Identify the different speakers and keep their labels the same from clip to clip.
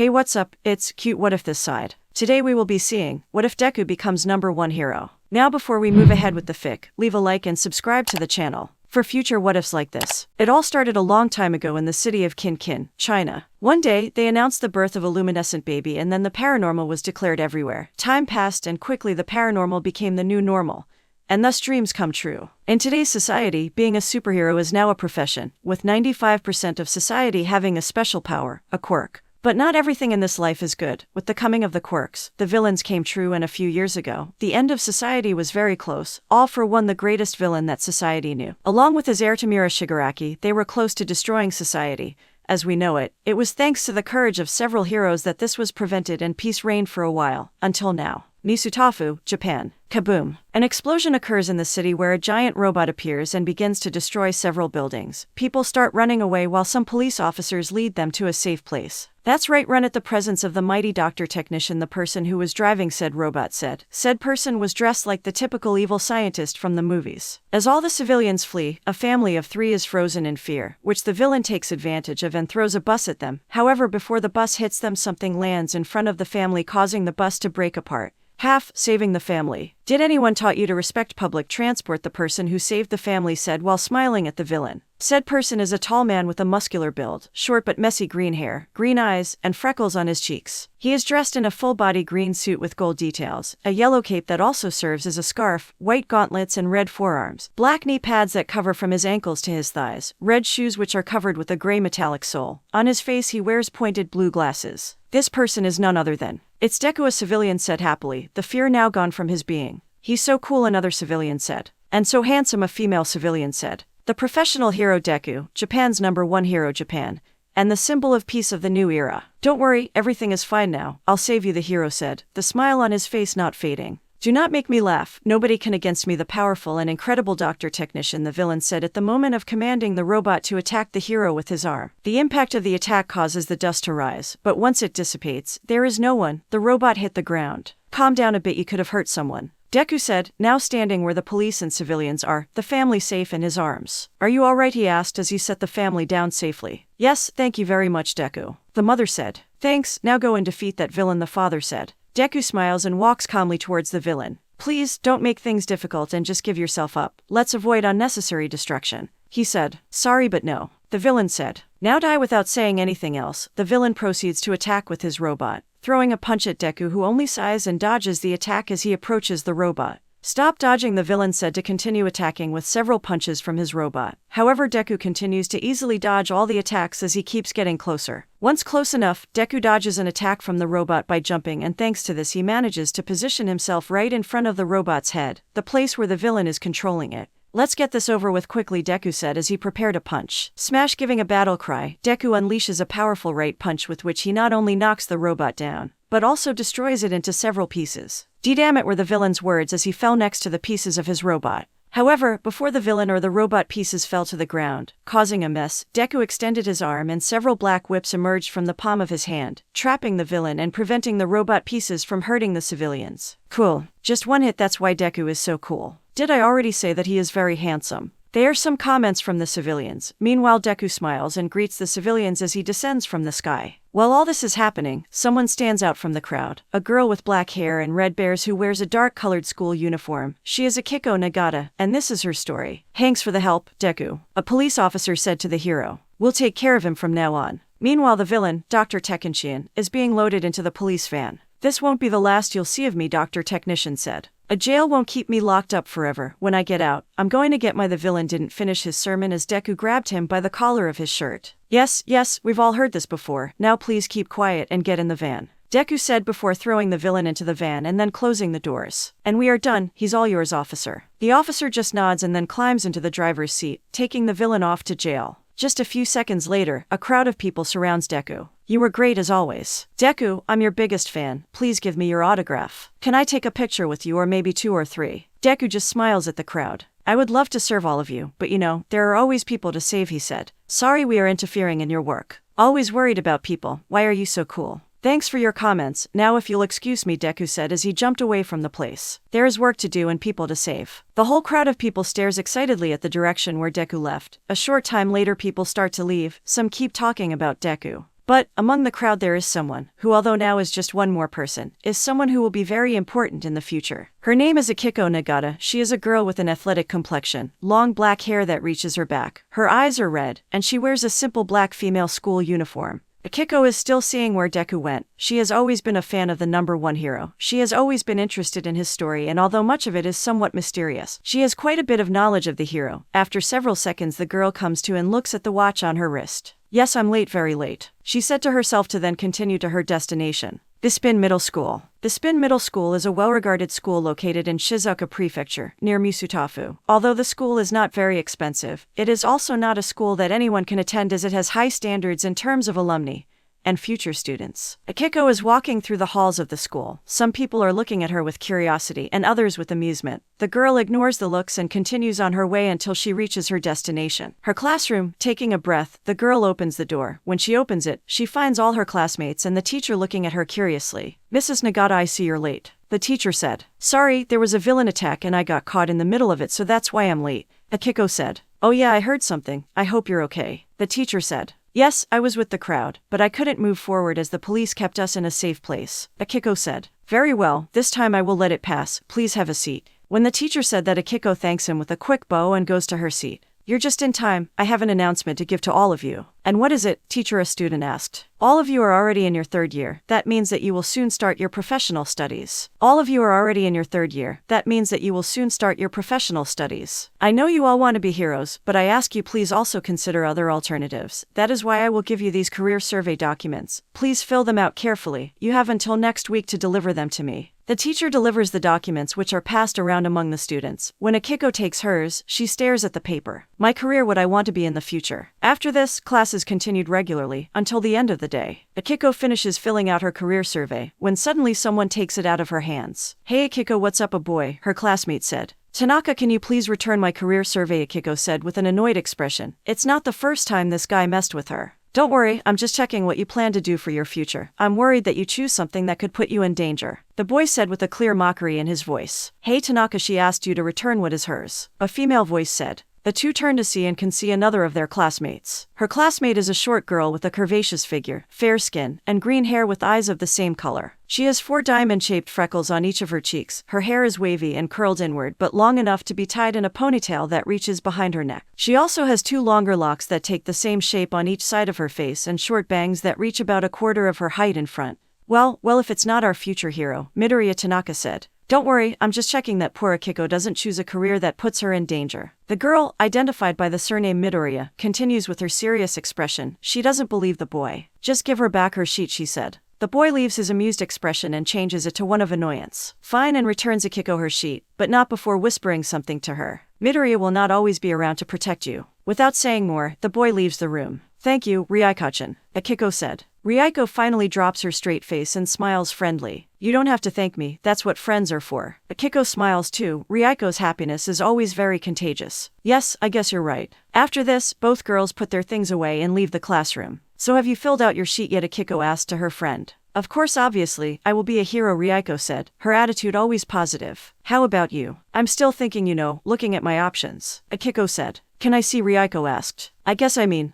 Speaker 1: Hey, what's up? It's Cute What If this side. Today we will be seeing, what if Deku becomes #1 hero? Now before we move ahead with the fic, leave a like and subscribe to the channel for future what ifs like this. It all started a long time ago in the city of Qinqin, China. One day, they announced the birth of a luminescent baby and then the paranormal was declared everywhere. Time passed and quickly the paranormal became the new normal, and thus dreams come true. In today's society, being a superhero is now a profession, with 95% of society having a special power, a quirk. But not everything in this life is good. With the coming of the quirks, the villains came true, and a few years ago, the end of society was very close. All for One, the greatest villain that society knew. Along with his heir Tomura Shigaraki, they were close to destroying society as we know it. It was thanks to the courage of several heroes that this was prevented and peace reigned for a while, until now. Nisutafu, Japan. Kaboom! An explosion occurs in the city where a giant robot appears and begins to destroy several buildings. People start running away while some police officers lead them to a safe place. That's right, run at the presence of the mighty doctor technician, the person who was driving said robot said. Said person was dressed like the typical evil scientist from the movies. As all the civilians flee, a family of 3 is frozen in fear, which the villain takes advantage of and throws a bus at them. However, before the bus hits them, something lands in front of the family, causing the bus to break apart, half saving the family. Did anyone taught you to respect public transport? The person who saved the family said while smiling at the villain. Said person is a tall man with a muscular build, short but messy green hair, green eyes, and freckles on his cheeks. He is dressed in a full-body green suit with gold details, a yellow cape that also serves as a scarf, white gauntlets and red forearms, black knee pads that cover from his ankles to his thighs, red shoes which are covered with a gray metallic sole. On his face he wears pointed blue glasses. This person is none other than it's Deku, a civilian said happily, the fear now gone from his being. He's so cool, another civilian said. And so handsome, a female civilian said. The professional hero Deku, Japan's #1 hero Japan, and the symbol of peace of the new era. Don't worry, everything is fine now, I'll save you, the hero said, the smile on his face not fading. Do not make me laugh, nobody can against me, the powerful and incredible doctor technician, the villain said at the moment of commanding the robot to attack the hero with his arm. The impact of the attack causes the dust to rise, but once it dissipates, there is no one. The robot hit the ground. Calm down a bit, you could have hurt someone, Deku said, now standing where the police and civilians are, the family safe in his arms. Are you alright, he asked as he set the family down safely. Yes, thank you very much, Deku, the mother said. Thanks, now go and defeat that villain, the father said. Deku smiles and walks calmly towards the villain. Please, don't make things difficult and just give yourself up. Let's avoid unnecessary destruction, he said. Sorry but no, the villain said. Now die without saying anything else. The villain proceeds to attack with his robot, throwing a punch at Deku, who only sighs and dodges the attack as he approaches the robot. Stop dodging, the villain said to continue attacking with several punches from his robot. However, Deku continues to easily dodge all the attacks as he keeps getting closer. Once close enough, Deku dodges an attack from the robot by jumping, and thanks to this he manages to position himself right in front of the robot's head, the place where the villain is controlling it. Let's get this over with quickly, Deku said as he prepared a punch. Smash! Giving a battle cry, Deku unleashes a powerful right punch with which he not only knocks the robot down, but also destroys it into several pieces. Damn it, were the villain's words as he fell next to the pieces of his robot. However, before the villain or the robot pieces fell to the ground, causing a mess, Deku extended his arm and several black whips emerged from the palm of his hand, trapping the villain and preventing the robot pieces from hurting the civilians. Cool. Just one hit, that's why Deku is so cool. Did I already say that he is very handsome? There are some comments from the civilians. Meanwhile, Deku smiles and greets the civilians as he descends from the sky. While all this is happening, someone stands out from the crowd. A girl with black hair and red bears who wears a dark-colored school uniform. She is Akiko Nagata, and this is her story. Thanks for the help, Deku, a police officer said to the hero. We'll take care of him from now on. Meanwhile, the villain, Dr. Technician, is being loaded into the police van. This won't be the last you'll see of me, Dr. Technician said. A jail won't keep me locked up forever. When I get out, I'm going to get the villain didn't finish his sermon as Deku grabbed him by the collar of his shirt. Yes, we've all heard this before. Now please keep quiet and get in the van, Deku said before throwing the villain into the van and then closing the doors. And we are done, he's all yours, officer. The officer just nods and then climbs into the driver's seat, taking the villain off to jail. Just a few seconds later, a crowd of people surrounds Deku. You were great as always. Deku, I'm your biggest fan. Please give me your autograph. Can I take a picture with you, or maybe 2 or 3? Deku just smiles at the crowd. I would love to serve all of you, but there are always people to save, he said. Sorry we are interfering in your work. Always worried about people. Why are you so cool? Thanks for your comments. Now if you'll excuse me, Deku said as he jumped away from the place. There is work to do and people to save. The whole crowd of people stares excitedly at the direction where Deku left. A short time later people start to leave, some keep talking about Deku. But, among the crowd there is someone, who although now is just one more person, is someone who will be very important in the future. Her name is Akiko Nagata. She is a girl with an athletic complexion, long black hair that reaches her back. Her eyes are red, and she wears a simple black female school uniform. Akiko is still seeing where Deku went. She has always been a fan of the number one hero. She has always been interested in his story, and although much of it is somewhat mysterious, she has quite a bit of knowledge of the hero. After several seconds, the girl comes to and looks at the watch on her wrist. Yes, I'm late, very late, she said to herself to then continue to her destination. Bispin Middle School. Bispin Middle School is a well-regarded school located in Shizuoka Prefecture, near Misutafu. Although the school is not very expensive, it is also not a school that anyone can attend as it has high standards in terms of alumni and future students. Akiko is walking through the halls of the school. Some people are looking at her with curiosity and others with amusement. The girl ignores the looks and continues on her way until she reaches her destination. Her classroom. Taking a breath, the girl opens the door. When she opens it, she finds all her classmates and the teacher looking at her curiously. Mrs. Nagata, I see you're late, the teacher said. Sorry, there was a villain attack and I got caught in the middle of it, so that's why I'm late, Akiko said. Oh yeah, I heard something. I hope you're okay, the teacher said. Yes, I was with the crowd, but I couldn't move forward as the police kept us in a safe place, Akiko said. Very well, this time I will let it pass. Please have a seat. When the teacher said that, Akiko thanks him with a quick bow and goes to her seat. You're just in time. I have an announcement to give to all of you. And what is it, teacher? A student asked. All of you are already in your third year. That means that you will soon start your professional studies. All of you are already in your third year. That means that you will soon start your professional studies. I know you all want to be heroes, but I ask you please also consider other alternatives. That is why I will give you these career survey documents. Please fill them out carefully. You have until next week to deliver them to me. The teacher delivers the documents, which are passed around among the students. When Akiko takes hers, she stares at the paper. My career, what I want to be in the future. After this, classes continued regularly until the end of the day. Akiko finishes filling out her career survey when suddenly someone takes it out of her hands. Hey Akiko, what's up, a boy? Her classmate said. Tanaka, can you please return my career survey? Akiko said with an annoyed expression. It's not the first time this guy messed with her. Don't worry, I'm just checking what you plan to do for your future. I'm worried that you choose something that could put you in danger, the boy said with a clear mockery in his voice. Hey Tanaka, she asked you to return what is hers, a female voice said. The two turn to see and can see another of their classmates. Her classmate is a short girl with a curvaceous figure, fair skin, and green hair with eyes of the same color. She has 4 diamond-shaped freckles on each of her cheeks. Her hair is wavy and curled inward but long enough to be tied in a ponytail that reaches behind her neck. She also has 2 longer locks that take the same shape on each side of her face and short bangs that reach about a quarter of her height in front. Well, if it's not our future hero, Midoriya, Tanaka said. Don't worry, I'm just checking that poor Akiko doesn't choose a career that puts her in danger. The girl, identified by the surname Midoriya, continues with her serious expression. She doesn't believe the boy. Just give her back her sheet, she said. The boy leaves his amused expression and changes it to one of annoyance. Fine, and returns Akiko her sheet, but not before whispering something to her. Midoriya will not always be around to protect you. Without saying more, the boy leaves the room. Thank you, Ryuko-chan, Akiko said. Ryuko finally drops her straight face and smiles friendly. You don't have to thank me, that's what friends are for. Akiko smiles too. Ryuko's happiness is always very contagious. Yes, I guess you're right. After this, both girls put their things away and leave the classroom. So have you filled out your sheet yet? Akiko asked to her friend. Of course, obviously, I will be a hero, Ryuko said, her attitude always positive. How about you? I'm still thinking, looking at my options, Akiko said. Can I see? Ryuko asked.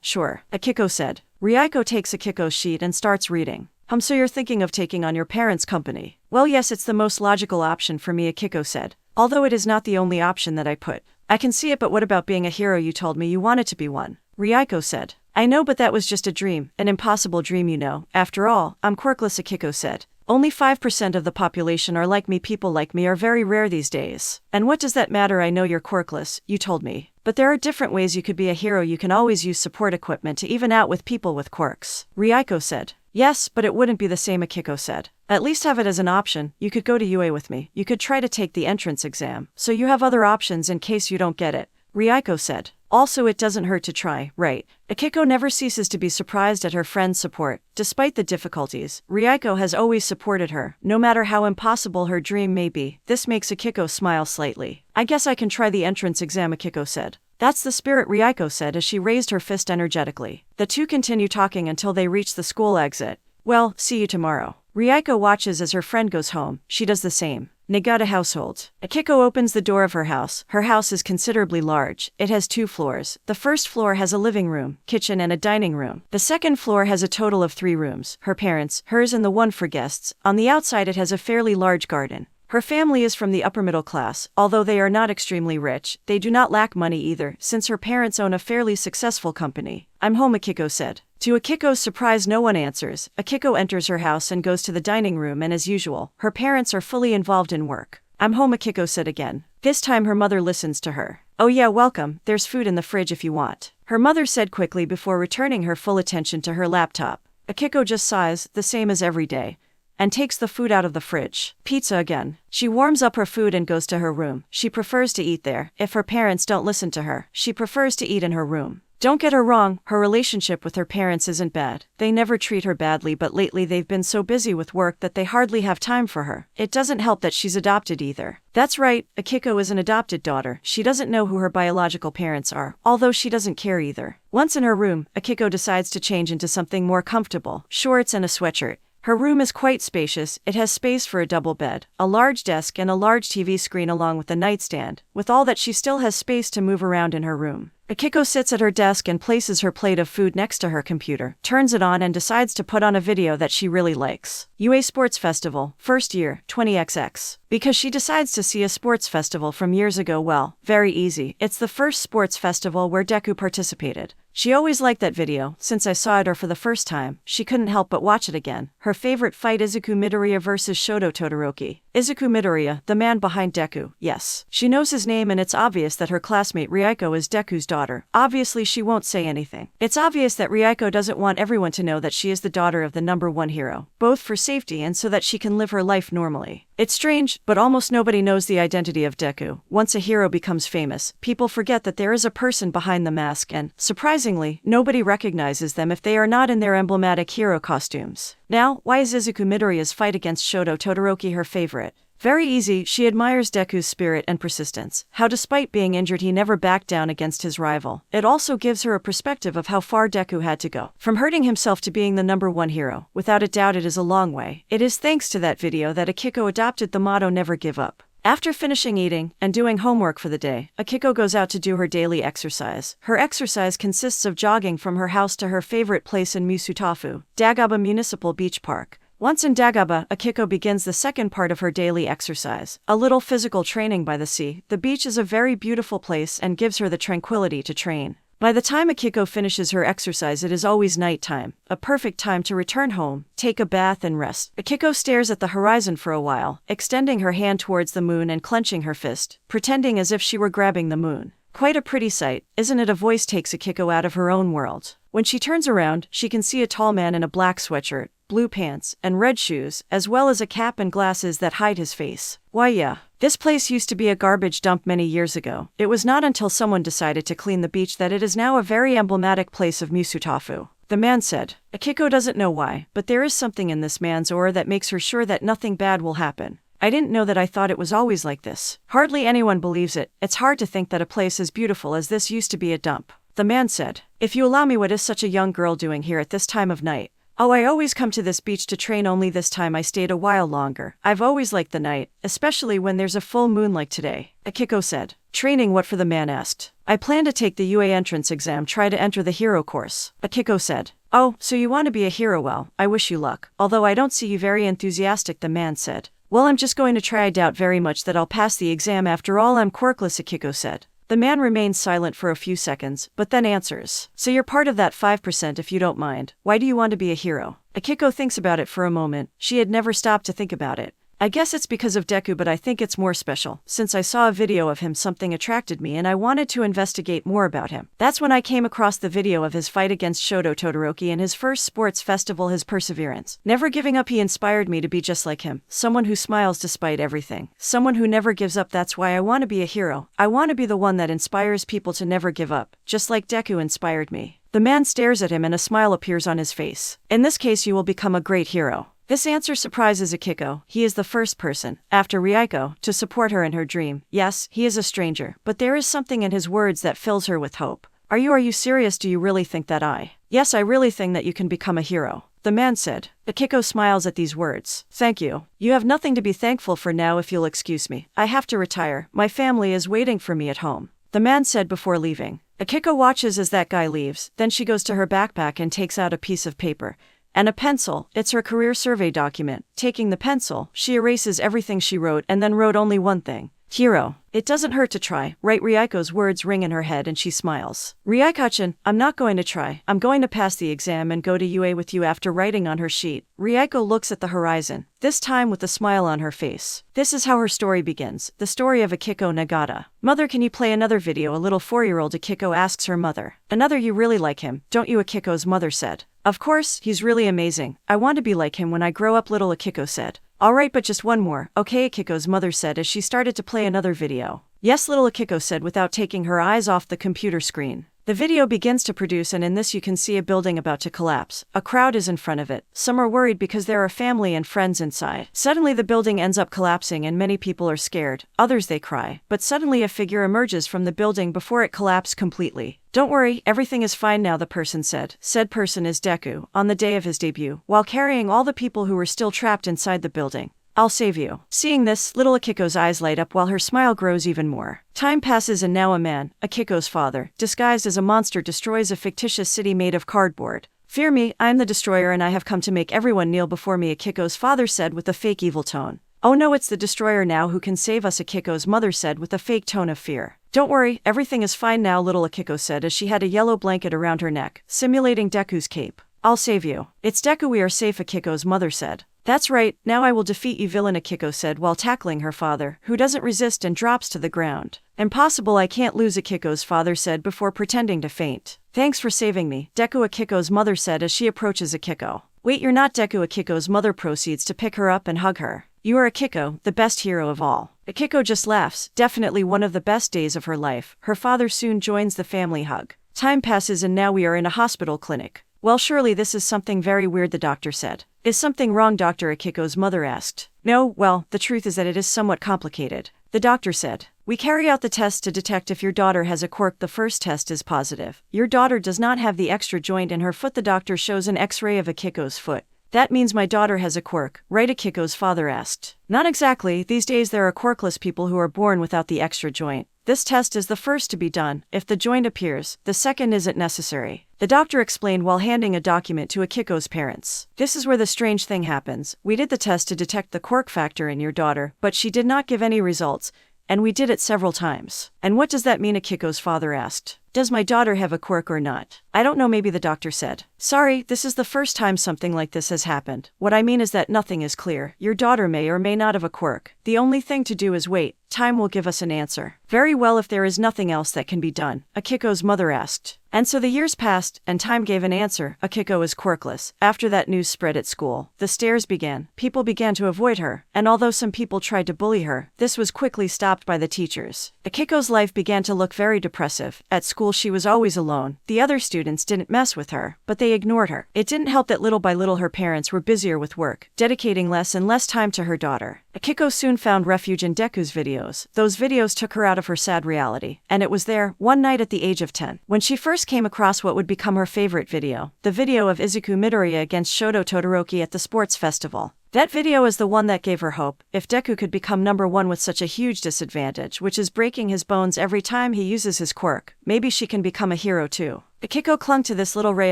Speaker 1: Sure, Akiko said. Ryuko takes Akiko's sheet and starts reading. So you're thinking of taking on your parents' company? Well, yes, it's the most logical option for me, Akiko said. Although it is not the only option that I put. I can see it, but what about being a hero? You told me you wanted to be one, Ryuko said. I know, but that was just a dream, an impossible dream, After all, I'm quirkless, Akiko said. Only 5% of the population are like me. People like me are very rare these days. And what does that matter? I know you're quirkless, you told me. But there are different ways you could be a hero. You can always use support equipment to even out with people with quirks, Ryuko said. Yes, but it wouldn't be the same, Akiko said. At least have it as an option. You could go to UA with me. You could try to take the entrance exam. So you have other options in case you don't get it, Ryuko said. Also, it doesn't hurt to try, right? Akiko never ceases to be surprised at her friend's support. Despite the difficulties, Ryuko has always supported her, no matter how impossible her dream may be. This makes Akiko smile slightly. I guess I can try the entrance exam, Akiko said. That's the spirit, Ryuko said as she raised her fist energetically. The two continue talking until they reach the school exit. Well, see you tomorrow. Ryuko watches as her friend goes home. She does the same. Nagata household. Akiko opens the door of her house. Her house is considerably large. It has 2 floors. The first floor has a living room, kitchen and a dining room. The second floor has a total of 3 rooms, her parents, hers and the one for guests. On the outside it has a fairly large garden. Her family is from the upper middle class. Although they are not extremely rich, they do not lack money either, since her parents own a fairly successful company. "I'm home," Akiko said. To Akiko's surprise, no one answers. Akiko enters her house and goes to the dining room, and as usual, her parents are fully involved in work. "I'm home," Akiko said again. This time her mother listens to her. "Oh yeah, welcome, there's food in the fridge if you want," her mother said quickly before returning her full attention to her laptop. Akiko just sighs, the same as every day, and takes the food out of the fridge. Pizza again. She warms up her food and goes to her room. She prefers to eat there. If her parents don't listen to her, she prefers to eat in her room. Don't get her wrong, her relationship with her parents isn't bad. They never treat her badly, but lately they've been so busy with work that they hardly have time for her. It doesn't help that she's adopted either. That's right, Akiko is an adopted daughter. She doesn't know who her biological parents are, although she doesn't care either. Once in her room, Akiko decides to change into something more comfortable, shorts and a sweatshirt. Her room is quite spacious. It has space for a double bed, a large desk and a large TV screen along with a nightstand. With all that, she still has space to move around in her room. Akiko sits at her desk and places her plate of food next to her computer, turns it on and decides to put on a video that she really likes. UA Sports Festival, first year, 20XX. Because she decides to see a sports festival from years ago. Well, very easy. It's the first sports festival where Deku participated. She always liked that video. Since I saw it for the first time, she couldn't help but watch it again. Her favorite fight, Izuku Midoriya versus Shoto Todoroki. Izuku Midoriya, the man behind Deku, yes. She knows his name, and it's obvious that her classmate Ryuko is Deku's daughter. Obviously she won't say anything. It's obvious that Ryuko doesn't want everyone to know that she is the daughter of the #1 hero, both for safety and so that she can live her life normally. It's strange, but almost nobody knows the identity of Deku. Once a hero becomes famous, people forget that there is a person behind the mask, and, surprisingly, nobody recognizes them if they are not in their emblematic hero costumes. Now, why is Izuku Midoriya's fight against Shoto Todoroki her favorite? Very easy, she admires Deku's spirit and persistence, how despite being injured he never backed down against his rival. It also gives her a perspective of how far Deku had to go, from hurting himself to being the #1 hero. Without a doubt it is a long way. It is thanks to that video that Akiko adopted the motto "never give up." After finishing eating and doing homework for the day, Akiko goes out to do her daily exercise. Her exercise consists of jogging from her house to her favorite place in Musutafu, Dagaba Municipal Beach Park. Once in Dagaba, Akiko begins the second part of her daily exercise, a little physical training by the sea. The beach is a very beautiful place and gives her the tranquility to train. By the time Akiko finishes her exercise, it is always nighttime, a perfect time to return home, take a bath and rest. Akiko stares at the horizon for a while, extending her hand towards the moon and clenching her fist, pretending as if she were grabbing the moon. Quite a pretty sight, isn't it? A voice takes Akiko out of her own world. When she turns around, she can see a tall man in a black sweatshirt, blue pants, and red shoes, as well as a cap and glasses that hide his face. Why yeah, this place used to be a garbage dump many years ago. It was not until someone decided to clean the beach that it is now a very emblematic place of Musutafu. The man said. Akiko doesn't know why, but there is something in this man's aura that makes her sure that nothing bad will happen. I didn't know that. I thought it was always like this. Hardly anyone believes it. It's hard to think that a place as beautiful as this used to be a dump. The man said. If you allow me, what is such a young girl doing here at this time of night? Oh, I always come to this beach to train, only this time I stayed a while longer. I've always liked the night, especially when there's a full moon like today. Akiko said. Training what for? The man asked. I plan to take the UA entrance exam, try to enter the hero course. Akiko said. Oh, so you want to be a hero? Well, I wish you luck. Although I don't see you very enthusiastic, the man said. Well, I'm just going to try. I doubt very much that I'll pass the exam after all. I'm quirkless, Akiko said. The man remains silent for a few seconds, but then answers. So you're part of that 5% if you don't mind. Why do you want to be a hero? Akiko thinks about it for a moment. She had never stopped to think about it. I guess it's because of Deku, but I think it's more special. Since I saw a video of him, something attracted me and I wanted to investigate more about him. That's when I came across the video of his fight against Shoto Todoroki in his first sports festival, his perseverance. Never giving up, he inspired me to be just like him. Someone who smiles despite everything. Someone who never gives up. That's why I want to be a hero. I want to be the one that inspires people to never give up, just like Deku inspired me. The man stares at him and a smile appears on his face. In this case, you will become a great hero. This answer surprises Akiko. He is the first person, after Ryuko, to support her in her dream. Yes, he is a stranger, but there is something in his words that fills her with hope. Are you serious? Do you really think that Yes, I really think that you can become a hero. the man said. Akiko smiles at these words. Thank you. You have nothing to be thankful for now if you'll excuse me. I have to retire. My family is waiting for me at home, the man said before leaving. Akiko watches as that guy leaves, then she goes to her backpack and takes out a piece of paper and a pencil. It's her career survey document. Taking the pencil, she erases everything she wrote and then wrote only one thing. Hero. It doesn't hurt to try, right? Ryuko's words ring in her head and she smiles. Ryuko-chan, I'm not going to try. I'm going to pass the exam and go to UA with you after writing on her sheet. Ryuko looks at the horizon, this time with a smile on her face. This is how her story begins, the story of Akiko Nagata. Mother, can you play another video? A little 4-year-old Akiko asks her mother. Another? You really like him, don't you? Akiko's mother said. Of course, he's really amazing. I want to be like him when I grow up, little Akiko said. Alright, but just one more, okay? Akiko's mother said as she started to play another video. Yes, little Akiko said without taking her eyes off the computer screen. The video begins to produce and in this you can see a building about to collapse. A crowd is in front of it. Some are worried because there are family and friends inside. Suddenly the building ends up collapsing and many people are scared. Others they cry. But suddenly a figure emerges from the building before it collapsed completely. Don't worry, everything is fine now, the person said. Said person is Deku, on the day of his debut, while carrying all the people who were still trapped inside the building. I'll save you. Seeing this, little Akiko's eyes light up while her smile grows even more. Time passes and now a man, Akiko's father, disguised as a monster destroys a fictitious city made of cardboard. Fear me, I am the destroyer and I have come to make everyone kneel before me, Akiko's father said with a fake evil tone. Oh no, it's the destroyer now who can save us, Akiko's mother said with a fake tone of fear. Don't worry, everything is fine now, little Akiko said as she had a yellow blanket around her neck, simulating Deku's cape. I'll save you. It's Deku, we are safe, Akiko's mother said. That's right, now I will defeat you, villain, Akiko said while tackling her father, who doesn't resist and drops to the ground. Impossible, I can't lose, Akiko's father said before pretending to faint. Thanks for saving me, Deku, Akiko's mother said as she approaches Akiko. Wait, you're not Deku, Akiko's mother proceeds to pick her up and hug her. You are Akiko, the best hero of all. Akiko just laughs, definitely one of the best days of her life. Her father soon joins the family hug. Time passes and now we are in a hospital clinic. Well, surely this is something very weird, the doctor said. Is something wrong, doctor? Akiko's mother asked. No, well, the truth is that it is somewhat complicated, the doctor said. We carry out the test to detect if your daughter has a quirk. The first test is positive. Your daughter does not have the extra joint in her foot. The doctor shows an x-ray of Akiko's foot. That means my daughter has a quirk, right? Akiko's father asked. Not exactly, these days there are quirkless people who are born without the extra joint. This test is the first to be done. If the joint appears, the second isn't necessary, the doctor explained while handing a document to Akiko's parents. This is where the strange thing happens. We did the test to detect the quirk factor in your daughter, but she did not give any results, and we did it several times. And what does that mean? Akiko's father asked. Does my daughter have a quirk or not? I don't know, maybe, the doctor said. Sorry, this is the first time something like this has happened. What I mean is that nothing is clear. Your daughter may or may not have a quirk. The only thing to do is wait. Time will give us an answer. Very well, if there is nothing else that can be done, Akiko's mother asked. And so the years passed, and Time gave an answer. Akiko is quirkless. After that news spread at school, the stares began. People began to avoid her, and although some people tried to bully her, this was quickly stopped by the teachers. Akiko's life began to look very depressive. At school she was always alone. The other students didn't mess with her, but they ignored her. It didn't help that little by little her parents were busier with work, dedicating less and less time to her daughter. Akiko soon found refuge in Deku's videos. Those videos took her out of her sad reality, and it was there, one night at the age of 10, when she first came across what would become her favorite video, the video of Izuku Midoriya against Shoto Todoroki at the sports festival. That video is the one that gave her hope. If Deku could become number one with such a huge disadvantage, which is breaking his bones every time he uses his quirk, maybe she can become a hero too. Akiko clung to this little ray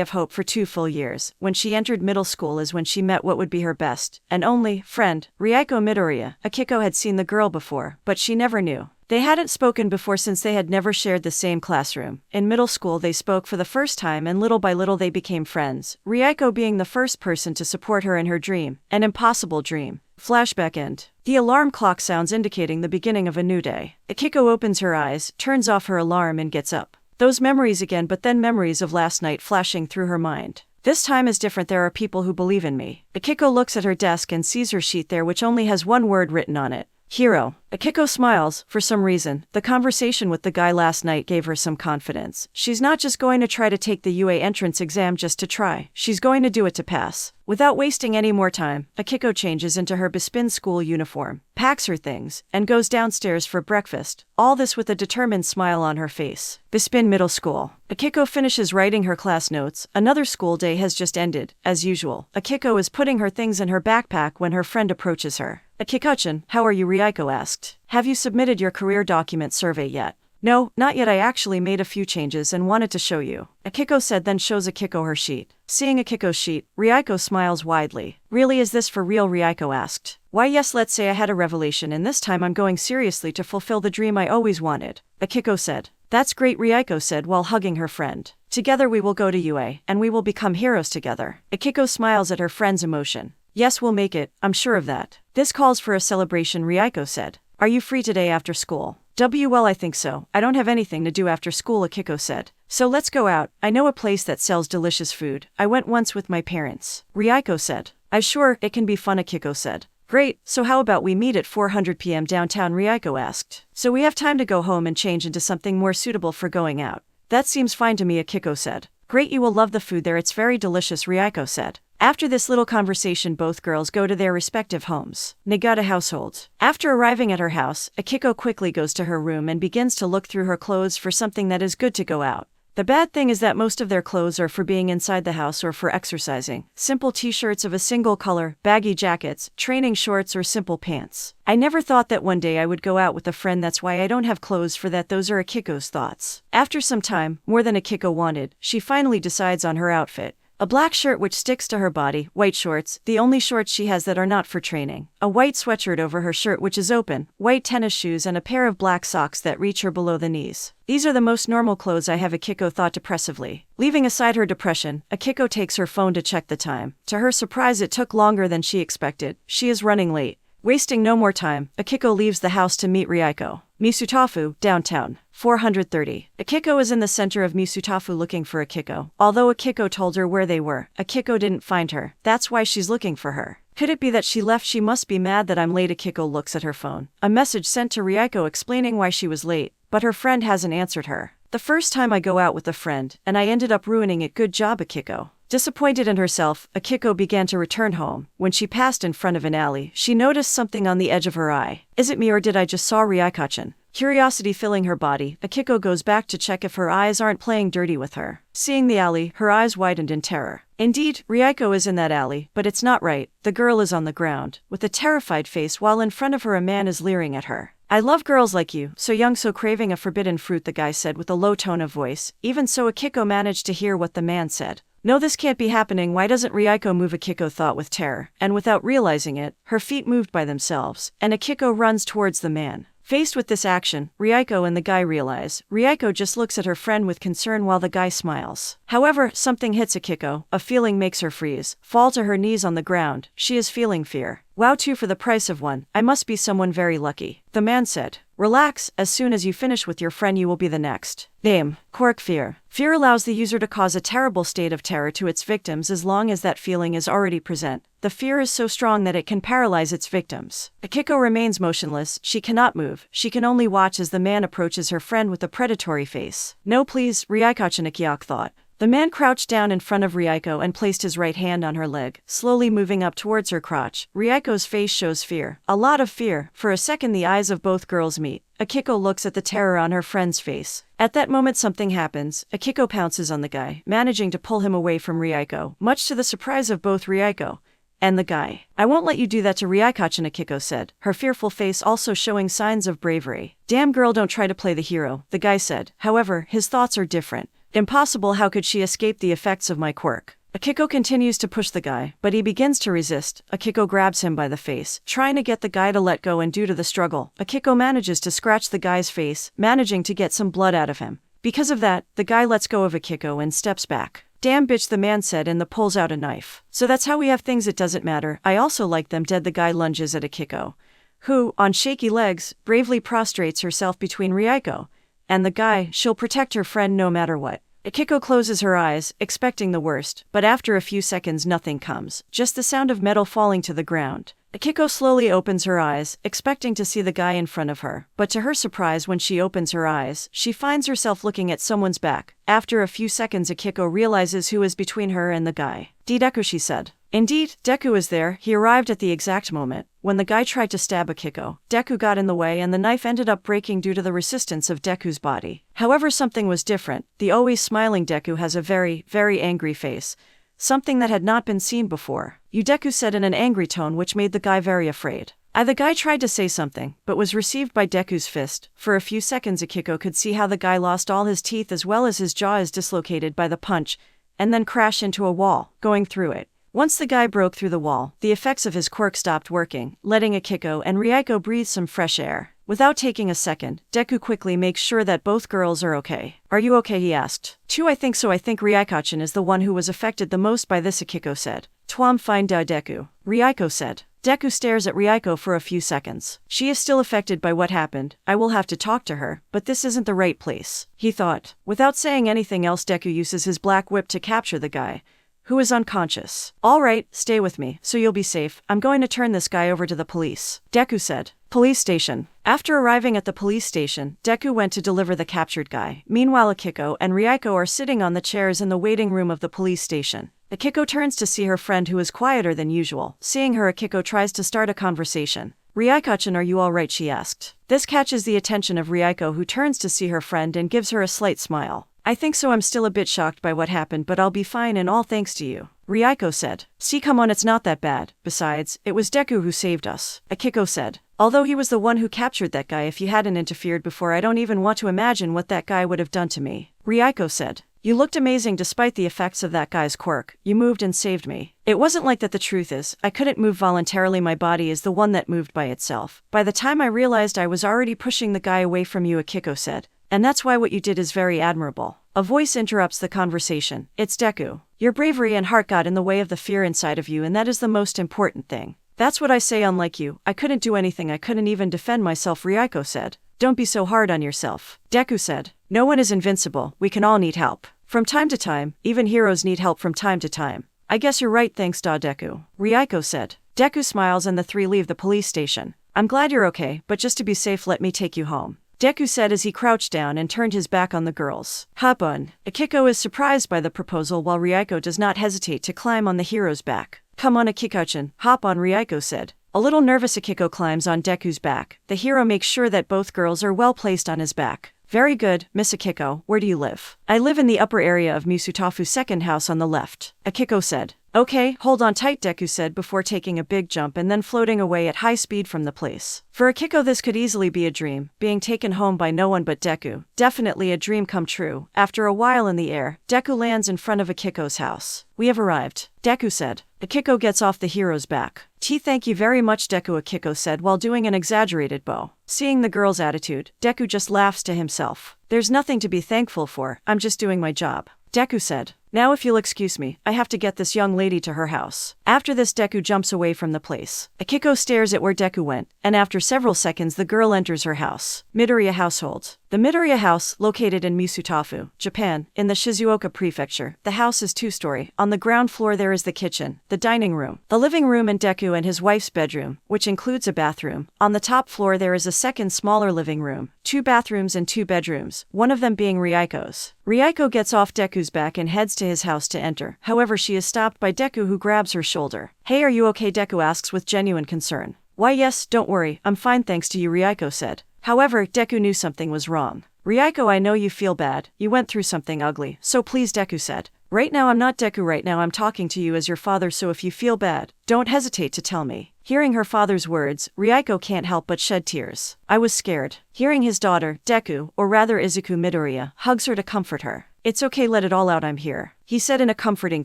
Speaker 1: of hope for 2 full years. When she entered middle school is when she met what would be her best and only friend, Ryuko Midoriya. Akiko had seen the girl before, but she never knew. They hadn't spoken before since they had never shared the same classroom. In middle school they spoke for the first time and little by little they became friends, Ryuko being the first person to support her in her dream, an impossible dream. Flashback end. The alarm clock sounds indicating the beginning of a new day. Akiko opens her eyes, turns off her alarm and gets up. Those memories again, but then memories of last night flashing through her mind. This time is different, there are people who believe in me. Akiko looks at her desk and sees her sheet there which only has one word written on it. Hero. Akiko smiles. For some reason, the conversation with the guy last night gave her some confidence. She's not just going to try to take the UA entrance exam just to try. She's going to do it to pass. Without wasting any more time, Akiko changes into her Bespin school uniform, packs her things, and goes downstairs for breakfast, all this with a determined smile on her face. Bespin Middle School. Akiko finishes writing her class notes. Another school day has just ended. As usual, Akiko is putting her things in her backpack when her friend approaches her. Akiko-chan, how are you? Ryuko asked. Have you submitted your career document survey yet? No, not yet. I actually made a few changes and wanted to show you, Akiko said, then shows Akiko her sheet. Seeing Akiko's sheet, Ryuko smiles widely. Really, is this for real? Ryuko asked. Why yes, let's say I had a revelation and this time I'm going seriously to fulfill the dream I always wanted, Akiko said. That's great, Ryuko said while hugging her friend. Together we will go to UA, and we will become heroes together. Akiko smiles at her friend's emotion. Yes, we'll make it, I'm sure of that. This calls for a celebration, Ryuko said. Are you free today after school? Well, I think so. I don't have anything to do after school, Akiko said. So let's go out. I know a place that sells delicious food. I went once with my parents, Ryuko said. I'm sure it can be fun, Akiko said. Great, so how about we meet at 400 p.m. downtown, Ryuko asked. So we have time to go home and change into something more suitable for going out. That seems fine to me, Akiko said. Great, you will love the food there, it's very delicious, Ryuko said. After this little conversation, both girls go to their respective homes. Nagata household. After arriving at her house, Akiko quickly goes to her room and begins to look through her clothes for something that is good to go out. The bad thing is that most of their clothes are for being inside the house or for exercising. Simple t-shirts of a single color, baggy jackets, training shorts or simple pants. I never thought that one day I would go out with a friend, that's why I don't have clothes for that. Those are Akiko's thoughts. After some time, more than Akiko wanted, she finally decides on her outfit. A black shirt which sticks to her body, white shorts, the only shorts she has that are not for training, a white sweatshirt over her shirt which is open, white tennis shoes and a pair of black socks that reach her below the knees. These are the most normal clothes I have, Akiko thought depressively. Leaving aside her depression, Akiko takes her phone to check the time. To her surprise, it took longer than she expected. She is running late. Wasting no more time, Akiko leaves the house to meet Ryuko. Misutafu, downtown. 430. Akiko is in the center of Misutafu looking for Akiko. Although Akiko told her where they were, Akiko didn't find her. That's why she's looking for her. Could it be that she left? She must be mad that I'm late. Akiko looks at her phone. A message sent to Ryuko explaining why she was late, but her friend hasn't answered her. The first time I go out with a friend, and I ended up ruining it. Good job, Akiko. Disappointed in herself, Akiko began to return home. When she passed in front of an alley, she noticed something on the edge of her eye. Is it me or did I just saw Ryuko-chan? Curiosity filling her body, Akiko goes back to check if her eyes aren't playing dirty with her. Seeing the alley, her eyes widened in terror. Indeed, Ryuko is in that alley, but it's not right. The girl is on the ground, with a terrified face, while in front of her a man is leering at her. I love girls like you, so young, so craving a forbidden fruit, the guy said with a low tone of voice. Even so, Akiko managed to hear what the man said. No, this can't be happening. Why doesn't Ryuko move? Akiko thought with terror, and without realizing it, her feet moved by themselves, and Akiko runs towards the man. Faced with this action, Ryuko and the guy realize. Ryuko just looks at her friend with concern while the guy smiles. However, something hits Akiko. A feeling makes her freeze, fall to her knees on the ground. She is feeling fear. Wow, 2 for the price of 1. I must be someone very lucky, the man said. Relax, as soon as you finish with your friend you will be the next. Name, Quirk Fear. Fear allows the user to cause a terrible state of terror to its victims as long as that feeling is already present. The fear is so strong that it can paralyze its victims. Akiko remains motionless. She cannot move. She can only watch as the man approaches her friend with a predatory face. No please, Ryuko-chan, Akiko thought. The man crouched down in front of Ryuko and placed his right hand on her leg, slowly moving up towards her crotch. Ryuko's face shows fear. A lot of fear. For a second the eyes of both girls meet. Akiko looks at the terror on her friend's face. At that moment something happens. Akiko pounces on the guy, managing to pull him away from Ryuko, much to the surprise of both Ryuko and the guy. I won't let you do that to Ryuko-chan, Akiko said, her fearful face also showing signs of bravery. Damn girl, don't try to play the hero, the guy said. However, his thoughts are different. Impossible, how could she escape the effects of my quirk? Akiko continues to push the guy, but he begins to resist. Akiko grabs him by the face, trying to get the guy to let go, and due to the struggle, Akiko manages to scratch the guy's face, managing to get some blood out of him. Because of that, the guy lets go of Akiko and steps back. Damn bitch, the man said, and pulls out a knife. So that's how we have things, it doesn't matter. I also like them dead. The guy lunges at Akiko, who, on shaky legs, bravely prostrates herself between Ryuko and the guy. She'll protect her friend no matter what. Akiko closes her eyes, expecting the worst, but after a few seconds nothing comes, just the sound of metal falling to the ground. Akiko slowly opens her eyes, expecting to see the guy in front of her, but to her surprise when she opens her eyes, she finds herself looking at someone's back. After a few seconds Akiko realizes who is between her and the guy. Deku, she said. Indeed, Deku is there. He arrived at the exact moment. When the guy tried to stab Akiko, Deku got in the way and the knife ended up breaking due to the resistance of Deku's body. However, something was different. The always smiling Deku has a very, very angry face. Something that had not been seen before. Deku said in an angry tone, which made the guy very afraid. The guy tried to say something, but was received by Deku's fist. For a few seconds Akiko could see how the guy lost all his teeth as well as his jaw is dislocated by the punch, and then crash into a wall, going through it. Once the guy broke through the wall, the effects of his quirk stopped working, letting Akiko and Ryuko breathe some fresh air. Without taking a second, Deku quickly makes sure that both girls are okay. Are you okay? He asked. I think so. I think Ryuko-chan is the one who was affected the most by this, Akiko said. Twam fine da Deku, Ryuko said. Deku stares at Ryuko for a few seconds. She is still affected by what happened. I will have to talk to her, but this isn't the right place, he thought. Without saying anything else, Deku uses his black whip to capture the guy, who is unconscious. All right, stay with me, so you'll be safe. I'm going to turn this guy over to the police, Deku said. Police station. After arriving at the police station, Deku went to deliver the captured guy. Meanwhile, Akiko and Ryuko are sitting on the chairs in the waiting room of the police station. Akiko turns to see her friend who is quieter than usual. Seeing her, Akiko tries to start a conversation. Ryuko-chan, are you alright? She asked. This catches the attention of Ryuko, who turns to see her friend and gives her a slight smile. I think so. I'm still a bit shocked by what happened, but I'll be fine, and all thanks to you, Ryuko said. See, come on, it's not that bad. Besides, it was Deku who saved us, Akiko said. Although he was the one who captured that guy, if you hadn't interfered before, I don't even want to imagine what that guy would have done to me, Ryuko said. You looked amazing despite the effects of that guy's quirk. You moved and saved me. It wasn't like that. The truth is, I couldn't move voluntarily. My body is the one that moved by itself. By the time I realized, I was already pushing the guy away from you, Akiko said. And that's why what you did is very admirable. A voice interrupts the conversation. It's Deku. Your bravery and heart got in the way of the fear inside of you, and that is the most important thing. That's what I say. Unlike you, I couldn't do anything. I couldn't even defend myself, Ryuko said. Don't be so hard on yourself, Deku said. No one is invincible. We can all need help. From time to time, even heroes need help from time to time. I guess you're right, thanks da Deku, Ryuko said. Deku smiles and the three leave the police station. I'm glad you're okay, but just to be safe, let me take you home, Deku said as he crouched down and turned his back on the girls. Hapun. Akiko is surprised by the proposal while Ryuko does not hesitate to climb on the hero's back. Come on, Akiko-chan, hop on, Ryuko said. A little nervous, Akiko climbs on Deku's back. The hero makes sure that both girls are well placed on his back. Very good, Miss Akiko. Where do you live? I live in the upper area of Misutafu's second house on the left, Akiko said. Okay, hold on tight, Deku said before taking a big jump and then floating away at high speed from the place. For Akiko, this could easily be a dream, being taken home by no one but Deku. Definitely a dream come true. After a while in the air, Deku lands in front of Akiko's house. We have arrived, Deku said. Akiko gets off the hero's back. Thank you very much, Deku, Akiko said while doing an exaggerated bow. Seeing the girl's attitude, Deku just laughs to himself. There's nothing to be thankful for, I'm just doing my job, Deku said. Now if you'll excuse me, I have to get this young lady to her house. After this, Deku jumps away from the place. Akiko stares at where Deku went, and after several seconds the girl enters her house. Midoriya household. The Midoriya house, located in Misutafu, Japan, in the Shizuoka prefecture. The house is two-story. On the ground floor there is the kitchen, the dining room, the living room and Deku and his wife's bedroom, which includes a bathroom. On the top floor there is a second smaller living room, 2 bathrooms and 2 bedrooms, one of them being Ryuko's. Ryuko gets off Deku's back and heads to his house to enter. However, she is stopped by Deku, who grabs her shoulder. Hey, are you okay? Deku asks with genuine concern. Why yes, don't worry, I'm fine thanks to you, Ryuko said. However, Deku knew something was wrong. Ryuko, I know you feel bad. You went through something ugly. So please, Deku said. Right now I'm not Deku. Right now I'm talking to you as your father, so if you feel bad, don't hesitate to tell me. Hearing her father's words, Ryuko can't help but shed tears. I was scared. Hearing his daughter, Deku, or rather Izuku Midoriya, hugs her to comfort her. It's okay, let it all out, I'm here, he said in a comforting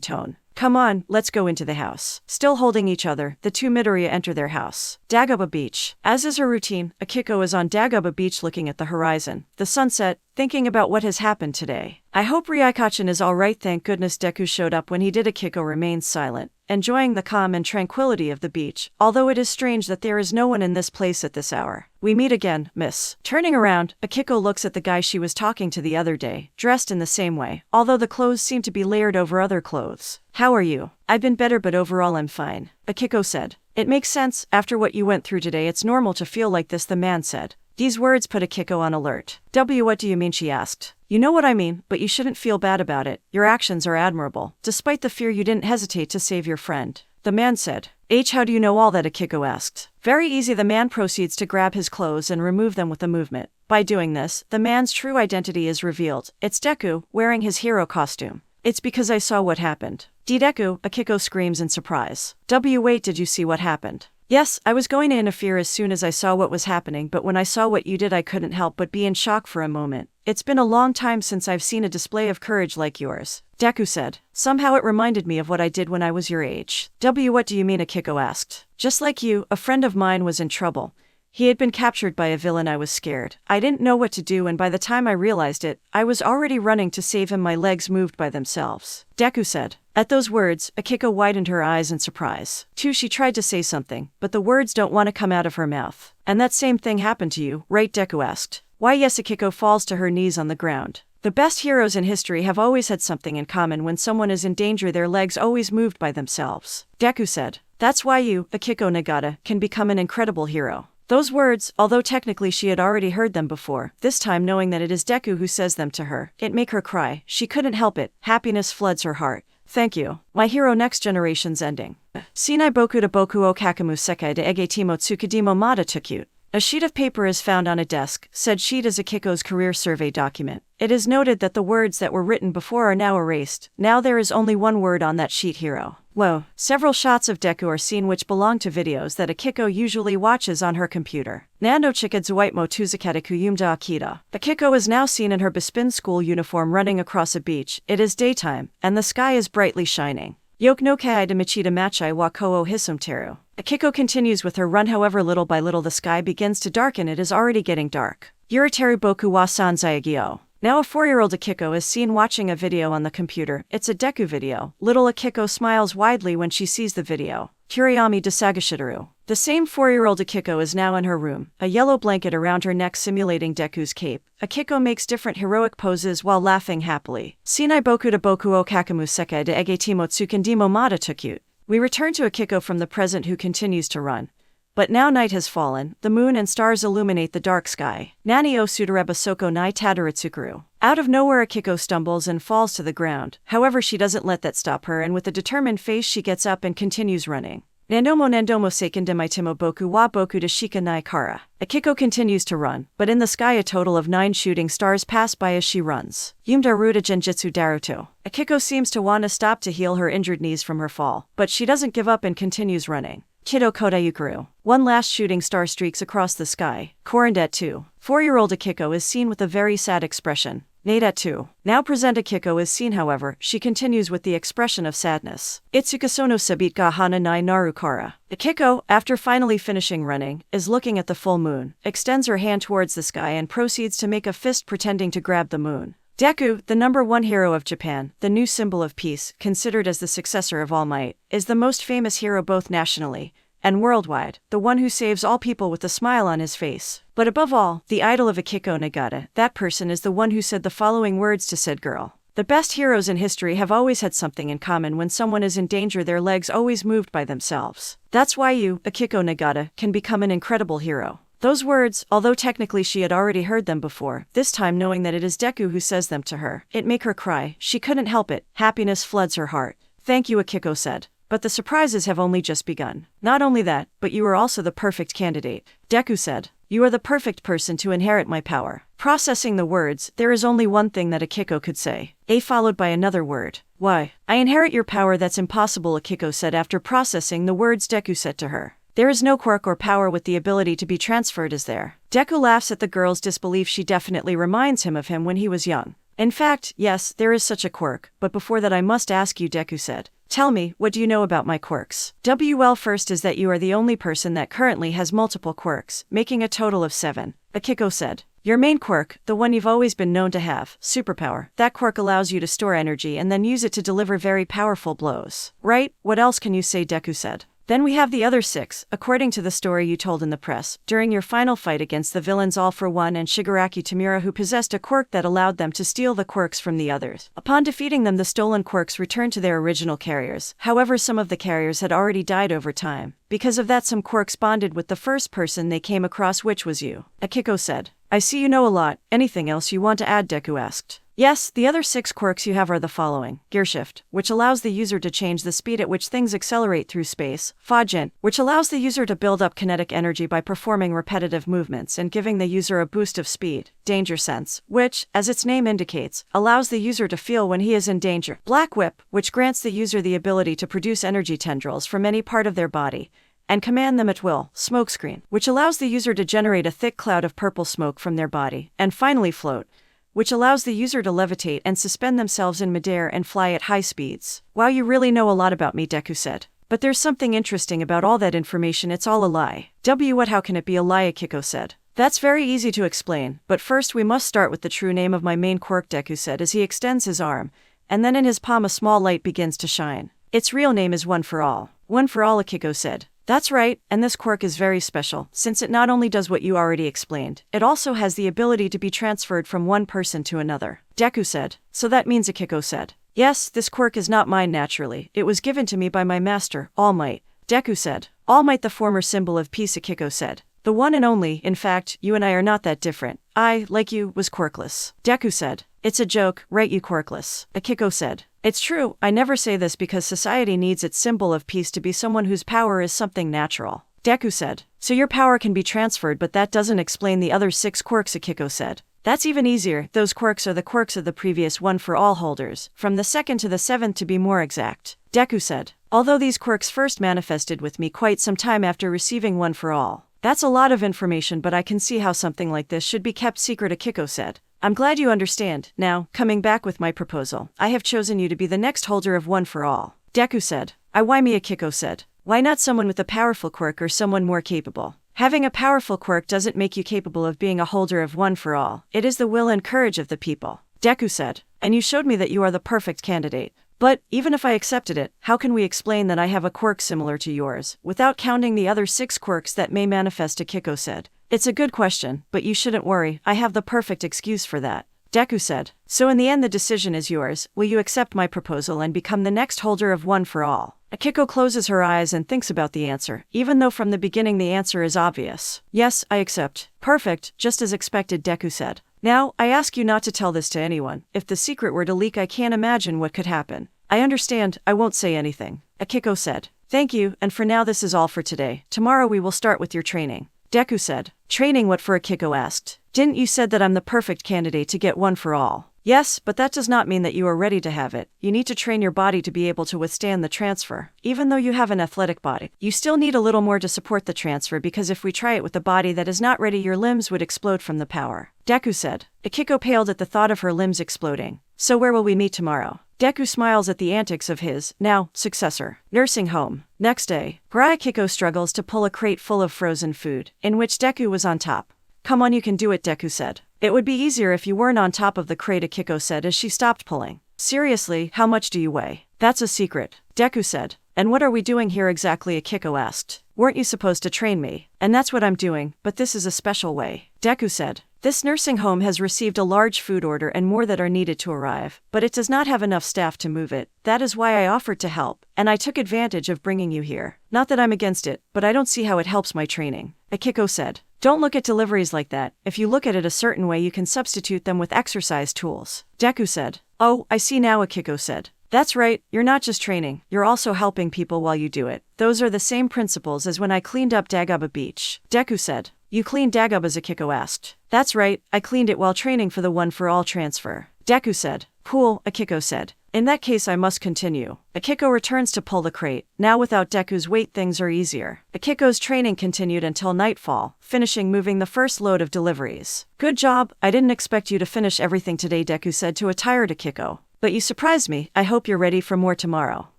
Speaker 1: tone. Come on, let's go into the house. Still holding each other, the two Midoriya enter their house. Dagobah Beach. As is her routine, Akiko is on Dagobah Beach looking at the horizon, the sunset, thinking about what has happened today. I hope Ryuko-chan is alright, thank goodness Deku showed up when he did. Akiko remains silent, enjoying the calm and tranquility of the beach, although it is strange that there is no one in this place at this hour. We meet again, miss. Turning around, Akiko looks at the guy she was talking to the other day, dressed in the same way, although the clothes seem to be layered over other clothes. How are you? I've been better, but overall I'm fine, Akiko said. It makes sense, after what you went through today it's normal to feel like this, the man said. These words put Akiko on alert. What do you mean, she asked. You know what I mean, but you shouldn't feel bad about it. Your actions are admirable. Despite the fear, you didn't hesitate to save your friend, the man said. How do you know all that, Akiko asked. Very easy, the man proceeds to grab his clothes and remove them with a movement. By doing this, the man's true identity is revealed. It's Deku, wearing his hero costume. It's because I saw what happened. Deku, Akiko screams in surprise. Wait, did you see what happened? Yes, I was going to interfere as soon as I saw what was happening, but when I saw what you did I couldn't help but be in shock for a moment. It's been a long time since I've seen a display of courage like yours, Deku said. Somehow it reminded me of what I did when I was your age. What do you mean, Akiko asked. Just like you, a friend of mine was in trouble. He had been captured by a villain. I was scared. I didn't know what to do, and by the time I realized it, I was already running to save him. My legs moved by themselves, Deku said. At those words, Akiko widened her eyes in surprise. She tried to say something, but the words don't want to come out of her mouth. And that same thing happened to you, right? Deku asked. Why, yes. Akiko falls to her knees on the ground. The best heroes in history have always had something in common. When someone is in danger, their legs always moved by themselves, Deku said. That's why you, Akiko Nagata, can become an incredible hero. Those words, although technically she had already heard them before, this time knowing that it is Deku who says them to her, it make her cry. She couldn't help it. Happiness floods her heart. Thank you. My hero. Next generation's ending. Sinai boku to boku o kakamu sekai de ege timo tsukadimo mata tukute. A sheet of paper is found on a desk. Said sheet is Akiko's career survey document. It is noted that the words that were written before are now erased. Now there is only one word on that sheet: hero. Whoa. Several shots of Deku are seen which belong to videos that Akiko usually watches on her computer. Nando chikadzuwaitmo tuzakataku yumda akita. Akiko is now seen in her Bespin school uniform running across a beach. It is daytime, and the sky is brightly shining. Yoke no kai de machida machai wa ko o hisumteru. Akiko continues with her run, however little by little the sky begins to darken. It is already getting dark. Yuriteru boku wa sanzayagio. Now a 4-year-old Akiko is seen watching a video on the computer. It's a Deku video. Little Akiko smiles widely when she sees the video. Kuriyami desagashidaru. The same 4-year-old Akiko is now in her room, a yellow blanket around her neck simulating Deku's cape. Akiko makes different heroic poses while laughing happily. Sinai boku to boku o kakamu sekai de ege timo tsukandimo mata tukute. We return to Akiko from the present, who continues to run. But now night has fallen, the moon and stars illuminate the dark sky. Nani o sudareba soko nai tadaritsukaru. Out of nowhere Akiko stumbles and falls to the ground. However, she doesn't let that stop her, and with a determined face she gets up and continues running. Nandomo seiken demaitimo boku wa boku de shika nai kara. Akiko continues to run, but in the sky a total of 9 shooting stars pass by as she runs. Yumda ruta genjitsu daruto. Akiko seems to want to stop to heal her injured knees from her fall, but she doesn't give up and continues running. Kido kodayukaru. One last shooting star streaks across the sky. Korandet 2. 4-year-old Akiko is seen with a very sad expression. Nadet 2. Now present Akiko is seen, however, she continues with the expression of sadness. Itsukasono sabit ga hana nai narukara. Akiko, after finally finishing running, is looking at the full moon, extends her hand towards the sky and proceeds to make a fist pretending to grab the moon. Deku, the #1 hero of Japan, the new symbol of peace, considered as the successor of All Might, is the most famous hero both nationally and worldwide, the one who saves all people with a smile on his face. But above all, the idol of Akiko Nagata, that person is the one who said the following words to said girl. The best heroes in history have always had something in common. When someone is in danger, their legs always moved by themselves. That's why you, Akiko Nagata, can become an incredible hero. Those words, although technically she had already heard them before, this time knowing that it is Deku who says them to her, it make her cry. She couldn't help it. Happiness floods her heart. Thank you, Akiko said. But the surprises have only just begun. Not only that, but you are also the perfect candidate, Deku said. You are the perfect person to inherit my power. Processing the words, there is only one thing that Akiko could say. A followed by another word. Why? I inherit your power. That's impossible, Akiko said after processing the words Deku said to her. There is no quirk or power with the ability to be transferred, is there? Deku laughs at the girl's disbelief. She definitely reminds him of him when he was young. In fact, yes, there is such a quirk, but before that I must ask you, Deku said. Tell me, what do you know about my quirks? Well, first is that you are the only person that currently has multiple quirks, making a total of 7, Akiko said. Your main quirk, the one you've always been known to have, superpower. That quirk allows you to store energy and then use it to deliver very powerful blows. Right? What else can you say? Deku said. Then we have the other 6, according to the story you told in the press, during your final fight against the villains all for One and Shigaraki Tomura, who possessed a quirk that allowed them to steal the quirks from the others. Upon defeating them, the stolen quirks returned to their original carriers. However, some of the carriers had already died over time. Because of that, some quirks bonded with the first person they came across, which was you. Akiko said. I see you know a lot. Anything else you want to add? Deku asked. Yes, the other 6 quirks you have are the following. Gear Shift, which allows the user to change the speed at which things accelerate through space. Fajin, which allows the user to build up kinetic energy by performing repetitive movements and giving the user a boost of speed. Danger Sense, which, as its name indicates, allows the user to feel when he is in danger. Black Whip, which grants the user the ability to produce energy tendrils from any part of their body and command them at will. Smokescreen, which allows the user to generate a thick cloud of purple smoke from their body. And finally Float, which allows the user to levitate and suspend themselves in midair and fly at high speeds. Wow, you really know a lot about me, Deku said. But there's something interesting about all that information. It's all a lie. What? How can it be a lie? Akiko said. That's very easy to explain, but first we must start with the true name of my main quirk, Deku said as he extends his arm, and then in his palm a small light begins to shine. Its real name is One for All. One for All, Akiko said. That's right, and this quirk is very special, since it not only does what you already explained, it also has the ability to be transferred from one person to another. Deku said. So that means, Akiko said. Yes, this quirk is not mine naturally. It was given to me by my master, All Might. Deku said. All Might, the former symbol of peace, Akiko said. The one and only. In fact, you and I are not that different. I, like you, was quirkless. Deku said. It's a joke, right, you quirkless? Akiko said. It's true, I never say this because society needs its symbol of peace to be someone whose power is something natural. Deku said. So your power can be transferred, but that doesn't explain the other 6 quirks, Akiko said. That's even easier. Those quirks are the quirks of the previous One for All holders, from the 2nd to the 7th to be more exact. Deku said. Although these quirks first manifested with me quite some time after receiving One for All. That's a lot of information, but I can see how something like this should be kept secret, Akiko said. I'm glad you understand. Now, coming back with my proposal, I have chosen you to be the next holder of One for All. Deku said. Why me? Akiko said. Why not someone with a powerful quirk or someone more capable? Having a powerful quirk doesn't make you capable of being a holder of One for All. It is the will and courage of the people. Deku said. And you showed me that you are the perfect candidate. But, even if I accepted it, how can we explain that I have a quirk similar to yours, without counting the other 6 quirks that may manifest? Akiko said. It's a good question, but you shouldn't worry, I have the perfect excuse for that. Deku said. So in the end the decision is yours. Will you accept my proposal and become the next holder of One for All? Akiko closes her eyes and thinks about the answer, even though from the beginning the answer is obvious. Yes, I accept. Perfect, just as expected, Deku said. Now, I ask you not to tell this to anyone. If the secret were to leak, I can't imagine what could happen. I understand, I won't say anything. Akiko said. Thank you, and for now this is all for today. Tomorrow we will start with your training. Deku said. Training what for? Akiko asked. Didn't you said that I'm the perfect candidate to get One for All? Yes, but that does not mean that you are ready to have it. You need to train your body to be able to withstand the transfer. Even though you have an athletic body, you still need a little more to support the transfer, because if we try it with a body that is not ready, your limbs would explode from the power. Deku said. Akiko paled at the thought of her limbs exploding. So where will we meet tomorrow? Deku smiles at the antics of his, now, successor. Nursing home. Next day, Akiko struggles to pull a crate full of frozen food, in which Deku was on top. Come on, you can do it, Deku said. It would be easier if you weren't on top of the crate, Akiko said as she stopped pulling. Seriously, how much do you weigh? That's a secret, Deku said. And what are we doing here exactly? Akiko asked. Weren't you supposed to train me? And that's what I'm doing, but this is a special way, Deku said. This nursing home has received a large food order and more that are needed to arrive, but it does not have enough staff to move it. That is why I offered to help, and I took advantage of bringing you here. Not that I'm against it, but I don't see how it helps my training, Akiko said. Don't look at deliveries like that. If you look at it a certain way, you can substitute them with exercise tools, Deku said. Oh, I see now, Akiko said. That's right, you're not just training, you're also helping people while you do it. Those are the same principles as when I cleaned up Dagaba Beach, Deku said. You cleaned Dagaba's? Akiko asked. That's right, I cleaned it while training for the One for All transfer, Deku said. Cool, Akiko said. In that case I must continue. Akiko returns to pull the crate. Now without Deku's weight things are easier. Akiko's training continued until nightfall, finishing moving the first load of deliveries. Good job, I didn't expect you to finish everything today, Deku said to a tired Akiko. But you surprised me. I hope you're ready for more tomorrow.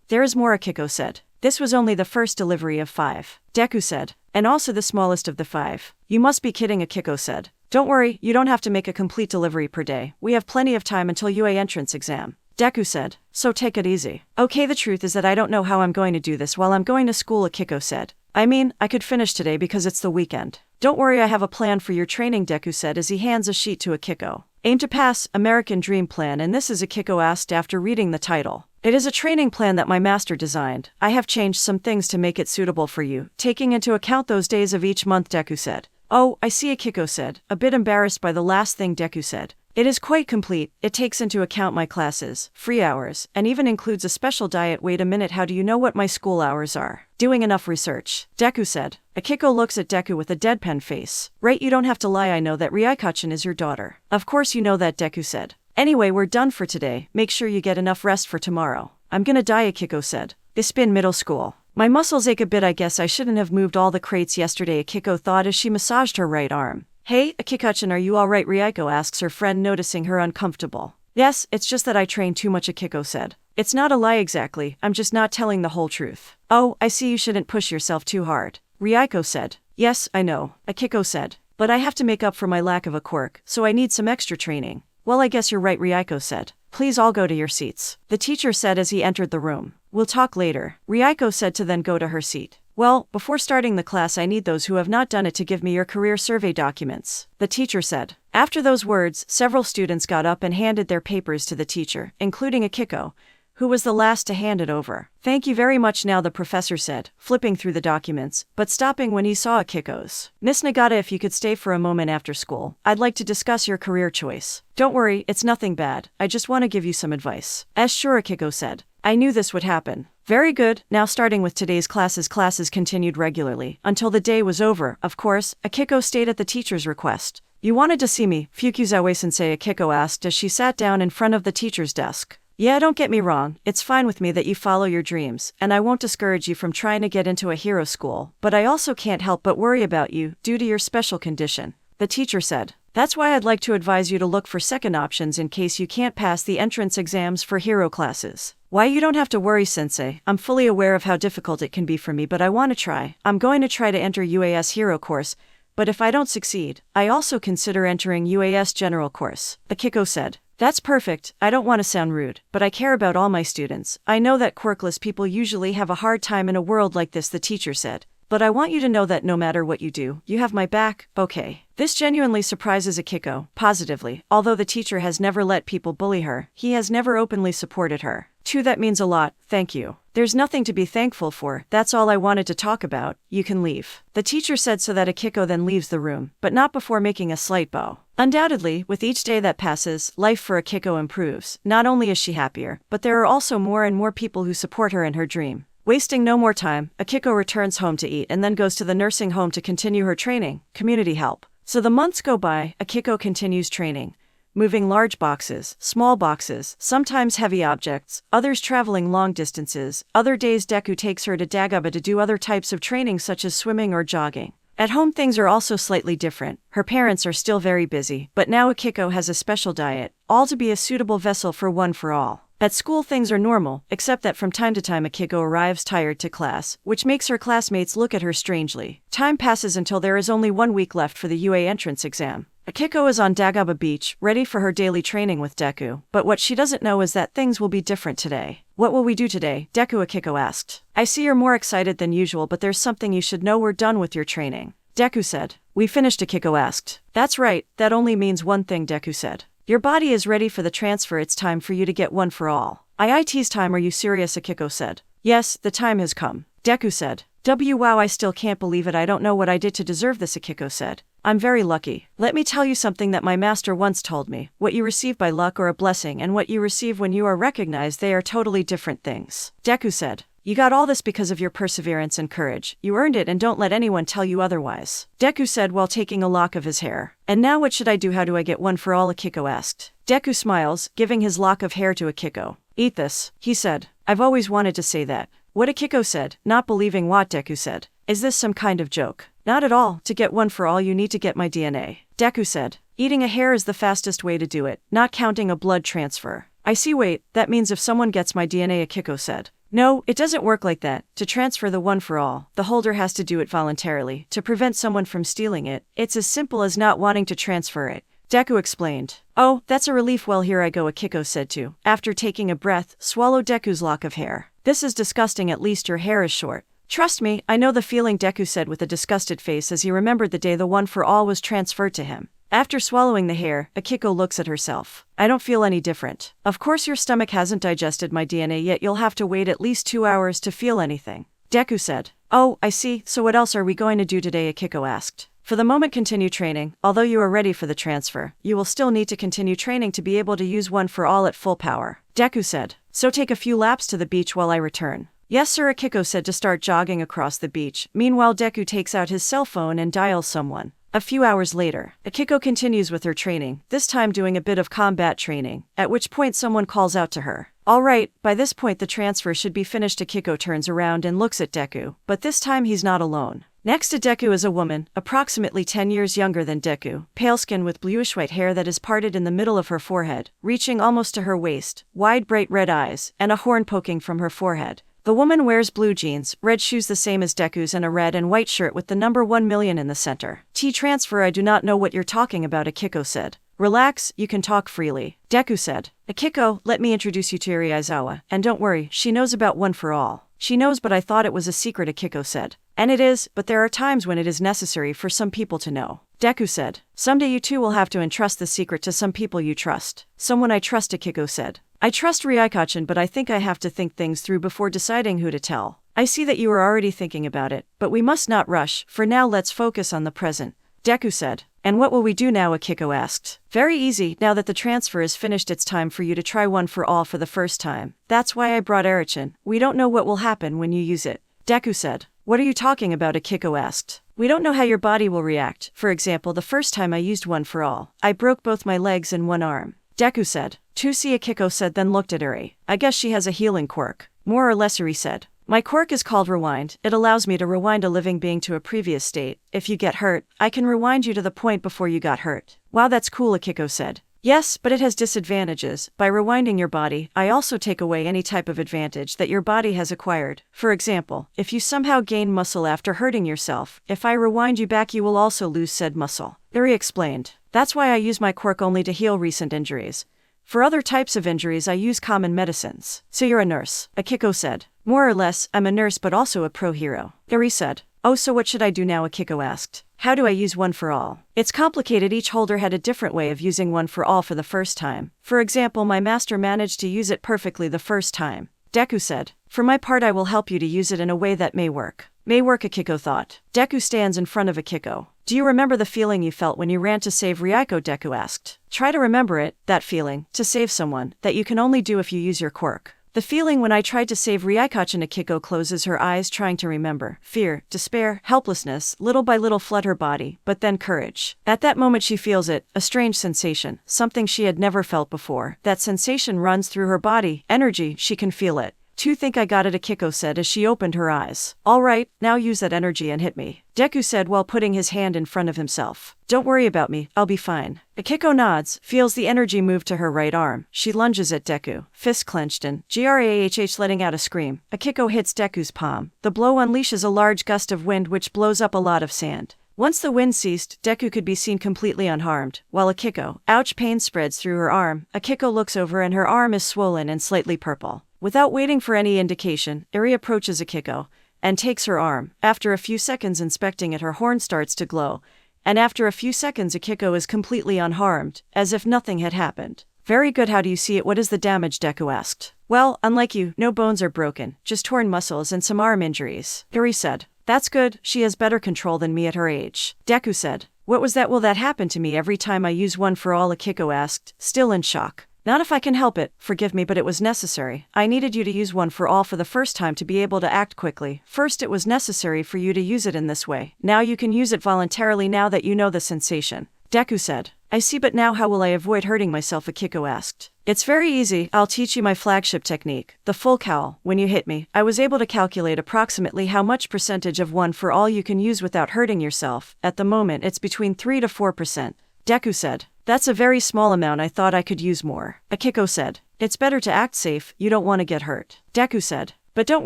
Speaker 1: There is more, Akiko said. This was only the first delivery of 5, Deku said. And also the smallest of the 5. You must be kidding, Akiko said. Don't worry, you don't have to make a complete delivery per day. We have plenty of time until UA entrance exam. Deku said. So take it easy. Okay, the truth is that I don't know how I'm going to do this while I'm going to school, Akiko said. I mean, I could finish today because it's the weekend. Don't worry, I have a plan for your training, Deku said as he hands a sheet to Akiko. Aim to pass, American Dream Plan, and this is Akiko asked after reading the title. It is a training plan that my master designed. I have changed some things to make it suitable for you, taking into account those days of each month, Deku said. Oh, I see, Akiko said, a bit embarrassed by the last thing Deku said. It is quite complete. It takes into account my classes, free hours, and even includes a special diet. Wait a minute, how do you know what my school hours are? Doing enough research, Deku said. Akiko looks at Deku with a deadpan face. Right, you don't have to lie, I know that Ryuko-chan is your daughter. Of course you know that, Deku said. Anyway, we're done for today. Make sure you get enough rest for tomorrow. I'm gonna die, Akiko said. It's been middle school. My muscles ache a bit, I guess I shouldn't have moved all the crates yesterday, Akiko thought as she massaged her right arm. Hey, Akiko-chan, are you alright? Ryuko asks her friend, noticing her uncomfortable. Yes, it's just that I train too much, Akiko said. It's not a lie exactly, I'm just not telling the whole truth. Oh, I see, you shouldn't push yourself too hard, Ryuko said. Yes, I know, Akiko said. But I have to make up for my lack of a quirk, so I need some extra training. Well, I guess you're right, Ryuko said. Please all go to your seats, the teacher said as he entered the room. We'll talk later, Ryuko said to then go to her seat. Well, before starting the class I need those who have not done it to give me your career survey documents, the teacher said. After those words, several students got up and handed their papers to the teacher, including Akiko, who was the last to hand it over. Thank you very much now, the professor said, flipping through the documents, but stopping when he saw Akiko's. Miss Nagata, if you could stay for a moment after school, I'd like to discuss your career choice. Don't worry, it's nothing bad, I just want to give you some advice. Sure, Akiko said. I knew this would happen. Very good, now starting with today's classes continued regularly, until the day was over, of course, Akiko stayed at the teacher's request. You wanted to see me, Fukuzawa-sensei, Akiko asked as she sat down in front of the teacher's desk. Yeah, don't get me wrong, it's fine with me that you follow your dreams, and I won't discourage you from trying to get into a hero school, but I also can't help but worry about you, due to your special condition, the teacher said. That's why I'd like to advise you to look for second options in case you can't pass the entrance exams for hero classes. Why, you don't have to worry, sensei, I'm fully aware of how difficult it can be for me, but I want to try. I'm going to try to enter UAS hero course, but if I don't succeed, I also consider entering UAS general course, Akiko said. That's perfect, I don't want to sound rude, but I care about all my students. I know that quirkless people usually have a hard time in a world like this, the teacher said. But I want you to know that no matter what you do, you have my back, okay? This genuinely surprises Akiko, positively. Although the teacher has never let people bully her, he has never openly supported her. That means a lot, thank you. There's nothing to be thankful for, that's all I wanted to talk about, you can leave. The teacher said so that Akiko then leaves the room, but not before making a slight bow. Undoubtedly, with each day that passes, life for Akiko improves. Not only is she happier, but there are also more and more people who support her in her dream. Wasting no more time, Akiko returns home to eat and then goes to the nursing home to continue her training, community help. So the months go by, Akiko continues training, moving large boxes, small boxes, sometimes heavy objects, others traveling long distances. Other days Deku takes her to Dagaba to do other types of training such as swimming or jogging. At home things are also slightly different. Her parents are still very busy, but now Akiko has a special diet, all to be a suitable vessel for one for all. At school things are normal, except that from time to time Akiko arrives tired to class, which makes her classmates look at her strangely. Time passes until there is only 1 week left for the UA entrance exam. Akiko is on Dagaba Beach, ready for her daily training with Deku, but what she doesn't know is that things will be different today. What will we do today? Deku, Akiko asked. I see you're more excited than usual, but there's something you should know, we're done with your training. Deku said. We finished, Akiko asked. That's right, that only means one thing, Deku said. Your body is ready for the transfer, it's time for you to get one for all. IIT's time, are you serious? Akiko said. Yes, the time has come, Deku said. Wow, I still can't believe it, I don't know what I did to deserve this, Akiko said. I'm very lucky. Let me tell you something that my master once told me. What you receive by luck or a blessing and what you receive when you are recognized, they are totally different things. Deku said. You got all this because of your perseverance and courage. You earned it and don't let anyone tell you otherwise, Deku said while taking a lock of his hair. And now what should I do? How do I get one for all? Akiko asked. Deku smiles, giving his lock of hair to Akiko. Eat this, he said. I've always wanted to say that. What? Akiko said, not believing what Deku said. Is this some kind of joke? Not at all. To get one for all you need to get my DNA, Deku said. Eating a hair is the fastest way to do it, not counting a blood transfer. I see, wait, that means if someone gets my DNA, Akiko said. No, it doesn't work like that. To transfer the one for all, the holder has to do it voluntarily, to prevent someone from stealing it. It's as simple as not wanting to transfer it. Deku explained. Oh, that's a relief. Well, here I go, Akiko said too. After taking a breath, swallowed Deku's lock of hair. This is disgusting, at least your hair is short. Trust me, I know the feeling, Deku said with a disgusted face as he remembered the day the one for all was transferred to him. After swallowing the hair, Akiko looks at herself. I don't feel any different. Of course your stomach hasn't digested my DNA yet, you'll have to wait at least 2 hours to feel anything. Deku said. Oh, I see, so what else are we going to do today, Akiko asked. For the moment, continue training. Although you are ready for the transfer, you will still need to continue training to be able to use one for all at full power. Deku said. So take a few laps to the beach while I return. Yes sir, Akiko said to start jogging across the beach. Meanwhile, Deku takes out his cell phone and dials someone. A few hours later, Akiko continues with her training, this time doing a bit of combat training, at which point someone calls out to her. Alright, by this point the transfer should be finished. Akiko turns around and looks at Deku, but this time he's not alone. Next to Deku is a woman, approximately 10 years younger than Deku, pale skin with bluish-white hair that is parted in the middle of her forehead, reaching almost to her waist, wide bright red eyes, and a horn poking from her forehead. The woman wears blue jeans, red shoes the same as Deku's, and a red and white shirt with the number 1,000,000 in the center. Transfer, I do not know what you're talking about, Akiko said. Relax, you can talk freely. Deku said. Akiko, let me introduce you to Aizawa, and don't worry, she knows about one for all. She knows, but I thought it was a secret, Akiko said. And it is, but there are times when it is necessary for some people to know. Deku said. Someday you too will have to entrust the secret to some people you trust. Someone I trust, Akiko said. I trust Ryukachan, but I think I have to think things through before deciding who to tell. I see that you are already thinking about it, but we must not rush. For now, let's focus on the present. Deku said. And what will we do now, Akiko asked. Very easy, now that the transfer is finished it's time for you to try one for all for the first time. That's why I brought Erichan. We don't know what will happen when you use it. Deku said. What are you talking about, Akiko asked. We don't know how your body will react. For example, the first time I used one for all, I broke both my legs and one arm. Deku said. Tusi, Akiko said, then looked at Uri. I guess she has a healing quirk. More or less, Uri said. My quirk is called Rewind. It allows me to rewind a living being to a previous state. If you get hurt, I can rewind you to the point before you got hurt. Wow, that's cool, Akiko said. Yes, but it has disadvantages. By rewinding your body, I also take away any type of advantage that your body has acquired. For example, if you somehow gain muscle after hurting yourself, if I rewind you back you will also lose said muscle. Uri explained. That's why I use my quirk only to heal recent injuries. For other types of injuries I use common medicines. So you're a nurse, Akiko said. More or less, I'm a nurse but also a pro hero. Uri said. Oh, so what should I do now, Akiko asked. How do I use one for all? It's complicated. Each holder had a different way of using one for all for the first time. For example, my master managed to use it perfectly the first time. Deku said. For my part I will help you to use it in a way that may work. May work, Akiko thought. Deku stands in front of Akiko. Do you remember the feeling you felt when you ran to save Ryuko, Deku asked. Try to remember it, that feeling, to save someone, that you can only do if you use your quirk. The feeling when I tried to save Ryukachan. Akiko closes her eyes trying to remember. Fear, despair, helplessness, little by little flood her body, but then courage. At that moment she feels it, a strange sensation, something she had never felt before. That sensation runs through her body, energy, she can feel it. To think I got it, Akiko said as she opened her eyes. Alright, now use that energy and hit me. Deku said while putting his hand in front of himself. Don't worry about me, I'll be fine. Akiko nods, feels the energy move to her right arm. She lunges at Deku, fist clenched and grahh letting out a scream. Akiko hits Deku's palm. The blow unleashes a large gust of wind which blows up a lot of sand. Once the wind ceased, Deku could be seen completely unharmed, while Akiko, ouch, pain spreads through her arm. Akiko looks over and her arm is swollen and slightly purple. Without waiting for any indication, Eri approaches Akiko and takes her arm. After a few seconds inspecting it, her horn starts to glow, and after a few seconds Akiko is completely unharmed, as if nothing had happened. Very good, how do you see it? What is the damage? Deku asked. Well, unlike you, no bones are broken, just torn muscles and some arm injuries. Eri said. That's good, she has better control than me at her age. Deku said. What was that? Will that happen to me every time I use one for all? Akiko asked, still in shock. Not if I can help it, forgive me, but it was necessary. I needed you to use one for all for the first time to be able to act quickly. First it was necessary for you to use it in this way. Now you can use it voluntarily now that you know the sensation. Deku said. I see, but now how will I avoid hurting myself? Akiko asked. It's very easy, I'll teach you my flagship technique, the full cowl. When you hit me, I was able to calculate approximately how much percentage of one for all you can use without hurting yourself. At the moment it's between 3 to 4%. Deku said. That's a very small amount, I thought I could use more. Akiko said. It's better to act safe, you don't want to get hurt. Deku said. But don't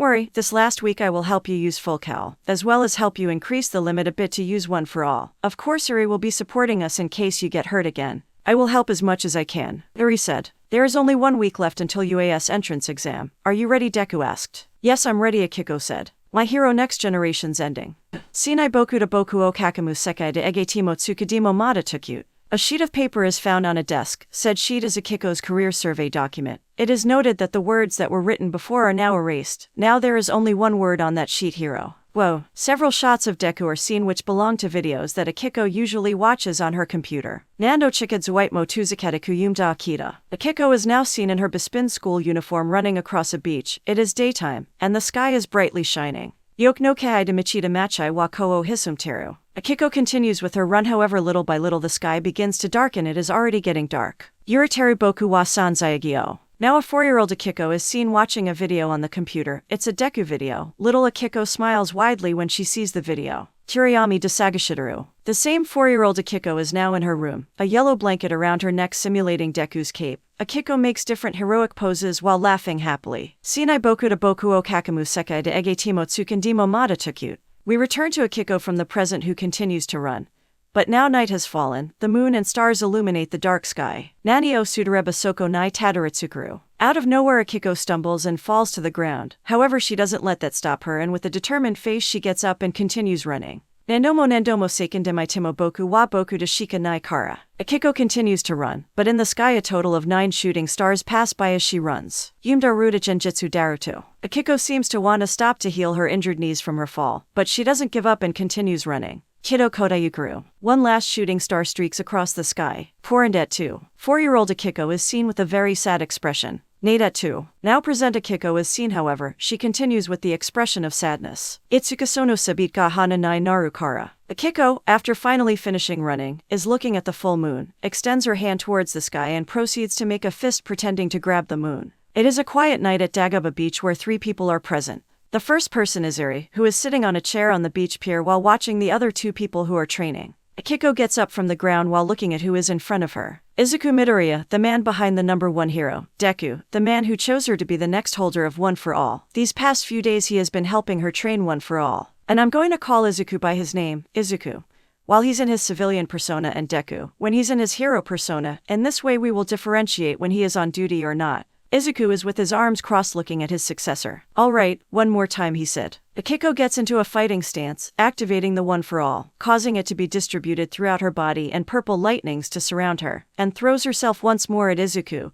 Speaker 1: worry, this last week I will help you use full cal, as well as help you increase the limit a bit to use one for all. Of course Uri will be supporting us in case you get hurt again. I will help as much as I can, Uri said. There is only 1 week left until UAS entrance exam. Are you ready? Deku asked. Yes, I'm ready, Akiko said. My hero next generation's ending. Shinai boku to boku o kakamu sekai de egetimo tsukadimo mata tukute. A sheet of paper is found on a desk. Said sheet is Akiko's career survey document. It is noted that the words that were written before are now erased. Now there is only 1 word on that sheet, hero. Whoa, several shots of Deku are seen which belong to videos that Akiko usually watches on her computer. Nando chikadzu white mo tuzaketaku yumda akita. Akiko is now seen in her Bespin school uniform running across a beach. It is daytime, and the sky is brightly shining. Yok no kai de michita machai wa ko o hisumteru. Akiko continues with her run, however little by little the sky begins to darken. It is already getting dark. Yuriteri boku wa sanzayagio. Now a 4-year-old Akiko is seen watching a video on the computer. It's a Deku video. Little Akiko smiles widely when she sees the video. Kuriyami de Sagashidaru. The same 4-year-old Akiko is now in her room, a yellow blanket around her neck simulating Deku's cape. Akiko makes different heroic poses while laughing happily. Shinai boku to boku o kakamu sekai de egetimo tsukandimo mata tukute. We return to Akiko from the present who continues to run. But now night has fallen, the moon and stars illuminate the dark sky. Nani o sudareba soko nai tadaritsukaru. Out of nowhere Akiko stumbles and falls to the ground. However, she doesn't let that stop her, and with a determined face she gets up and continues running. Nandomo seiken demaitimo boku wa boku de shika nai kara. Akiko continues to run, but in the sky a total of 9 shooting stars pass by as she runs. Yumda ruta genjutsu daruto. Akiko seems to want to stop to heal her injured knees from her fall, but she doesn't give up and continues running. Kido Kodayukaru. 1 last shooting star streaks across the sky. Porindet 2. 4-year-old Akiko is seen with a very sad expression. Nadet 2. Now present Akiko is seen, however, she continues with the expression of sadness. Itsukasono sabitka hana nai narukara. Akiko, after finally finishing running, is looking at the full moon, extends her hand towards the sky and proceeds to make a fist pretending to grab the moon. It is a quiet night at Dagaba Beach where 3 people are present. The first person is Uri, who is sitting on a chair on the beach pier while watching the other 2 people who are training. Akiko gets up from the ground while looking at who is in front of her. Izuku Midoriya, the man behind the number 1 hero. Deku, the man who chose her to be the next holder of One for All. These past few days he has been helping her train One for All. And I'm going to call Izuku by his name, Izuku. While he's in his civilian persona, and Deku, when he's in his hero persona, and this way we will differentiate when he is on duty or not. Izuku is with his arms crossed looking at his successor. All right, one more time, he said. Akiko gets into a fighting stance, activating the One for All, causing it to be distributed throughout her body and purple lightnings to surround her, and throws herself once more at Izuku,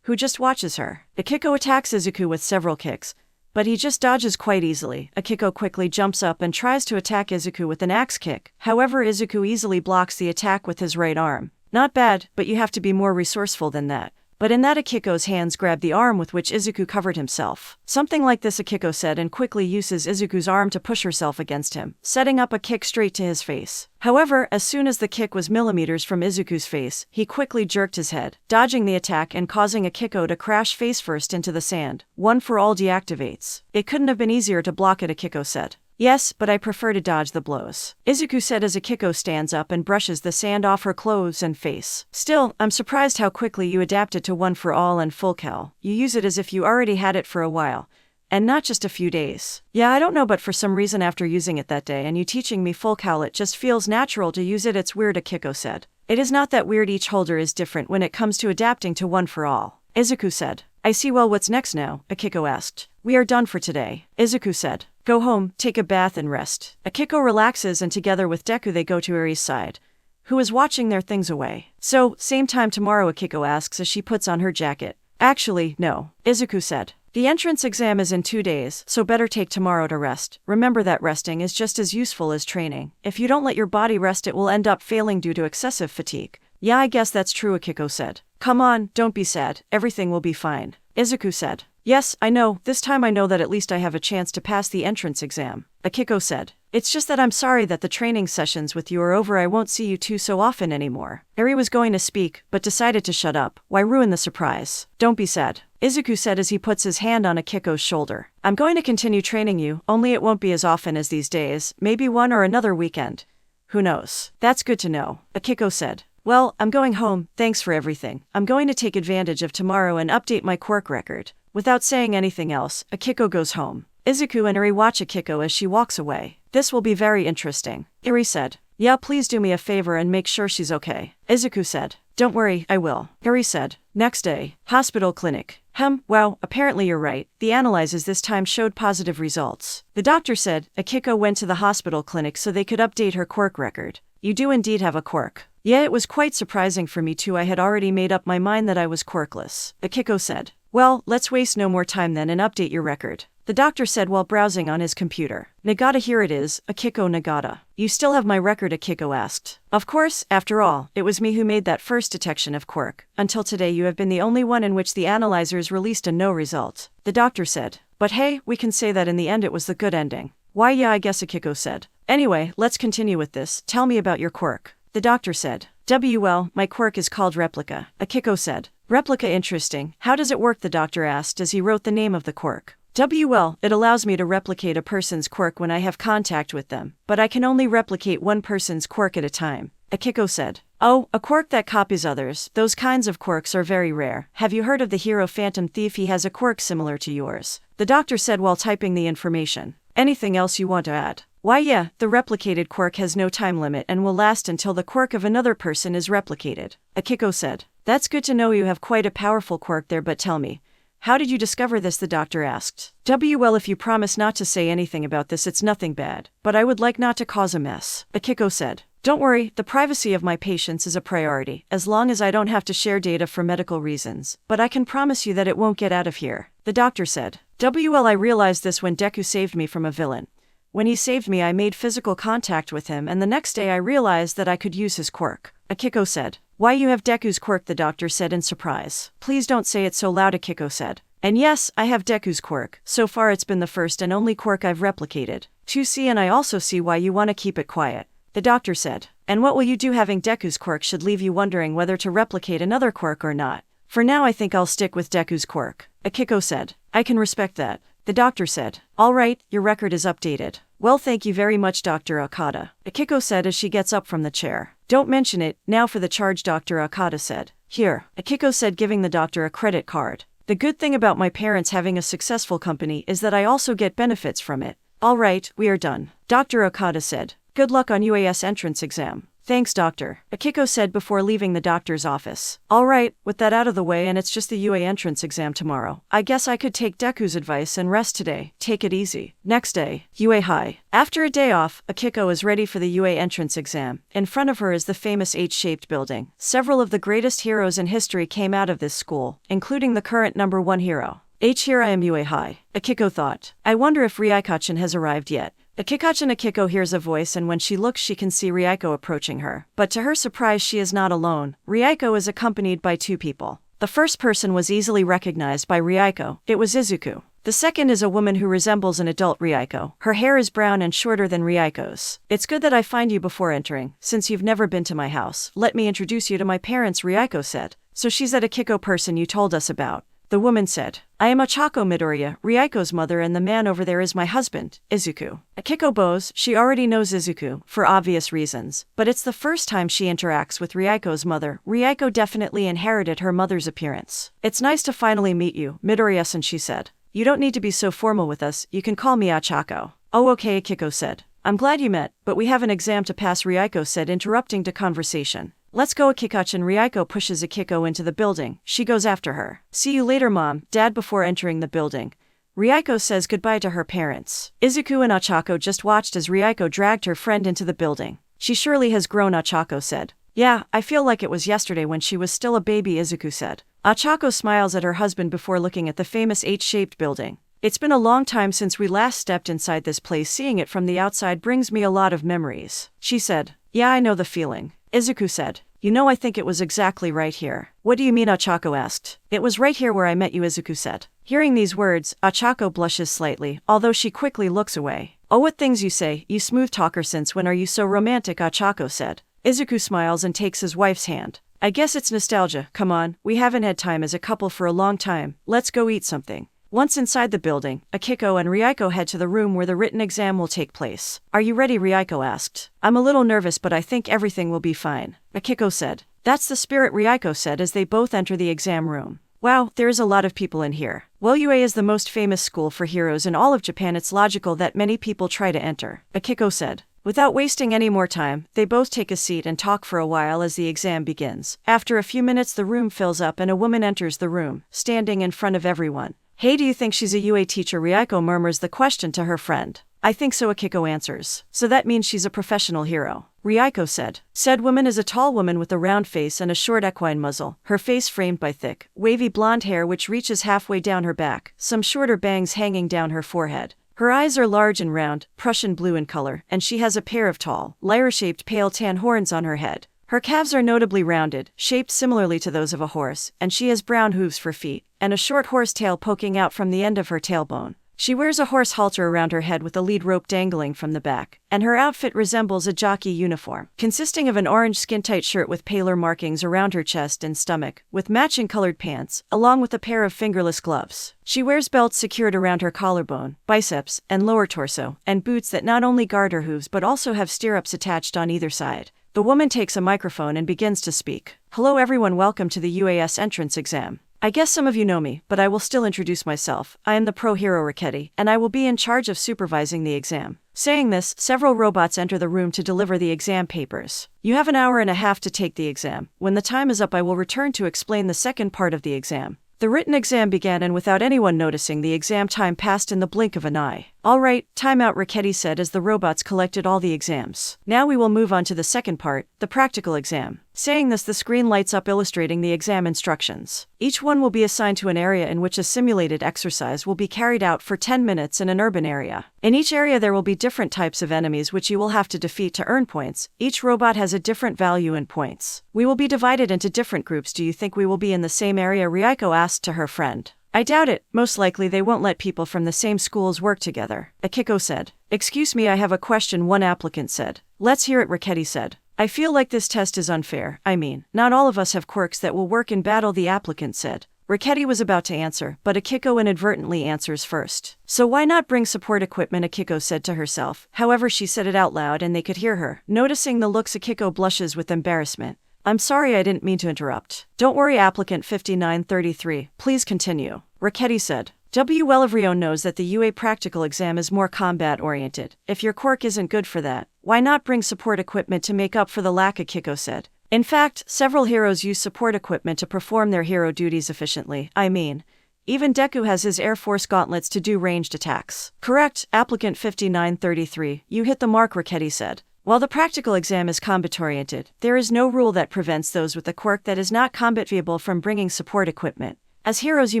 Speaker 1: who just watches her. Akiko attacks Izuku with several kicks, but he just dodges quite easily. Akiko quickly jumps up and tries to attack Izuku with an axe kick. However, Izuku easily blocks the attack with his right arm. Not bad, but you have to be more resourceful than that. But in that Akiko's hands grabbed the arm with which Izuku covered himself. Something like this, Akiko said, and quickly uses Izuku's arm to push herself against him, setting up a kick straight to his face. However, as soon as the kick was millimeters from Izuku's face, he quickly jerked his head, dodging the attack and causing Akiko to crash face first into the sand. One for All deactivates. It couldn't have been easier to block it, Akiko said. Yes, but I prefer to dodge the blows, Izuku said as Akiko stands up and brushes the sand off her clothes and face. Still, I'm surprised how quickly you adapted to One for All and Full Cal. You use it as if you already had it for a while, and not just a few days. Yeah, I don't know, but for some reason after using it that day and you teaching me Full Cal, it just feels natural to use it. It's weird, Akiko said. It is not that weird, each holder is different when it comes to adapting to One for All, Izuku said. I see. Well, what's next now? Akiko asked. We are done for today, Izuku said. Go home, take a bath and rest. Akiko relaxes and together with Deku they go to Uri's side, who is watching their things away. So, same time tomorrow, Akiko asks as she puts on her jacket. Actually, no, Izuku said. The entrance exam is in 2 days, so better take tomorrow to rest. Remember that resting is just as useful as training. If you don't let your body rest, it will end up failing due to excessive fatigue. Yeah, I guess that's true, Akiko said. Come on, don't be sad, everything will be fine, Izuku said. Yes, I know, this time I know that at least I have a chance to pass the entrance exam, Akiko said. It's just that I'm sorry that the training sessions with you are over. I won't see you 2 so often anymore. Eri was going to speak, but decided to shut up. Why ruin the surprise? Don't be sad, Izuku said as he puts his hand on Akiko's shoulder. I'm going to continue training you, only it won't be as often as these days, maybe one or another weekend. Who knows? That's good to know, Akiko said. Well, I'm going home, thanks for everything. I'm going to take advantage of tomorrow and update my quirk record. Without saying anything else, Akiko goes home. Izuku and Eri watch Akiko as she walks away. This will be very interesting. Eri said, yeah, please do me a favor and make sure she's okay. Izuku said, don't worry, I will. Eri said, next day, hospital clinic. Wow, apparently you're right. The analyses this time showed positive results. The doctor said, Akiko went to the hospital clinic so they could update her quirk record. You do indeed have a quirk. Yeah, it was quite surprising for me too. I had already made up my mind that I was quirkless. Akiko said, well, let's waste no more time then and update your record. The doctor said while browsing on his computer. Nagata, here it is, Akiko Nagata. You still have my record? Akiko asked. Of course, after all, it was me who made that first detection of quirk. Until today you have been the only one in which the analyzers released a no result. The doctor said. But hey, we can say that in the end it was the good ending. Why yeah, I guess, Akiko said. Anyway, let's continue with this. Tell me about your quirk. The doctor said. Well, my quirk is called Replica. Akiko said. Replica, interesting. How does it work? The doctor asked as he wrote the name of the quirk. Well, it allows me to replicate a person's quirk when I have contact with them, but I can only replicate one person's quirk at a time. Akiko said. Oh, a quirk that copies others. Those kinds of quirks are very rare. Have you heard of the hero Phantom Thief? He has a quirk similar to yours. The doctor said while typing the information. Anything else you want to add? Why yeah, the replicated quirk has no time limit and will last until the quirk of another person is replicated. Akiko said. That's good to know. You have quite a powerful quirk there, but tell me, how did you discover this? The doctor asked. Well, if you promise not to say anything about this, it's nothing bad, but I would like not to cause a mess. Akiko said. Don't worry, the privacy of my patients is a priority, as long as I don't have to share data for medical reasons, but I can promise you that it won't get out of here. The doctor said. I realized this when Deku saved me from a villain. When he saved me, I made physical contact with him, and the next day I realized that I could use his quirk. Akiko said. Why, you have Deku's quirk? The doctor said in surprise. Please don't say it so loud, Akiko said. And yes, I have Deku's quirk. So far it's been the first and only quirk I've replicated. To see, and I also see why you want to keep it quiet. The doctor said. And what will you do? Having Deku's quirk should leave you wondering whether to replicate another quirk or not. For now I think I'll stick with Deku's quirk. Akiko said. I can respect that. The doctor said. All right, your record is updated. Well, thank you very much, Dr. Okada. Akiko said as she gets up from the chair. Don't mention it. Now for the charge, Dr. Okada said. Here, Akiko said, giving the doctor a credit card. The good thing about my parents having a successful company is that I also get benefits from it. All right, we are done. Dr. Okada said. Good luck on UAS entrance exam. Thanks, doctor, Akiko said before leaving the doctor's office. All right, with that out of the way, and it's just the UA entrance exam tomorrow, I guess I could take Deku's advice and rest today. Take it easy. Next day, UA High. After a day off, Akiko is ready for the UA entrance exam. In front of her is the famous H-shaped building. Several of the greatest heroes in history came out of this school, including the current #1 hero. Here I am, UA High, Akiko thought. I wonder if Ryuko-chan has arrived yet. Akiko hears a voice, and when she looks she can see Ryuko approaching her. But to her surprise she is not alone. Ryuko is accompanied by two people. The first person was easily recognized by Ryuko. It was Izuku. The second is a woman who resembles an adult Ryuko. Her hair is brown and shorter than Ryuko's. It's good that I find you before entering. Since you've never been to my house, let me introduce you to my parents, Ryuko said. So she's that Akiko person you told us about. The woman said. I am Ochako Midoriya, Ryuko's mother, and the man over there is my husband, Izuku. Akiko bows. She already knows Izuku, for obvious reasons, but it's the first time she interacts with Ryuko's mother. Ryuko definitely inherited her mother's appearance. It's nice to finally meet you, Midoriya-san, she said. You don't need to be so formal with us, you can call me Ochako. Oh okay, Akiko said. I'm glad you met, but we have an exam to pass, Ryuko said, interrupting the conversation. Let's go, Akiko-chan. Ryuko pushes Akiko into the building. She goes after her. See you later, Mom, Dad. Before entering the building, Ryuko says goodbye to her parents. Izuku and Ochako just watched as Ryuko dragged her friend into the building. She surely has grown, Ochako said. Yeah, I feel like it was yesterday when she was still a baby, Izuku said. Ochako smiles at her husband before looking at the famous H-shaped building. It's been a long time since we last stepped inside this place. Seeing it from the outside brings me a lot of memories, she said. Yeah, I know the feeling, Izuku said. You know, I think it was exactly right here. What do you mean? Ochako asked. It was right here where I met you, Izuku said. Hearing these words, Ochako blushes slightly, although she quickly looks away. Oh, what things you say, you smooth talker. Since when are you so romantic? Ochako said. Izuku smiles and takes his wife's hand. I guess it's nostalgia. Come on, we haven't had time as a couple for a long time. Let's go eat something. Once inside the building, Akiko and Ryuko head to the room where the written exam will take place. Are you ready? Ryuko asked. I'm a little nervous, but I think everything will be fine, Akiko said. That's the spirit, Ryuko said as they both enter the exam room. Wow, there is a lot of people in here. Well, UA is the most famous school for heroes in all of Japan. It's logical that many people try to enter, Akiko said. Without wasting any more time, they both take a seat and talk for a while as the exam begins. After a few minutes, the room fills up and a woman enters the room, standing in front of everyone. Hey, do you think she's a UA teacher? Ryuko murmurs the question to her friend. I think so, Akiko answers. So that means she's a professional hero, Ryuko said. Said woman is a tall woman with a round face and a short equine muzzle, her face framed by thick, wavy blonde hair which reaches halfway down her back, some shorter bangs hanging down her forehead. Her eyes are large and round, Prussian blue in color, and she has a pair of tall, lyre-shaped pale tan horns on her head. Her calves are notably rounded, shaped similarly to those of a horse, and she has brown hooves for feet, and a short horse tail poking out from the end of her tailbone. She wears a horse halter around her head with a lead rope dangling from the back, and her outfit resembles a jockey uniform, consisting of an orange skin-tight shirt with paler markings around her chest and stomach, with matching colored pants, along with a pair of fingerless gloves. She wears belts secured around her collarbone, biceps, and lower torso, and boots that not only guard her hooves but also have stirrups attached on either side. The woman takes a microphone and begins to speak. Hello everyone, welcome to the UAS entrance exam. I guess some of you know me, but I will still introduce myself. I am the pro hero Raketti, and I will be in charge of supervising the exam. Saying this, several robots enter the room to deliver the exam papers. You have an hour and a half to take the exam. When the time is up, I will return to explain the second part of the exam. The written exam began, and without anyone noticing, the exam time passed in the blink of an eye. All right, time out, Raketti said as the robots collected all the exams. Now we will move on to the second part, the practical exam. Saying this, the screen lights up illustrating the exam instructions. Each one will be assigned to an area in which a simulated exercise will be carried out for 10 minutes in an urban area. In each area there will be different types of enemies which you will have to defeat to earn points. Each robot has a different value in points. We will be divided into different groups. Do you think we will be in the same area? Ryuko asked to her friend. I doubt it. Most likely they won't let people from the same schools work together, Akiko said. Excuse me, I have a question, one applicant said. Let's hear it, Raketti said. I feel like this test is unfair. I mean, not all of us have quirks that will work in battle, the applicant said. Raketti was about to answer, but Akiko inadvertently answers first. So why not bring support equipment, Akiko said to herself. However, she said it out loud and they could hear her. Noticing the looks, Akiko blushes with embarrassment. I'm sorry, I didn't mean to interrupt. Don't worry, applicant 5933, please continue, Raketti said. Well, everyone knows that the UA practical exam is more combat-oriented. If your quirk isn't good for that, why not bring support equipment to make up for the lack, Akiko said. In fact, several heroes use support equipment to perform their hero duties efficiently. I mean, even Deku has his Air Force gauntlets to do ranged attacks. Correct, applicant 5933, you hit the mark, Raketti said. While the practical exam is combat-oriented, there is no rule that prevents those with a quirk that is not combat viable from bringing support equipment. As heroes, you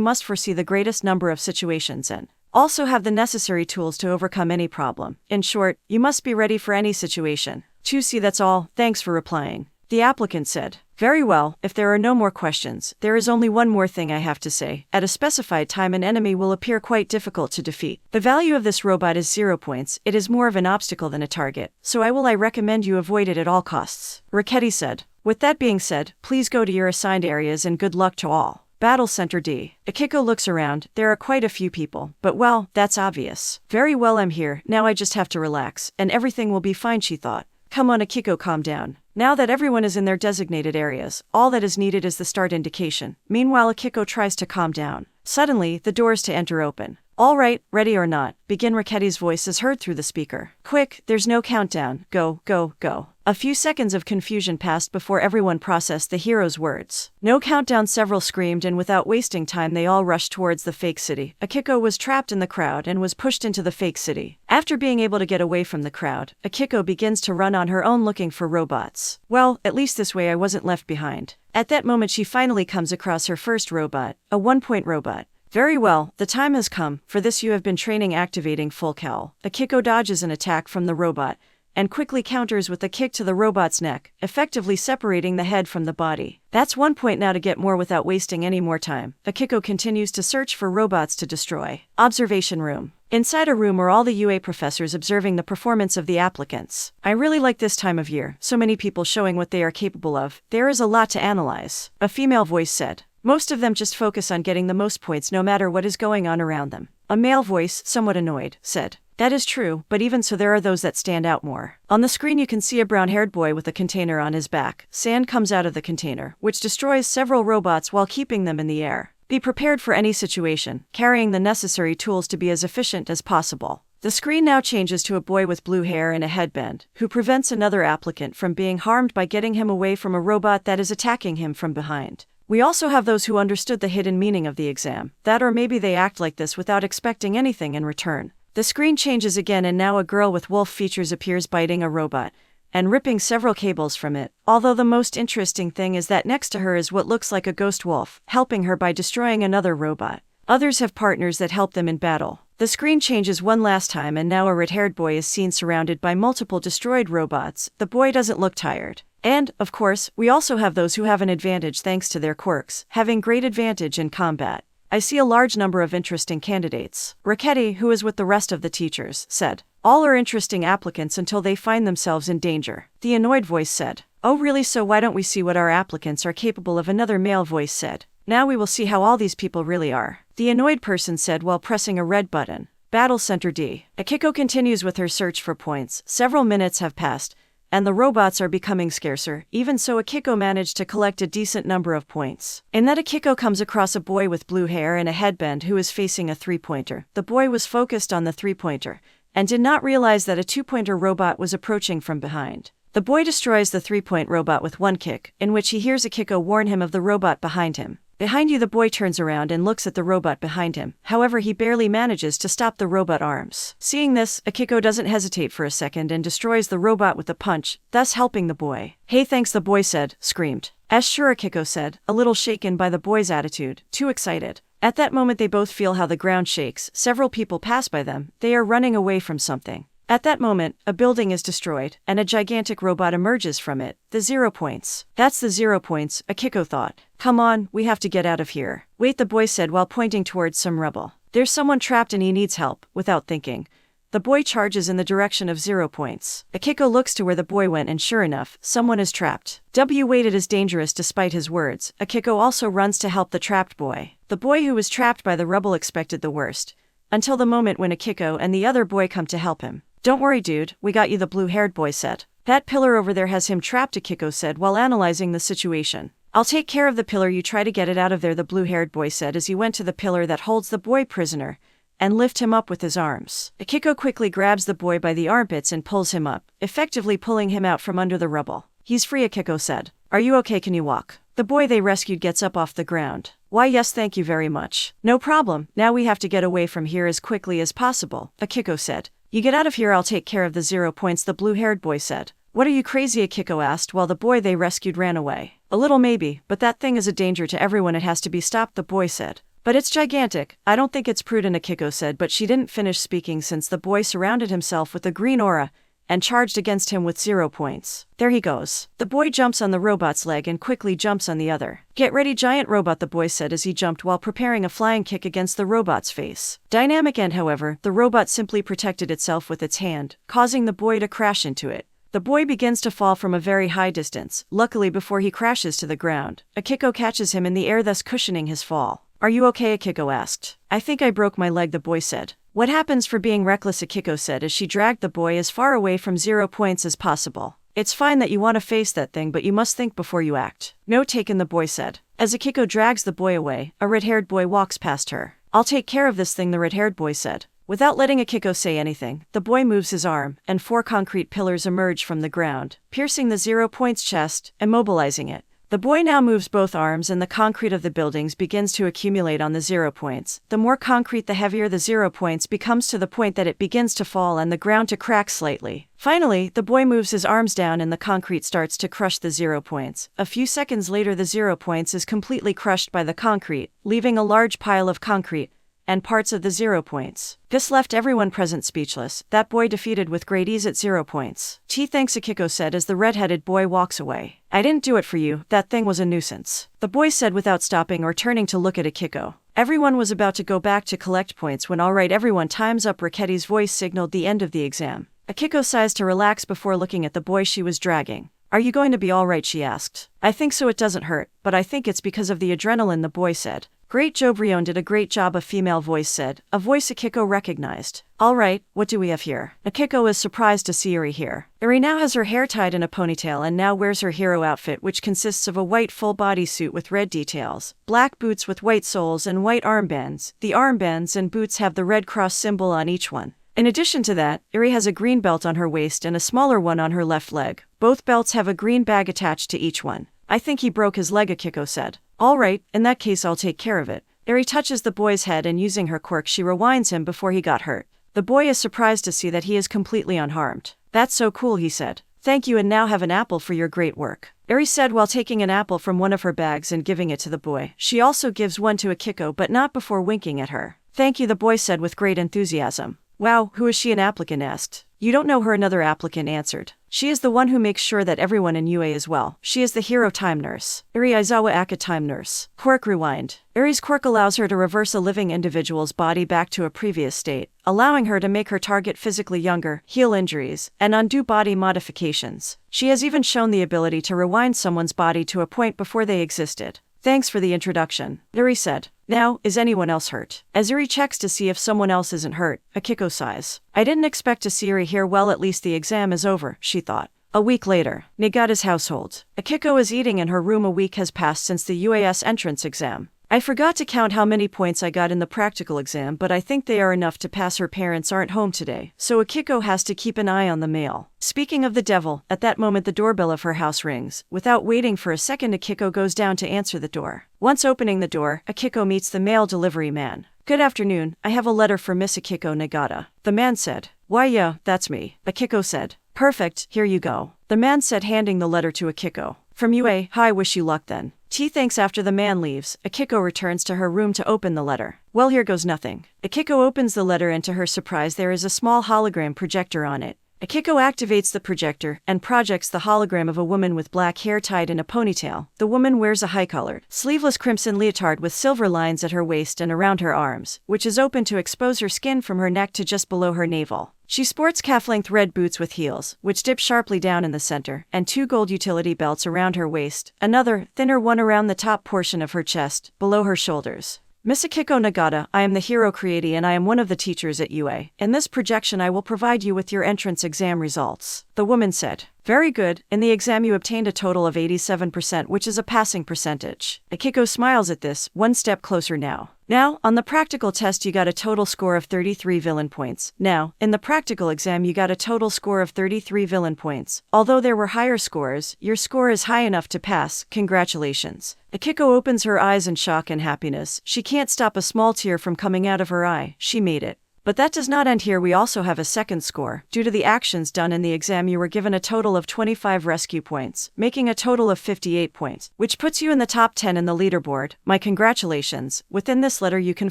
Speaker 1: must foresee the greatest number of situations and also have the necessary tools to overcome any problem. In short, you must be ready for any situation. See, that's all. Thanks for replying, the applicant said. Very well, if there are no more questions, there is only one more thing I have to say. At a specified time, an enemy will appear quite difficult to defeat. The value of this robot is 0 points. It is more of an obstacle than a target, so I recommend you avoid it at all costs, Raketti said. With that being said, please go to your assigned areas and good luck to all. Battle Center D. Akiko looks around. There are quite a few people, but well, that's obvious. Very well, I'm here. Now I just have to relax, and everything will be fine, she thought. Come on, Akiko, calm down. Now that everyone is in their designated areas, all that is needed is the start indication. Meanwhile, Akiko tries to calm down. Suddenly, the doors to enter open. All right, ready or not, begin, Raketti's voice is heard through the speaker. Quick, there's no countdown. Go, go, go. A few seconds of confusion passed before everyone processed the hero's words. No countdown, several screamed, and without wasting time they all rushed towards the fake city. Akiko was trapped in the crowd and was pushed into the fake city. After being able to get away from the crowd, Akiko begins to run on her own looking for robots. Well, at least this way I wasn't left behind. At that moment she finally comes across her first robot, a 1-point robot. Very well, the time has come. For this you have been training, activating full cowl. Akiko dodges an attack from the robot and quickly counters with a kick to the robot's neck, effectively separating the head from the body. That's 1 point now to get more without wasting any more time. Akiko continues to search for robots to destroy. Observation room. Inside a room are all the UA professors observing the performance of the applicants. I really like this time of year, so many people showing what they are capable of. There is a lot to analyze, a female voice said. Most of them just focus on getting the most points no matter what is going on around them. A male voice, somewhat annoyed, said. That is true, but even so there are those that stand out more. On the screen you can see a brown-haired boy with a container on his back. Sand comes out of the container, which destroys several robots while keeping them in the air. Be prepared for any situation, carrying the necessary tools to be as efficient as possible. The screen now changes to a boy with blue hair and a headband, who prevents another applicant from being harmed by getting him away from a robot that is attacking him from behind. We also have those who understood the hidden meaning of the exam, that or maybe they act like this without expecting anything in return. The screen changes again and now a girl with wolf features appears biting a robot and ripping several cables from it, although the most interesting thing is that next to her is what looks like a ghost wolf, helping her by destroying another robot. Others have partners that help them in battle. The screen changes one last time and now a red-haired boy is seen surrounded by multiple destroyed robots. The boy doesn't look tired. And, of course, we also have those who have an advantage thanks to their quirks, having great advantage in combat. I see a large number of interesting candidates. Raketti, who is with the rest of the teachers, said. All are interesting applicants until they find themselves in danger. The annoyed voice said. Oh really, so why don't we see what our applicants are capable of? Another male voice said. Now we will see how all these people really are. The annoyed person said while pressing a red button. Battle Center D. Akiko continues with her search for points. Several minutes have passed, and the robots are becoming scarcer. Even so, Akiko managed to collect a decent number of points. In that, Akiko comes across a boy with blue hair and a headband who is facing a three-pointer. The boy was focused on the three-pointer and did not realize that a two-pointer robot was approaching from behind. The boy destroys the three-point robot with one kick, in which he hears Akiko warn him of the robot behind him. Behind you, the boy turns around and looks at the robot behind him. However, he barely manages to stop the robot arms. Seeing this, Akiko doesn't hesitate for a second and destroys the robot with a punch, thus helping the boy. Hey, thanks, the boy said, screamed. Sure, Akiko said, a little shaken by the boy's attitude, too excited. At that moment, they both feel how the ground shakes. Several people pass by them. They are running away from something. At that moment, a building is destroyed, and a gigantic robot emerges from it. The 0 points. That's the 0 points, Akiko thought. Come on, we have to get out of here. Wait, the boy said while pointing towards some rubble. There's someone trapped and he needs help. Without thinking, the boy charges in the direction of 0 points. Akiko looks to where the boy went and sure enough, someone is trapped. Wait, it is dangerous despite his words. Akiko also runs to help the trapped boy. The boy who was trapped by the rubble expected the worst, until the moment when Akiko and the other boy come to help him. Don't worry, dude, we got you, the blue-haired boy said. That pillar over there has him trapped, Akiko said while analyzing the situation. I'll take care of the pillar, you try to get it out of there, the blue-haired boy said as he went to the pillar that holds the boy prisoner and lift him up with his arms. Akiko quickly grabs the boy by the armpits and pulls him up, effectively pulling him out from under the rubble. He's free, Akiko said. Are you okay, can you walk? The boy they rescued gets up off the ground. Why yes, thank you very much. No problem, now we have to get away from here as quickly as possible, Akiko said. You get out of here, I'll take care of the 0 points, the blue-haired boy said. What are you crazy, Akiko asked while the boy they rescued ran away. A little maybe, but that thing is a danger to everyone, it has to be stopped, the boy said. But it's gigantic, I don't think it's prudent, Akiko said, but she didn't finish speaking since the boy surrounded himself with a green aura and charged against him with 0 points. There he goes. The boy jumps on the robot's leg and quickly jumps on the other. Get ready, giant robot, the boy said as he jumped while preparing a flying kick against the robot's face. Dynamic end, however, the robot simply protected itself with its hand, causing the boy to crash into it. The boy begins to fall from a very high distance, luckily before he crashes to the ground. Akiko catches him in the air, thus cushioning his fall. Are you okay, Akiko asked. I think I broke my leg, the boy said. What happens for being reckless, Akiko said as she dragged the boy as far away from 0 points as possible. It's fine that you want to face that thing, but you must think before you act. No taken, the boy said. As Akiko drags the boy away, a red-haired boy walks past her. I'll take care of this thing, the red-haired boy said. Without letting Akiko say anything, the boy moves his arm, and 4 concrete pillars emerge from the ground, piercing the 0 points chest, immobilizing it. The boy now moves both arms and the concrete of the buildings begins to accumulate on the 0 points. The more concrete, the heavier the 0 points becomes, to the point that it begins to fall and the ground to crack slightly. Finally, the boy moves his arms down and the concrete starts to crush the 0 points. A few seconds later, the 0 points is completely crushed by the concrete, leaving a large pile of concrete and parts of the 0 points. This left everyone present speechless. That boy defeated with great ease at 0 points. Thanks, Akiko said as the red-headed boy walks away. I didn't do it for you, that thing was a nuisance, the boy said without stopping or turning to look at Akiko. Everyone was about to go back to collect points when alright everyone, time's up. Raketti's voice signaled the end of the exam. Akiko sighs to relax before looking at the boy she was dragging. Are you going to be alright, she asked. I think so, it doesn't hurt, but I think it's because of the adrenaline, the boy said. Great job, Rion did a great job, a female voice said, a voice Akiko recognized. All right, what do we have here? Akiko is surprised to see Eri here. Eri now has her hair tied in a ponytail and now wears her hero outfit, which consists of a white full-body suit with red details, black boots with white soles and white armbands. The armbands and boots have the Red Cross symbol on each one. In addition to that, Eri has a green belt on her waist and a smaller one on her left leg. Both belts have a green bag attached to each one. I think he broke his leg, Akiko said. All right, in that case I'll take care of it. Eri touches the boy's head and using her quirk she rewinds him before he got hurt. The boy is surprised to see that he is completely unharmed. That's so cool, he said. Thank you, and now have an apple for your great work. Eri said while taking an apple from one of her bags and giving it to the boy. She also gives one to Akiko but not before winking at her. Thank you, the boy said with great enthusiasm. Wow, who is she? An applicant asked. You don't know her, another applicant answered. She is the one who makes sure that everyone in UA is well. She is the hero time nurse. Eri Aizawa Aka time nurse. Quirk rewind. Eri's quirk allows her to reverse a living individual's body back to a previous state, allowing her to make her target physically younger, heal injuries, and undo body modifications. She has even shown the ability to rewind someone's body to a point before they existed. Thanks for the introduction, Eri said. Now, is anyone else hurt? As Eri checks to see if someone else isn't hurt, Akiko sighs. I didn't expect to see Eri here. Well, at least the exam is over, she thought. A week later, Nagata's household. Akiko is eating in her room. A week has passed since the UAS entrance exam. I forgot to count how many points I got in the practical exam, but I think they are enough to pass. Her parents aren't home today, so Akiko has to keep an eye on the mail. Speaking of the devil, at that moment the doorbell of her house rings. Without waiting for a second, Akiko goes down to answer the door. Once opening the door, Akiko meets the mail delivery man. Good afternoon, I have a letter for Miss Akiko Nagata. The man said. Why yeah, that's me, Akiko said. Perfect, here you go. The man said, handing the letter to Akiko. From UA, hi, wish you luck then. Thanks. After the man leaves, Akiko returns to her room to open the letter. Well, here goes nothing. Akiko opens the letter and to her surprise there is a small hologram projector on it. Akiko activates the projector and projects the hologram of a woman with black hair tied in a ponytail. The woman wears a high-collared, sleeveless crimson leotard with silver lines at her waist and around her arms, which is open to expose her skin from her neck to just below her navel. She sports calf-length red boots with heels, which dip sharply down in the center, and 2 gold utility belts around her waist, another, thinner one around the top portion of her chest, below her shoulders. Miss Akiko Nagata, I am the hero creator and I am one of the teachers at UA. In this projection I will provide you with your entrance exam results. The woman said. Very good, in the exam you obtained a total of 87%, which is a passing percentage. Akiko smiles at this, one step closer now. Now, on the practical test you got a total score of 33 villain points. Now, in the practical exam you got a total score of 33 villain points. Although there were higher scores, your score is high enough to pass, congratulations. Akiko opens her eyes in shock and happiness. She can't stop a small tear from coming out of her eye. She made it. But that does not end here. We also have a second score. Due to the actions done in the exam you were given a total of 25 rescue points, making a total of 58 points, which puts you in the top 10 in the leaderboard. My congratulations. Within this letter you can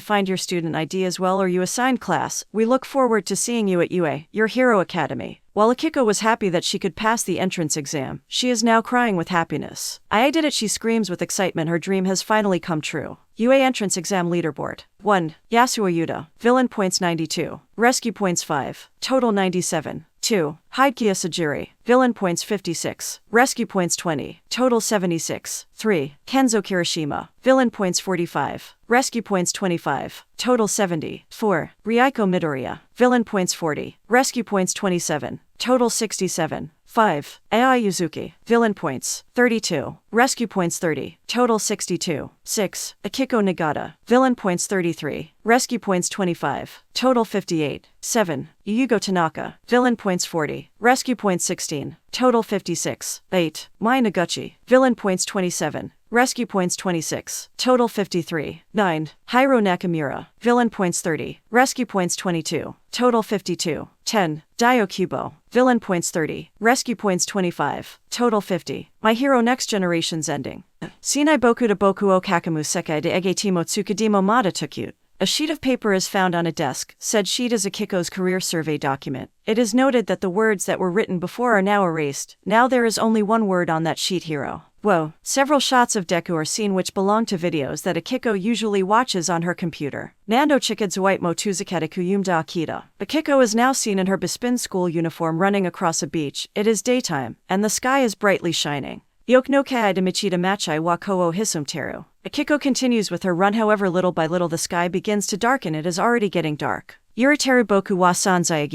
Speaker 1: find your student ID as well or you assigned class. We look forward to seeing you at UA, your hero academy. While Akiko was happy that she could pass the entrance exam, she is now crying with happiness. I did it, she screams with excitement. Her dream has finally come true. UA entrance exam leaderboard. 1. Yasuo Yuta. Villain points 92. Rescue points 5. Total 97. 2. Hidekiya Sajiri. Villain points 56. Rescue points 20. Total 76. 3. Kenzo Kirishima. Villain points 45. Rescue points 25. Total 70. 4. Ryuko Midoriya. Villain points 40. Rescue points 27. Total 67. 5. Ai Yuzuki. Villain points 32. Rescue points 30. Total 62. 6. Akiko Nagata. Villain points 33. Rescue points 25. Total 58. 7. Yugo Tanaka. Villain points 40. Rescue points 16. Total 56. 8. Mai Noguchi. Villain points 27. Rescue points 26. Total 53. 9. Hiro Nakamura. Villain points 30. Rescue points 22. Total 52. 10. Dio Kubo. Villain points 30. Rescue points 25. Total 50. My Hero Next Generation's ending. Shinai boku to boku o kakamu sekai de egetimo tsukademo mata tukute. A sheet of paper is found on a desk. Said sheet is Akiko's career survey document. It is noted that the words that were written before are now erased. Now there is only one word on that sheet, hero. Whoa. Several shots of Deku are seen which belong to videos that Akiko usually watches on her computer. Nando chikadzuite mo tuzakata kuyumda akita. Akiko is now seen in her Bespin school uniform running across a beach. It is daytime, and the sky is brightly shining. Yok no kai de michita machai wa ko o hisumteru. Akiko continues with her run, however little by little the sky begins to darken. It is already getting dark. Yuriteru boku wa sanzai.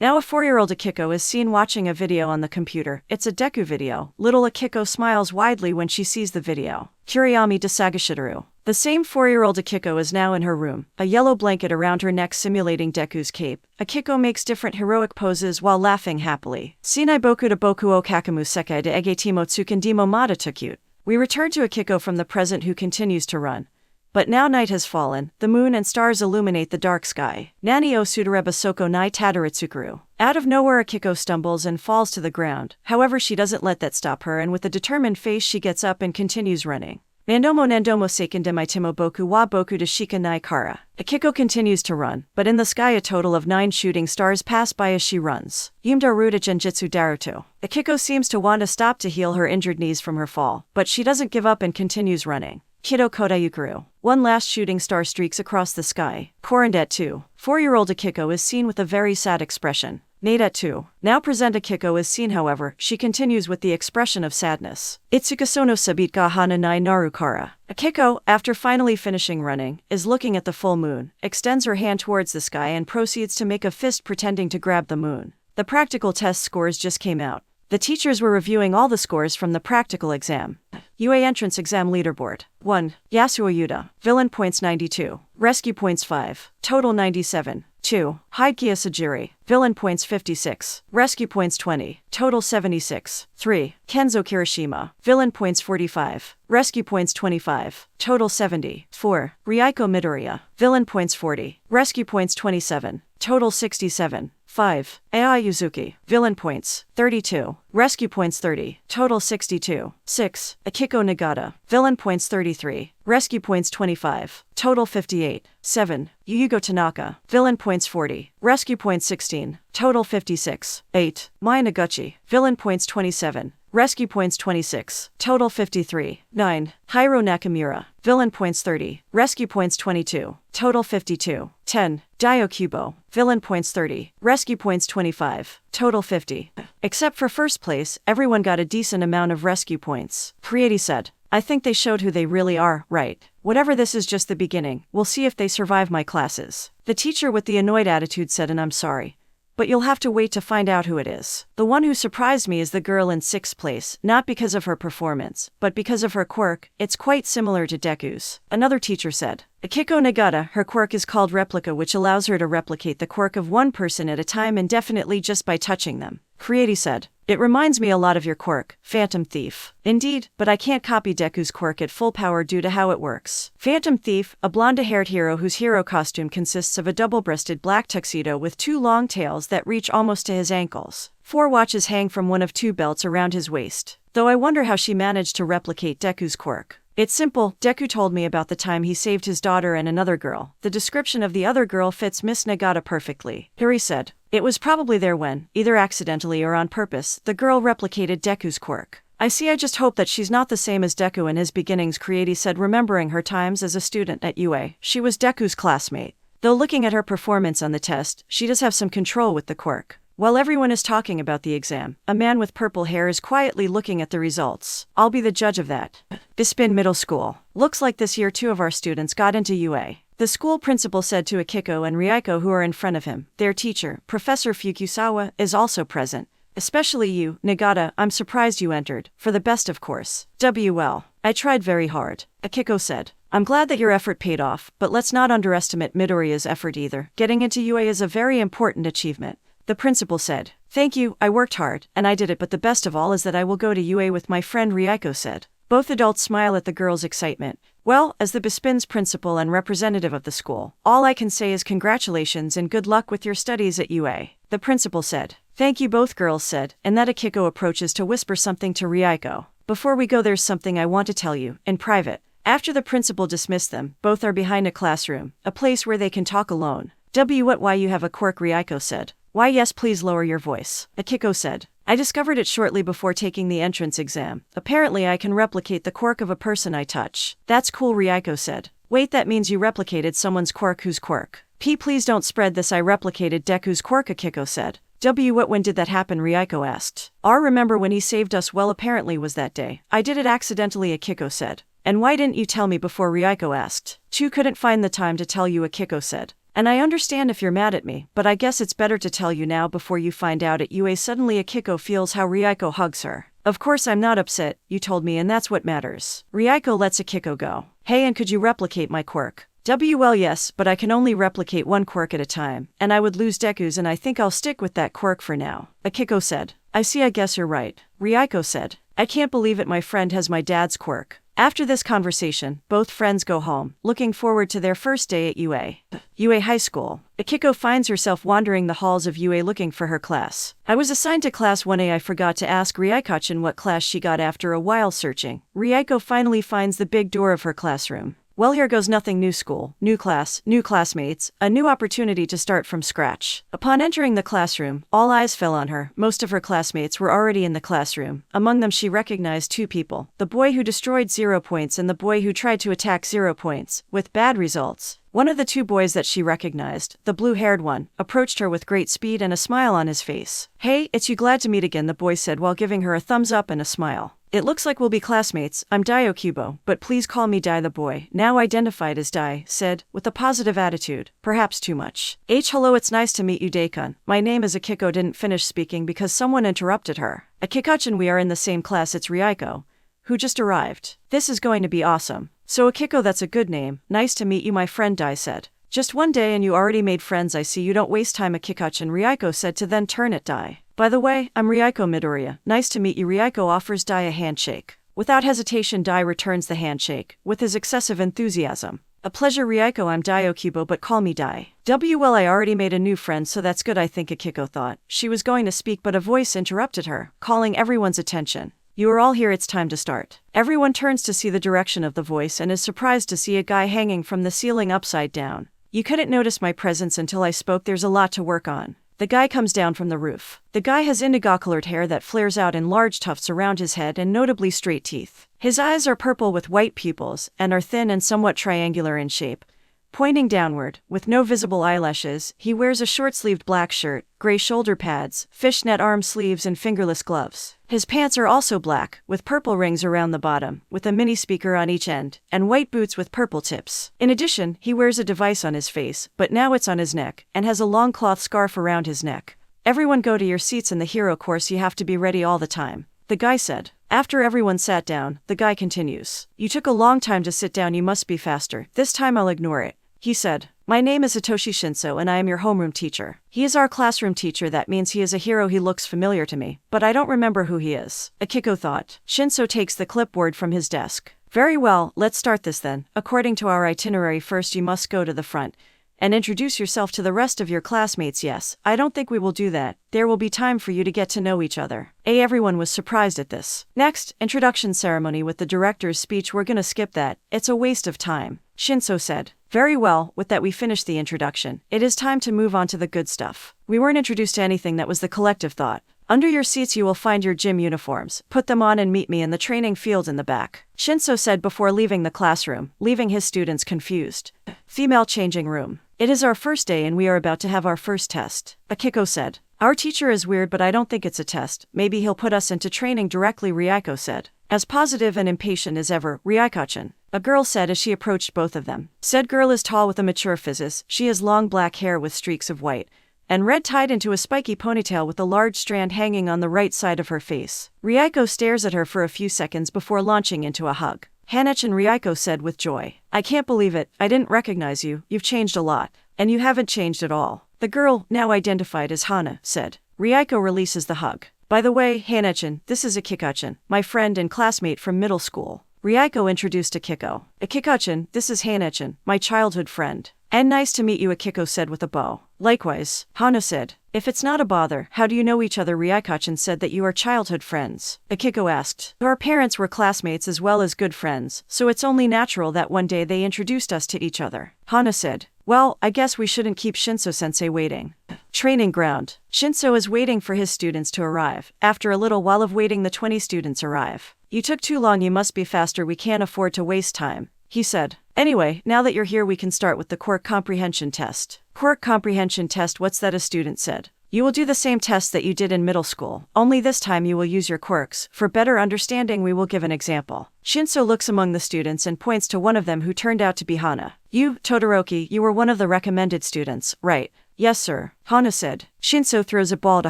Speaker 1: Now a 4-year-old Akiko is seen watching a video on the computer. It's a Deku video. Little Akiko smiles widely when she sees the video. Kuriyami Desagashitaru. The same 4-year-old Akiko is now in her room, a yellow blanket around her neck simulating Deku's cape. Akiko makes different heroic poses while laughing happily. Shinai boku to boku o kakamu sekai de egetimo tsukindimo mata tukute. We return to Akiko from the present, who continues to run. But now night has fallen, the moon and stars illuminate the dark sky. Nani o sudareba soko nai tadaritsukaru. Out of nowhere Akiko stumbles and falls to the ground. However, she doesn't let that stop her, and with a determined face she gets up and continues running. Nandomo seiken demaitimo boku wa boku de shika nai kara. Akiko continues to run, but in the sky a total of 9 shooting stars pass by as she runs. Yumdaru de genjitsu daruto. Akiko seems to want to stop to heal her injured knees from her fall, but she doesn't give up and continues running. Kido Kodayukaru. One last shooting star streaks across the sky. Korandet 2. 4-year-old Akiko is seen with a very sad expression. Nadet 2. Now present Akiko is seen, however, she continues with the expression of sadness. Itsukasono sabit ga hana nai narukara. Akiko, after finally finishing running, is looking at the full moon, extends her hand towards the sky and proceeds to make a fist pretending to grab the moon. The practical test scores just came out. The teachers were reviewing all the scores from the practical exam. UA Entrance Exam Leaderboard. 1. Yasuo Yuta. Villain points 92. Rescue points 5. Total 97. 2. Hidekiya Sajiri. Villain points 56. Rescue points 20. Total 76. 3. Kenzo Kirishima. Villain points 45. Rescue points 25. Total 70. 4. Ryuko Midoriya. Villain points 40. Rescue points 27. Total 67. 5. Ai Yuzuki. Villain points 32. Rescue points 30. Total 62. 6. Akiko Nagata. Villain points 33. Rescue points 25. Total 58. 7. Yugo Tanaka. Villain points 40. Rescue points 16. Total 56. 8. Mai Noguchi. Villain points 27. Rescue points 26. Total 53. 9. Hiro Nakamura. Villain points 30. Rescue points 22. Total 52. 10. Dio Kubo. Villain points 30. Rescue points 25. Total 50. Except for first place, everyone got a decent amount of rescue points. Creati said. I think they showed who they really are, right? Whatever, this is just the beginning. We'll see if they survive my classes. The teacher with the annoyed attitude said, and I'm sorry, but you'll have to wait to find out who it is. The one who surprised me is the girl in 6th place, not because of her performance, but because of her quirk. It's quite similar to Deku's. Another teacher said. Akiko Nagata, her quirk is called Replica, which allows her to replicate the quirk of one person at a time indefinitely just by touching them. Creati said. It reminds me a lot of your quirk, Phantom Thief. Indeed, but I can't copy Deku's quirk at full power due to how it works. Phantom Thief, a blonde-haired hero whose hero costume consists of a double-breasted black tuxedo with 2 long tails that reach almost to his ankles. 4 watches hang from one of 2 belts around his waist. Though I wonder how she managed to replicate Deku's quirk. It's simple. Deku told me about the time he saved his daughter and another girl. The description of the other girl fits Miss Nagata perfectly. Hiri said. It was probably there when, either accidentally or on purpose, the girl replicated Deku's quirk. I see. I just hope that she's not the same as Deku in his beginnings, Creati said, remembering her times as a student at UA. She was Deku's classmate. Though looking at her performance on the test, she does have some control with the quirk. While everyone is talking about the exam, a man with purple hair is quietly looking at the results. I'll be the judge of that. Bispin Middle School. Looks like this year 2 of our students got into UA. The school principal said to Akiko and Ryuko, who are in front of him. Their teacher, Professor Fukusawa, is also present. Especially you, Nagata. I'm surprised you entered. For the best, of course. WL. I tried very hard. Akiko said. I'm glad that your effort paid off, but let's not underestimate Midoriya's effort either. Getting into UA is a very important achievement. The principal said. Thank you, I worked hard, and I did it, but the best of all is that I will go to UA with my friend, Ryuko said. Both adults smile at the girl's excitement. Well, as the Bespin's principal and representative of the school, all I can say is congratulations and good luck with your studies at UA. The principal said. Thank you, both girls said, and that Akiko approaches to whisper something to Ryuko. Before we go, there's something I want to tell you, in private. After the principal dismissed them, both are behind a classroom, a place where they can talk alone. What, why you have a quirk, Ryuko said. Why yes, please lower your voice, Akiko said. I discovered it shortly before taking the entrance exam. Apparently I can replicate the quirk of a person I touch. That's cool, Ryuko said. Wait, that means you replicated someone's quirk. Whose quirk? Please don't spread this. I replicated Deku's quirk, Akiko said. What, when did that happen, Ryuko asked. Remember when he saved us? Well, apparently was that day. I did it accidentally, Akiko said. And why didn't you tell me before, Ryuko asked. Chu couldn't find the time to tell you, Akiko said. And I understand if you're mad at me, but I guess it's better to tell you now before you find out at UA. Suddenly Akiko feels how Ryuko hugs her. Of course I'm not upset, you told me and that's what matters. Ryuko lets Akiko go. Hey, and could you replicate my quirk? Well, yes, but I can only replicate one quirk at a time, and I would lose Deku's, and I think I'll stick with that quirk for now. Akiko said. I see, I guess you're right. Ryuko said. I can't believe it, my friend has my dad's quirk. After this conversation, both friends go home, looking forward to their first day at UA High School. Akiko finds herself wandering the halls of UA looking for her class. I was assigned to class 1A. I forgot to ask Ryuko-chan what class she got after a while searching. Ryuko finally finds the big door of her classroom. Well, here goes nothing. New school, new class, new classmates, a new opportunity to start from scratch. Upon entering the classroom, all eyes fell on her. Most of her classmates were already in the classroom. Among them she recognized two people, the boy who destroyed 0 points and the boy who tried to attack 0 points, with bad results. One of the two boys that she recognized, the blue-haired one, approached her with great speed and a smile on his face. Hey, it's you, glad to meet again, the boy said while giving her a thumbs up and a smile. It looks like we'll be classmates. I'm Dai Okubo, but please call me Dai, the boy, now identified as Dai, said, with a positive attitude, perhaps too much. Hello, it's nice to meet you, Daikun. My name is Akiko. Didn't finish speaking because someone interrupted her. Akiko-chan, we are in the same class. It's Ryuko, who just arrived. This is going to be awesome. So Akiko, that's a good name. Nice to meet you, my friend, Dai said. Just one day and you already made friends. I see you don't waste time, Akiko-chan, Ryuko said to then turn at Dai. By the way, I'm Ryuko Midoriya. Nice to meet you. Ryuko offers Dai a handshake. Without hesitation, Dai returns the handshake, with his excessive enthusiasm. A pleasure, Ryuko. I'm Dai Okubo, but call me Dai. Well, I already made a new friend, so that's good, I think, Akiko thought. She was going to speak, but a voice interrupted her, calling everyone's attention. You are all here, it's time to start. Everyone turns to see the direction of the voice and is surprised to see a guy hanging from the ceiling upside down. You couldn't notice my presence until I spoke. There's a lot to work on. The guy comes down from the roof. The guy has indigo-colored hair that flares out in large tufts around his head and notably straight teeth. His eyes are purple with white pupils and are thin and somewhat triangular in shape, pointing downward, with no visible eyelashes. He wears a short-sleeved black shirt, gray shoulder pads, fishnet arm sleeves and fingerless gloves. His pants are also black, with purple rings around the bottom, with a mini speaker on each end, and white boots with purple tips. In addition, he wears a device on his face, but now it's on his neck, and has a long cloth scarf around his neck. Everyone go to your seats. In the hero course you have to be ready all the time, the guy said. After everyone sat down, the guy continues. You took a long time to sit down, you must be faster. This time I'll ignore it, he said. My name is Hitoshi Shinso and I am your homeroom teacher. He is our classroom teacher. That means he is a hero. He looks familiar to me, but I don't remember who he is, Akiko thought. Shinso takes the clipboard from his desk. Very well, let's start this then. According to our itinerary, first you must go to the front and introduce yourself to the rest of your classmates. Yes, I don't think we will do that. There will be time for you to get to know each other. Everyone was surprised at this. Next, introduction ceremony with the director's speech. We're gonna skip that. It's a waste of time, Shinso said. Very well, with that we finished the introduction. It is time to move on to the good stuff. We weren't introduced to anything, that was the collective thought. Under your seats you will find your gym uniforms. Put them on and meet me in the training field in the back, Shinso said before leaving the classroom, leaving his students confused. Female changing room. It is our first day and we are about to have our first test, Akiko said. Our teacher is weird, but I don't think it's a test. Maybe he'll put us into training directly, Ryuko said. As positive and impatient as ever, Ryuko-chan, a girl said as she approached both of them. Said girl is tall with a mature physis. She has long black hair with streaks of white and red tied into a spiky ponytail with a large strand hanging on the right side of her face. Ryuko stares at her for a few seconds before launching into a hug. Hana-chan, Ryuko said with joy. I can't believe it. I didn't recognize you. You've changed a lot. And you haven't changed at all. The girl, now identified as Hana, said. Ryuko releases the hug. By the way, Hana-chan, this is Akiko-chan, my friend and classmate from middle school. Ryuko introduced Akiko. Akiko-chan, this is Hana-chan, my childhood friend. And nice to meet you, Akiko said with a bow. Likewise, Hana said. If it's not a bother, how do you know each other? Ryuko-chan said that you are childhood friends. Akiko asked. Our parents were classmates as well as good friends, so it's only natural that one day they introduced us to each other, Hana said. Well, I guess we shouldn't keep Shinso-sensei waiting. Training ground. Shinso is waiting for his students to arrive. After a little while of waiting, the 20 students arrive. You took too long, you must be faster, we can't afford to waste time, he said. Anyway, now that you're here we can start with the quirk comprehension test. Quirk comprehension test, what's that? A student said. You will do the same test that you did in middle school, only this time you will use your quirks. For better understanding, we will give an example. Shinso looks among the students and points to one of them who turned out to be Hana. You, Todoroki, you were one of the recommended students, right? Yes, sir, Hana said. Shinso throws a ball to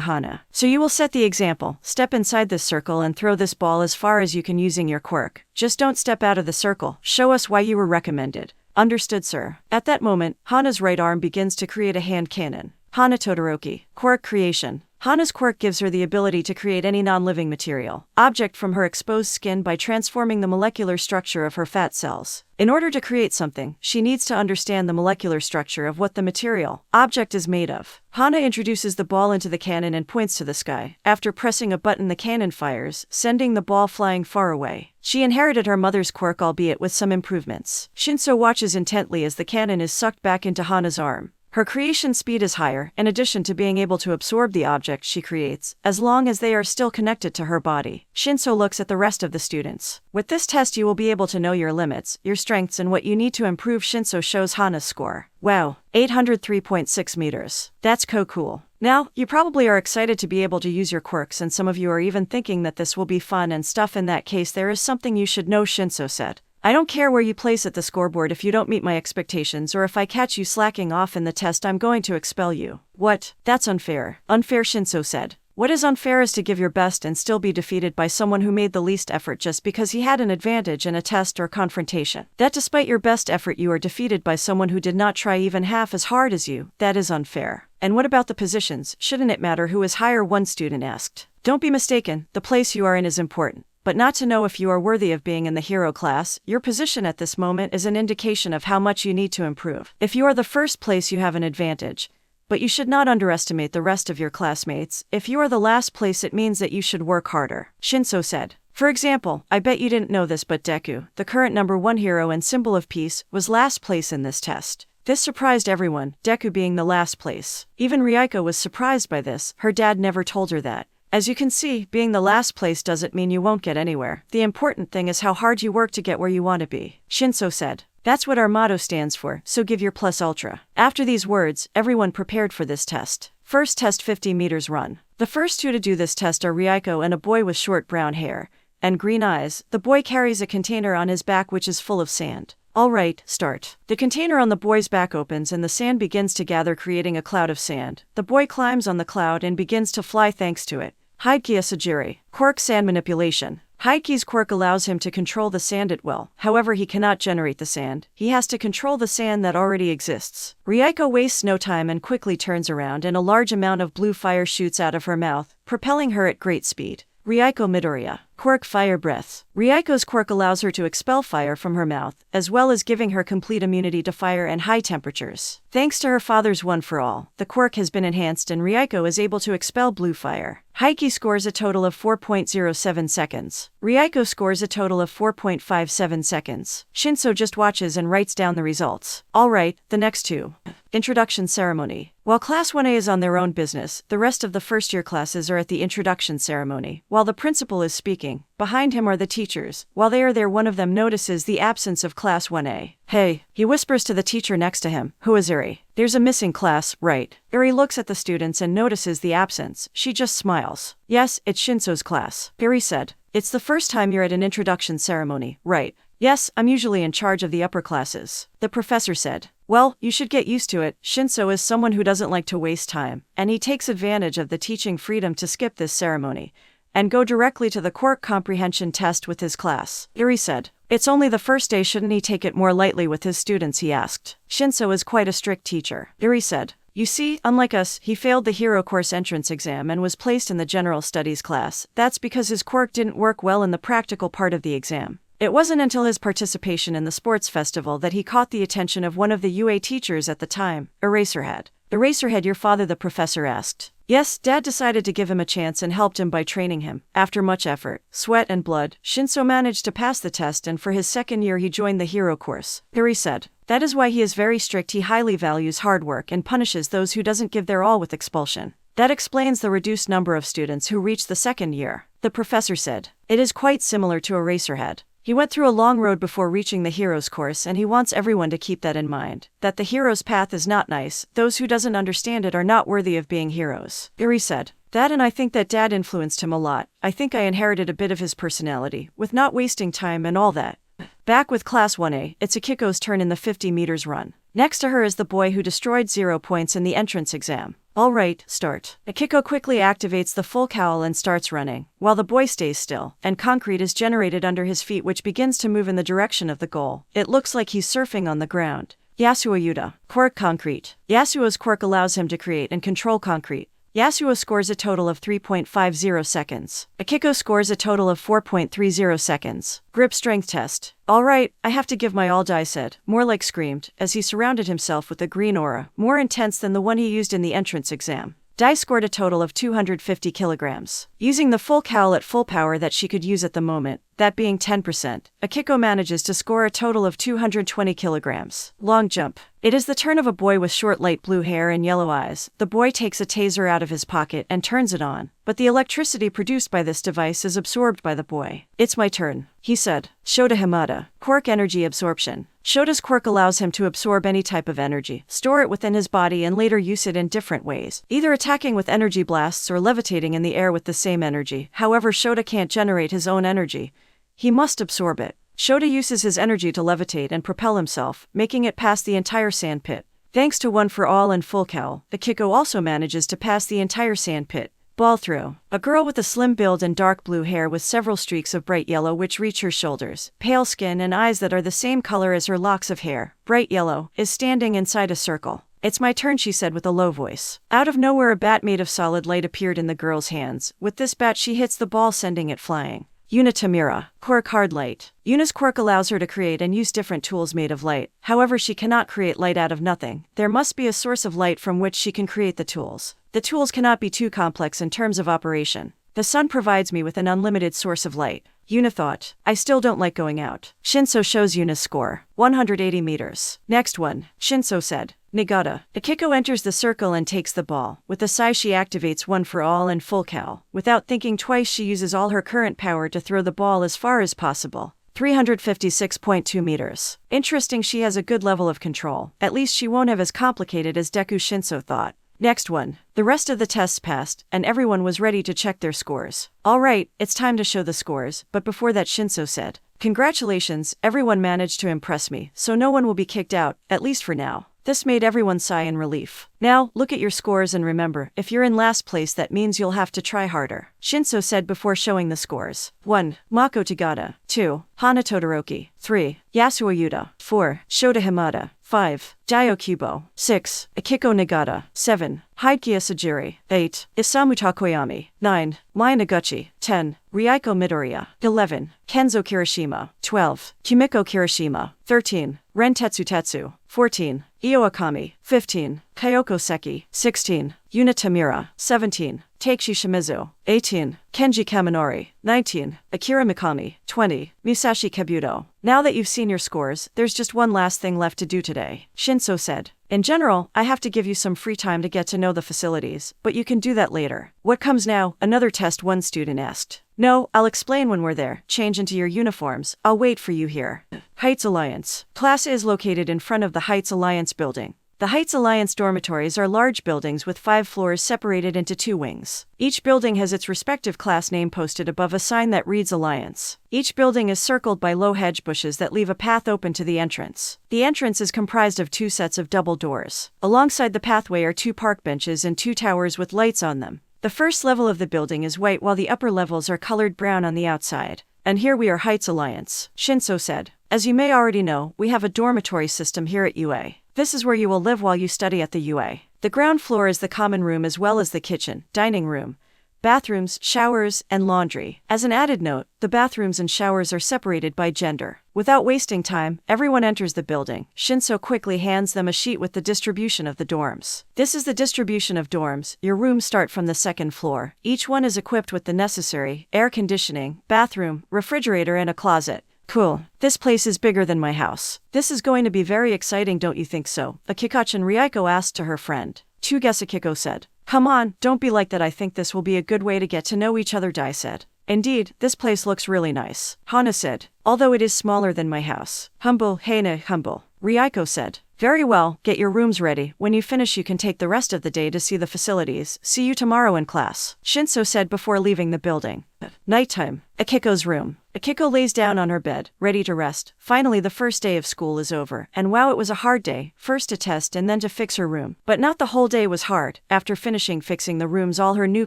Speaker 1: Hana. So you will set the example. Step inside this circle and throw this ball as far as you can using your quirk. Just don't step out of the circle. Show us why you were recommended. Understood, sir. At that moment, Hana's right arm begins to create a hand cannon. Hana Todoroki. Quirk creation. Hana's quirk gives her the ability to create any non-living material, object from her exposed skin by transforming the molecular structure of her fat cells. In order to create something, she needs to understand the molecular structure of what the material, object is made of. Hana introduces the ball into the cannon and points to the sky. After pressing a button, the cannon fires, sending the ball flying far away. She inherited her mother's quirk, albeit with some improvements. Shinso watches intently as the cannon is sucked back into Hana's arm. Her creation speed is higher, in addition to being able to absorb the objects she creates, as long as they are still connected to her body. Shinso looks at the rest of the students. With this test you will be able to know your limits, your strengths, and what you need to improve. Shinso shows Hana's score. Wow, 803.6 meters. That's cool. Now, you probably are excited to be able to use your quirks, and some of you are even thinking that this will be fun and stuff. In that case, there is something you should know, Shinso said. I don't care where you place at the scoreboard. If you don't meet my expectations or if I catch you slacking off in the test, I'm going to expel you. What? That's unfair. Unfair, Shinso said. What is unfair is to give your best and still be defeated by someone who made the least effort just because he had an advantage in a test or confrontation. That despite your best effort you are defeated by someone who did not try even half as hard as you, that is unfair. And what about the positions? Shouldn't it matter who is higher? One student asked. Don't be mistaken, the place you are in is important. But not to know if you are worthy of being in the hero class. Your position at this moment is an indication of how much you need to improve. If you are the first place, you have an advantage. But you should not underestimate the rest of your classmates. If you are the last place, it means that you should work harder, Shinso said. For example, I bet you didn't know this, but Deku, the current #1 hero and symbol of peace, was last place in this test. This surprised everyone, Deku being the last place. Even Ryuko was surprised by this. Her dad never told her that. As you can see, being the last place doesn't mean you won't get anywhere. The important thing is how hard you work to get where you want to be, Shinso said. That's what our motto stands for, so give your plus ultra. After these words, everyone prepared for this test. First test, 50 meters run. The first two to do this test are Ryuko and a boy with short brown hair and green eyes. The boy carries a container on his back which is full of sand. Alright, start. The container on the boy's back opens and the sand begins to gather, creating a cloud of sand. The boy climbs on the cloud and begins to fly thanks to it. Hideki Asajiri. Quirk sand manipulation. Hideki's quirk allows him to control the sand at will. However, he cannot generate the sand. He has to control the sand that already exists. Ryuko wastes no time and quickly turns around, and a large amount of blue fire shoots out of her mouth, propelling her at great speed. Ryuko Midoriya. Quirk Fire Breath. Ryuko's quirk allows her to expel fire from her mouth, as well as giving her complete immunity to fire and high temperatures. Thanks to her father's One for All, the quirk has been enhanced and Ryuko is able to expel blue fire. Hideki scores a total of 4.07 seconds. Ryuko scores a total of 4.57 seconds. Shinso just watches and writes down the results. Alright, the next two. Introduction ceremony. While Class 1A is on their own business, the rest of the first-year classes are at the introduction ceremony. While the principal is speaking, behind him are the teachers. While they are there, one of them notices the absence of Class 1A. Hey, he whispers to the teacher next to him. Who is Eri? There's a missing class, right? Eri looks at the students and notices the absence. She just smiles. Yes, it's Shinso's class. Eri said. It's the first time you're at an introduction ceremony, right? Yes, I'm usually in charge of the upper classes. The professor said. Well, you should get used to it. Shinso is someone who doesn't like to waste time, and he takes advantage of the teaching freedom to skip this ceremony and go directly to the quirk comprehension test with his class. Eri said. It's only the first day, shouldn't he take it more lightly with his students, he asked. Shinso is quite a strict teacher. Eri said. You see, unlike us, he failed the hero course entrance exam and was placed in the general studies class. That's because his quirk didn't work well in the practical part of the exam. It wasn't until his participation in the sports festival that he caught the attention of one of the UA teachers at the time, Eraserhead. Eraserhead, your father, the professor asked. Yes, Dad decided to give him a chance and helped him by training him. After much effort, sweat and blood, Shinso managed to pass the test, and for his second year he joined the hero course. Eri said. That is why he is very strict. He highly values hard work and punishes those who doesn't give their all with expulsion. That explains the reduced number of students who reach the second year. The professor said. It is quite similar to Eraserhead. He went through a long road before reaching the hero's course, and he wants everyone to keep that in mind. That the hero's path is not nice, those who doesn't understand it are not worthy of being heroes. Eri said. That, and I think that Dad influenced him a lot. I think I inherited a bit of his personality, with not wasting time and all that. Back with Class 1A, it's Akiko's turn in the 50 meters run. Next to her is the boy who destroyed 0 points in the entrance exam. Alright, start. Akiko quickly activates the full cowl and starts running, while the boy stays still, and concrete is generated under his feet which begins to move in the direction of the goal. It looks like he's surfing on the ground. Yasuo Yuta. Quirk concrete. Yasuo's quirk allows him to create and control concrete. Yasuo scores a total of 3.50 seconds. Akiko scores a total of 4.30 seconds. Grip strength test. Alright, I have to give my all, Dai said, more like screamed, as he surrounded himself with a green aura, more intense than the one he used in the entrance exam. Dai scored a total of 250 kilograms. Using the full cowl at full power that she could use at the moment, that being 10%, Akiko manages to score a total of 220 kilograms. Long jump. It is the turn of a boy with short light blue hair and yellow eyes. The boy takes a taser out of his pocket and turns it on, but the electricity produced by this device is absorbed by the boy. It's my turn, he said. Shota Himada. Quirk energy absorption. Shota's quirk allows him to absorb any type of energy, store it within his body and later use it in different ways, either attacking with energy blasts or levitating in the air with the same energy. However, Shota can't generate his own energy. He must absorb it. Shota uses his energy to levitate and propel himself, making it past the entire sand pit. Thanks to One for All and Full Cowl, Akiko also manages to pass the entire sand pit. Ball throw. A girl with a slim build and dark blue hair with several streaks of bright yellow which reach her shoulders, pale skin and eyes that are the same color as her locks of hair, bright yellow, is standing inside a circle. It's my turn, she said with a low voice. Out of nowhere a bat made of solid light appeared in the girl's hands. With this bat she hits the ball, sending it flying. Yuna Tomura. Quirk hard light. Yuna's quirk allows her to create and use different tools made of light. However, she cannot create light out of nothing. There must be a source of light from which she can create the tools. The tools cannot be too complex in terms of operation. The sun provides me with an unlimited source of light. Yuna thought. I still don't like going out. Shinso shows Yuna's score. 180 meters. Next one, Shinso said. Nagata. Akiko enters the circle and takes the ball. With a sigh she activates One for All and Full Cowl. Without thinking twice she uses all her current power to throw the ball as far as possible. 356.2 meters. Interesting, she has a good level of control. At least she won't have as complicated as Deku, Shinso thought. Next one. The rest of the tests passed, and everyone was ready to check their scores. Alright, it's time to show the scores, but before that Shinso said, congratulations, everyone managed to impress me, so no one will be kicked out, at least for now. This made everyone sigh in relief. Now, look at your scores and remember, if you're in last place that means you'll have to try harder, Shinso said before showing the scores. 1. Mako Tagata. 2. Hana Todoroki. 3. Yasuo Yuta. 4. Shota Himada. 5. Dio Kubo. 6. Akiko Nagata. 7. Hidekiya Sajiri. 8. Isamu Takoyami. 9. Maya Noguchi. 10. Rieko Midoriya. 11. Kenzo Kirishima. 12. Kumiko Kirishima. 13. Ren Tetsu. 14. Io Akami. 15. Kyoko Seki. 16. Yuna Tomura. 17. Takeshi Shimizu. 18. Kenji Kaminori. 19. Akira Mikami. 20. Musashi Kabuto. Now that you've seen your scores, there's just one last thing left to do today, Shinso said. In general, I have to give you some free time to get to know the facilities, but you can do that later. What comes now? Another test, one student asked. No, I'll explain when we're there. Change into your uniforms. I'll wait for you here. Heights Alliance. Class is located in front of the Heights Alliance building. The Heights Alliance dormitories are large buildings with 5 floors separated into 2 wings. Each building has its respective class name posted above a sign that reads Alliance. Each building is circled by low hedge bushes that leave a path open to the entrance. The entrance is comprised of 2 sets of double doors. Alongside the pathway are 2 park benches and 2 towers with lights on them. The first level of the building is white while the upper levels are colored brown on the outside. And here we are, Heights Alliance, Shinso said. As you may already know, we have a dormitory system here at UA. This is where you will live while you study at the UA. The ground floor is the common room as well as the kitchen, dining room, bathrooms, showers, and laundry. As an added note, the bathrooms and showers are separated by gender. Without wasting time, everyone enters the building. Shinso quickly hands them a sheet with the distribution of the dorms. This is the distribution of dorms. Your rooms start from the 2nd floor. Each one is equipped with the necessary air conditioning, bathroom, refrigerator, and a closet. Cool. This place is bigger than my house. This is going to be very exciting, don't you think so? Akiko-chan Rieko asked to her friend. Guess Akiko said. Come on, don't be like that. I think this will be a good way to get to know each other, Dai said. Indeed, this place looks really nice, Hana said, although it is smaller than my house. Humble, Hana, humble. Ryuko said. Very well, get your rooms ready. When you finish you can take the rest of the day to see the facilities. See you tomorrow in class, Shinso said before leaving the building. Nighttime. Akiko's room. Akiko lays down on her bed, ready to rest. Finally the first day of school is over, and wow, it was a hard day, first to test and then to fix her room. But not the whole day was hard. After finishing fixing the rooms, all her new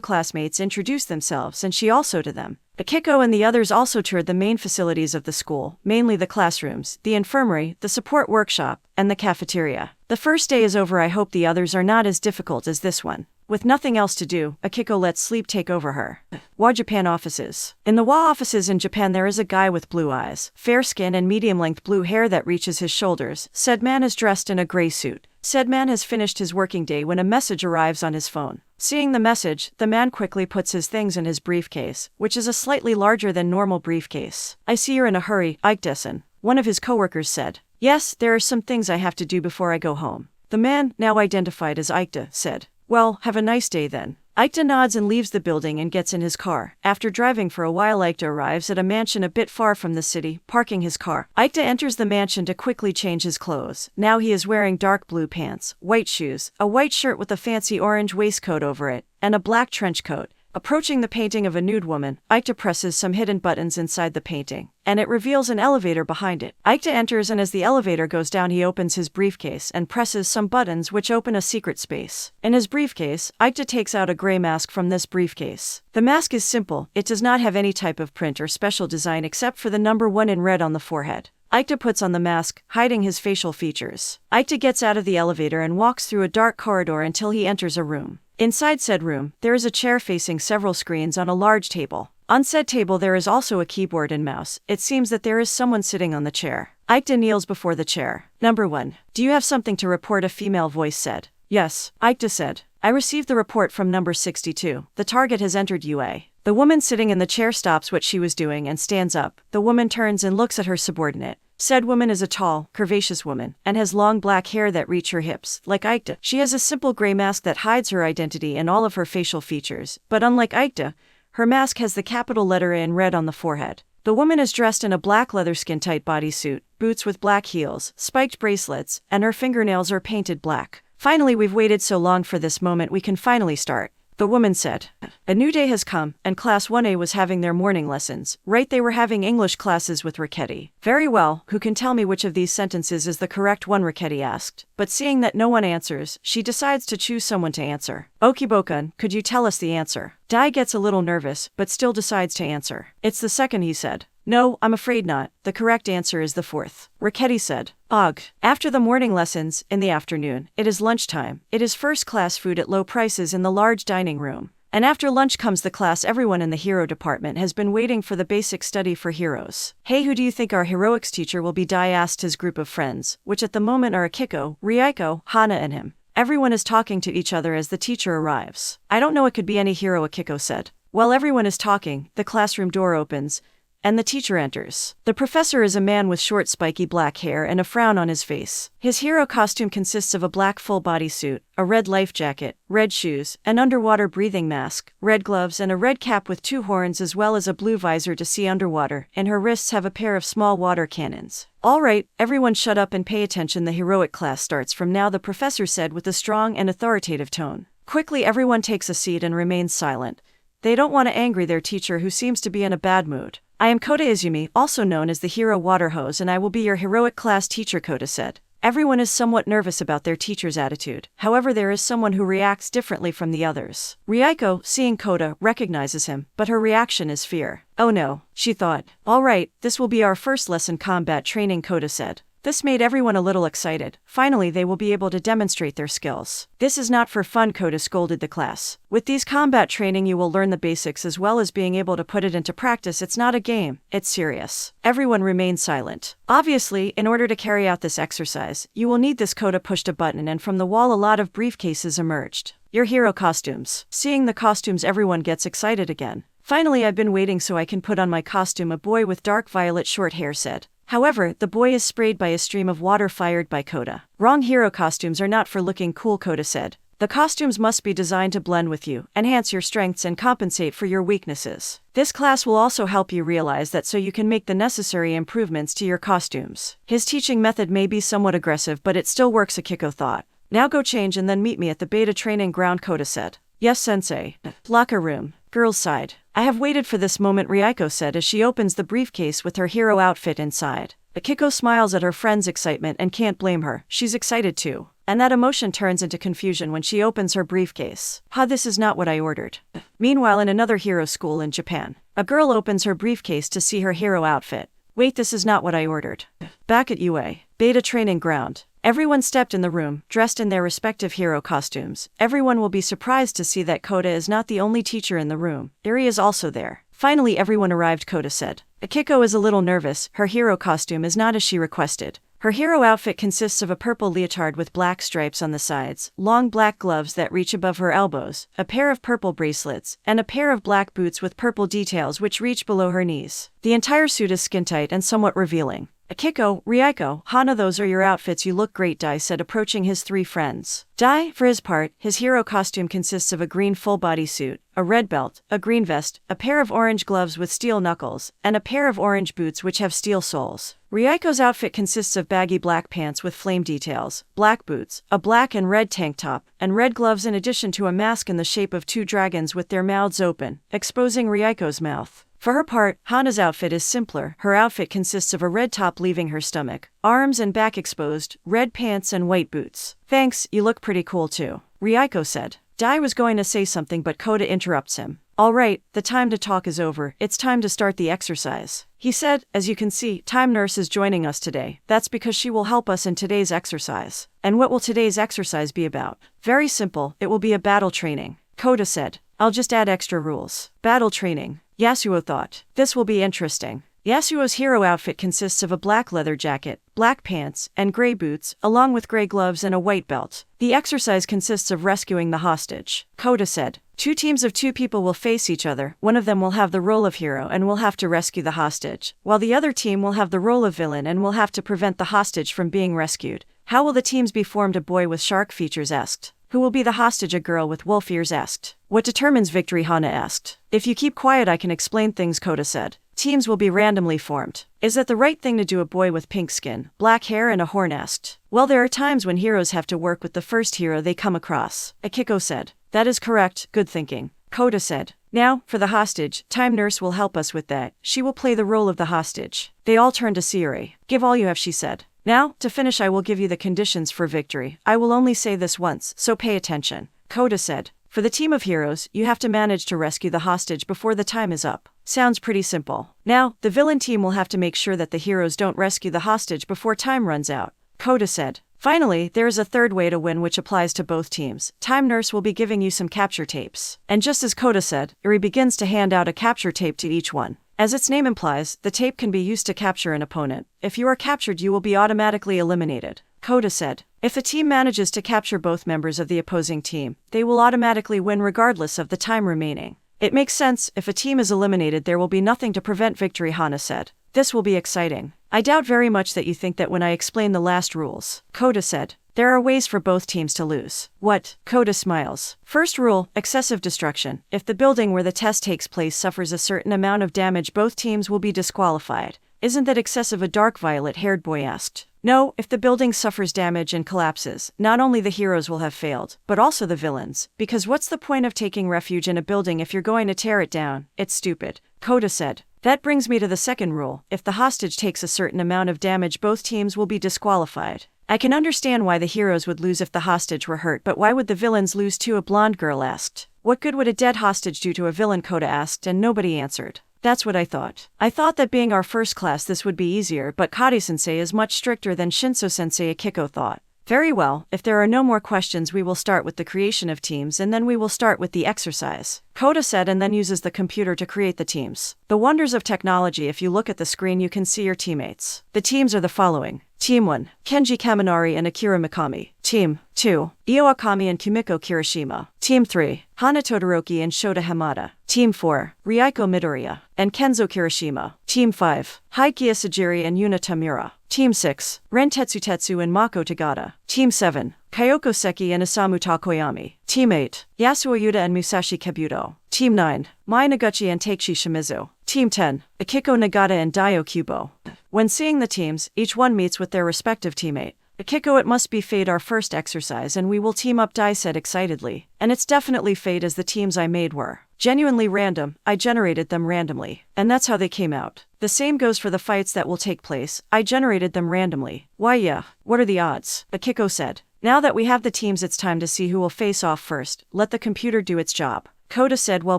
Speaker 1: classmates introduced themselves and she also to them. Akiko and the others also toured the main facilities of the school, mainly the classrooms, the infirmary, the support workshop, and the cafeteria. The first day is over. I hope the others are not as difficult as this one. With nothing else to do, Akiko lets sleep take over her. WA Japan offices. In the WA offices in Japan there is a guy with blue eyes, fair skin and medium-length blue hair that reaches his shoulders. Said man is dressed in a gray suit. Said man has finished his working day when a message arrives on his phone. Seeing the message, the man quickly puts his things in his briefcase, which is a slightly larger than normal briefcase. I see you're in a hurry, Ike-dessen, one of his coworkers said. Yes, there are some things I have to do before I go home. The man, now identified as Ike, said. Well, have a nice day then. Ike nods and leaves the building and gets in his car. After driving for a while, Ike arrives at a mansion a bit far from the city, parking his car. Ike enters the mansion to quickly change his clothes. Now he is wearing dark blue pants, white shoes, a white shirt with a fancy orange waistcoat over it, and a black trench coat. Approaching the painting of a nude woman, Ike presses some hidden buttons inside the painting, and it reveals an elevator behind it. Ike enters, and as the elevator goes down he opens his briefcase and presses some buttons which open a secret space. In his briefcase, Ike takes out a gray mask from this briefcase. The mask is simple, it does not have any type of print or special design except for the number 1 in red on the forehead. Ike puts on the mask, hiding his facial features. Ike gets out of the elevator and walks through a dark corridor until he enters a room. Inside said room, there is a chair facing several screens on a large table. On said table there is also a keyboard and mouse. It seems that there is someone sitting on the chair. Ike kneels before the chair. Number 1. Do you have something to report? A female voice said. Yes, Ike said. I received the report from number 62. The target has entered UA. The woman sitting in the chair stops what she was doing and stands up. The woman turns and looks at her subordinate. Said woman is a tall, curvaceous woman, and has long black hair that reach her hips, like Ike. She has a simple gray mask that hides her identity and all of her facial features, but unlike Ike, her mask has the capital letter A in red on the forehead. The woman is dressed in a black leather skin-tight bodysuit, boots with black heels, spiked bracelets, and her fingernails are painted black. Finally, we've waited so long for this moment, we can finally start. The woman said. A new day has come, and Class 1A was having their morning lessons. Right, they were having English classes with Raketti. Very well, who can tell me which of these sentences is the correct one? Raketti asked. But seeing that no one answers, she decides to choose someone to answer. Okibokun, could you tell us the answer? Dai gets a little nervous, but still decides to answer. It's the second, he said. No, I'm afraid not. The correct answer is the fourth. Raketti said. Ugh. After the morning lessons, in the afternoon, it is lunchtime. It is first-class food at low prices in the large dining room. And after lunch comes the class. Everyone in the hero department has been waiting for the basic study for heroes. Hey, who do you think our heroics teacher will be? Dai asked his group of friends, which at the moment are Akiko, Ryuko, Hana and him. Everyone is talking to each other as the teacher arrives. I don't know, it could be any hero, Akiko said. While everyone is talking, the classroom door opens, and the teacher enters. The professor is a man with short spiky black hair and a frown on his face. His hero costume consists of a black full-body suit, a red life jacket, red shoes, an underwater breathing mask, red gloves and a red cap with 2 horns as well as a blue visor to see underwater, and her wrists have a pair of small water cannons. All right, everyone shut up and pay attention. The heroic class starts from now, the professor said with a strong and authoritative tone. Quickly everyone takes a seat and remains silent. They don't want to anger their teacher who seems to be in a bad mood. I am Kota Izumi, also known as the Hero Water Hose, and I will be your heroic class teacher, Kota said. Everyone is somewhat nervous about their teacher's attitude. However, there is someone who reacts differently from the others. Ryuko, seeing Kota, recognizes him, but her reaction is fear. Oh no, she thought. All right, this will be our first lesson, combat training, Kota said. This made everyone a little excited. Finally, they will be able to demonstrate their skills. This is not for fun, Kota scolded the class. With these combat training you will learn the basics as well as being able to put it into practice. It's not a game, it's serious. Everyone remained silent. Obviously, in order to carry out this exercise, you will need this. Kota pushed a button and from the wall a lot of briefcases emerged. Your hero costumes. Seeing the costumes, everyone gets excited again. Finally, I've been waiting so I can put on my costume, a boy with dark violet short hair said. However, the boy is sprayed by a stream of water fired by Kota. Wrong, hero costumes are not for looking cool, Kota said. The costumes must be designed to blend with you, enhance your strengths and compensate for your weaknesses. This class will also help you realize that so you can make the necessary improvements to your costumes. His teaching method may be somewhat aggressive, but it still works, Akiko thought. Now go change and then meet me at the beta training ground, Kota said. Yes, sensei. Locker room. Girls' side. I have waited for this moment, Ryuko said as she opens the briefcase with her hero outfit inside. Akiko smiles at her friend's excitement and can't blame her, she's excited too. And that emotion turns into confusion when she opens her briefcase. This is not what I ordered. Meanwhile, in another hero school in Japan, a girl opens her briefcase to see her hero outfit. Wait, this is not what I ordered. Back at UA, beta training ground. Everyone stepped in the room, dressed in their respective hero costumes. Everyone will be surprised to see that Kota is not the only teacher in the room. Eri is also there. Finally everyone arrived, Kota said. Akiko is a little nervous, her hero costume is not as she requested. Her hero outfit consists of a purple leotard with black stripes on the sides, long black gloves that reach above her elbows, a pair of purple bracelets, and a pair of black boots with purple details which reach below her knees. The entire suit is skin-tight and somewhat revealing. Akiko, Ryuko, Hana, those are your outfits, you look great, Dai said, approaching his three friends. Dai, for his part, his hero costume consists of a green full-body suit, a red belt, a green vest, a pair of orange gloves with steel knuckles, and a pair of orange boots which have steel soles. Ryuko's outfit consists of baggy black pants with flame details, black boots, a black and red tank top, and red gloves in addition to a mask in the shape of two dragons with their mouths open, exposing Ryuko's mouth. For her part, Hana's outfit is simpler. Her outfit consists of a red top leaving her stomach, arms and back exposed, red pants and white boots. Thanks, you look pretty cool too, Ryuko said. Dai was going to say something but Kota interrupts him. Alright, the time to talk is over, it's time to start the exercise. He said, as you can see, Time Nurse is joining us today. That's because she will help us in today's exercise. And what will today's exercise be about? Very simple, it will be a battle training. Kota said. I'll just add extra rules. Battle training. Yasuo thought. This will be interesting. Yasuo's hero outfit consists of a black leather jacket, black pants, and gray boots, along with gray gloves and a white belt. The exercise consists of rescuing the hostage. Kota said. 2 teams of 2 people will face each other. One of them will have the role of hero and will have to rescue the hostage, while the other team will have the role of villain and will have to prevent the hostage from being rescued. How will the teams be formed? A boy with shark features asked. Who will be the hostage? A girl with wolf ears asked. What determines victory? Hana asked. If you keep quiet I can explain things, Kota said. Teams will be randomly formed. Is that the right thing to do? A boy with pink skin, black hair and a horn asked. Well, there are times when heroes have to work with the first hero they come across, Akiko said. That is correct, good thinking, Kota said. Now, for the hostage, Time Nurse will help us with that. She will play the role of the hostage. They all turned to Sayuri. Give all you have, she said. Now, to finish I will give you the conditions for victory. I will only say this once, so pay attention, Kota said. For the team of heroes, you have to manage to rescue the hostage before the time is up. Sounds pretty simple. Now, the villain team will have to make sure that the heroes don't rescue the hostage before time runs out, Kota said. Finally, there is a third way to win which applies to both teams. Time Nurse will be giving you some capture tapes. And just as Kota said, Eri begins to hand out a capture tape to each one. As its name implies, the tape can be used to capture an opponent. If you are captured you will be automatically eliminated, Kota said. If the team manages to capture both members of the opposing team, they will automatically win regardless of the time remaining. It makes sense, if a team is eliminated there will be nothing to prevent victory, Hana said. This will be exciting. I doubt very much that you think that when I explain the last rules, Kota said. There are ways for both teams to lose. What? Kota smiles. First rule, excessive destruction. If the building where the test takes place suffers a certain amount of damage both teams will be disqualified. Isn't that excessive? A dark violet-haired boy asked. No, if the building suffers damage and collapses, not only the heroes will have failed, but also the villains. Because what's the point of taking refuge in a building if you're going to tear it down? It's stupid, Kota said. That brings me to the second rule. If the hostage takes a certain amount of damage both teams will be disqualified. I can understand why the heroes would lose if the hostage were hurt, but why would the villains lose too? A blonde girl asked. What good would a dead hostage do to a villain? Kota asked, and nobody answered. That's what I thought. I thought that being our first class this would be easier, but Kari-sensei is much stricter than Shinso-sensei, Akiko thought. Very well, if there are no more questions we will start with the creation of teams and then we will start with the exercise, Kota said, and then uses the computer to create the teams. The wonders of technology. If you look at the screen you can see your teammates. The teams are the following. Team 1, Kenji Kaminari and Akira Mikami. Team 2, Io Akami and Kumiko Kirishima. Team 3, Hana Todoroki and Shota Hamada. Team 4, Ryuko Midoriya and Kenzo Kirishima. Team 5, Haikia Sajiri and Yuna Tamura. Team 6, Ren Tetsutetsu and Mako Tagata. Team 7, Kyoko Seki and Isamu Takoyami. Team 8. Yasuo Yuta and Musashi Kabuto. Team 9. Mai Noguchi and Takeshi Shimizu. Team 10. Akiko Nagata and Dio Kubo. When seeing the teams, each one meets with their respective teammate. Akiko, it must be Fate, our first exercise, and we will team up, Dai said excitedly. And it's definitely Fate, as the teams I made were genuinely random. I generated them randomly. And that's how they came out. The same goes for the fights that will take place. I generated them randomly. Why yeah, what are the odds? Akiko said. Now that we have the teams, it's time to see who will face off first. Let the computer do its job. Koda said while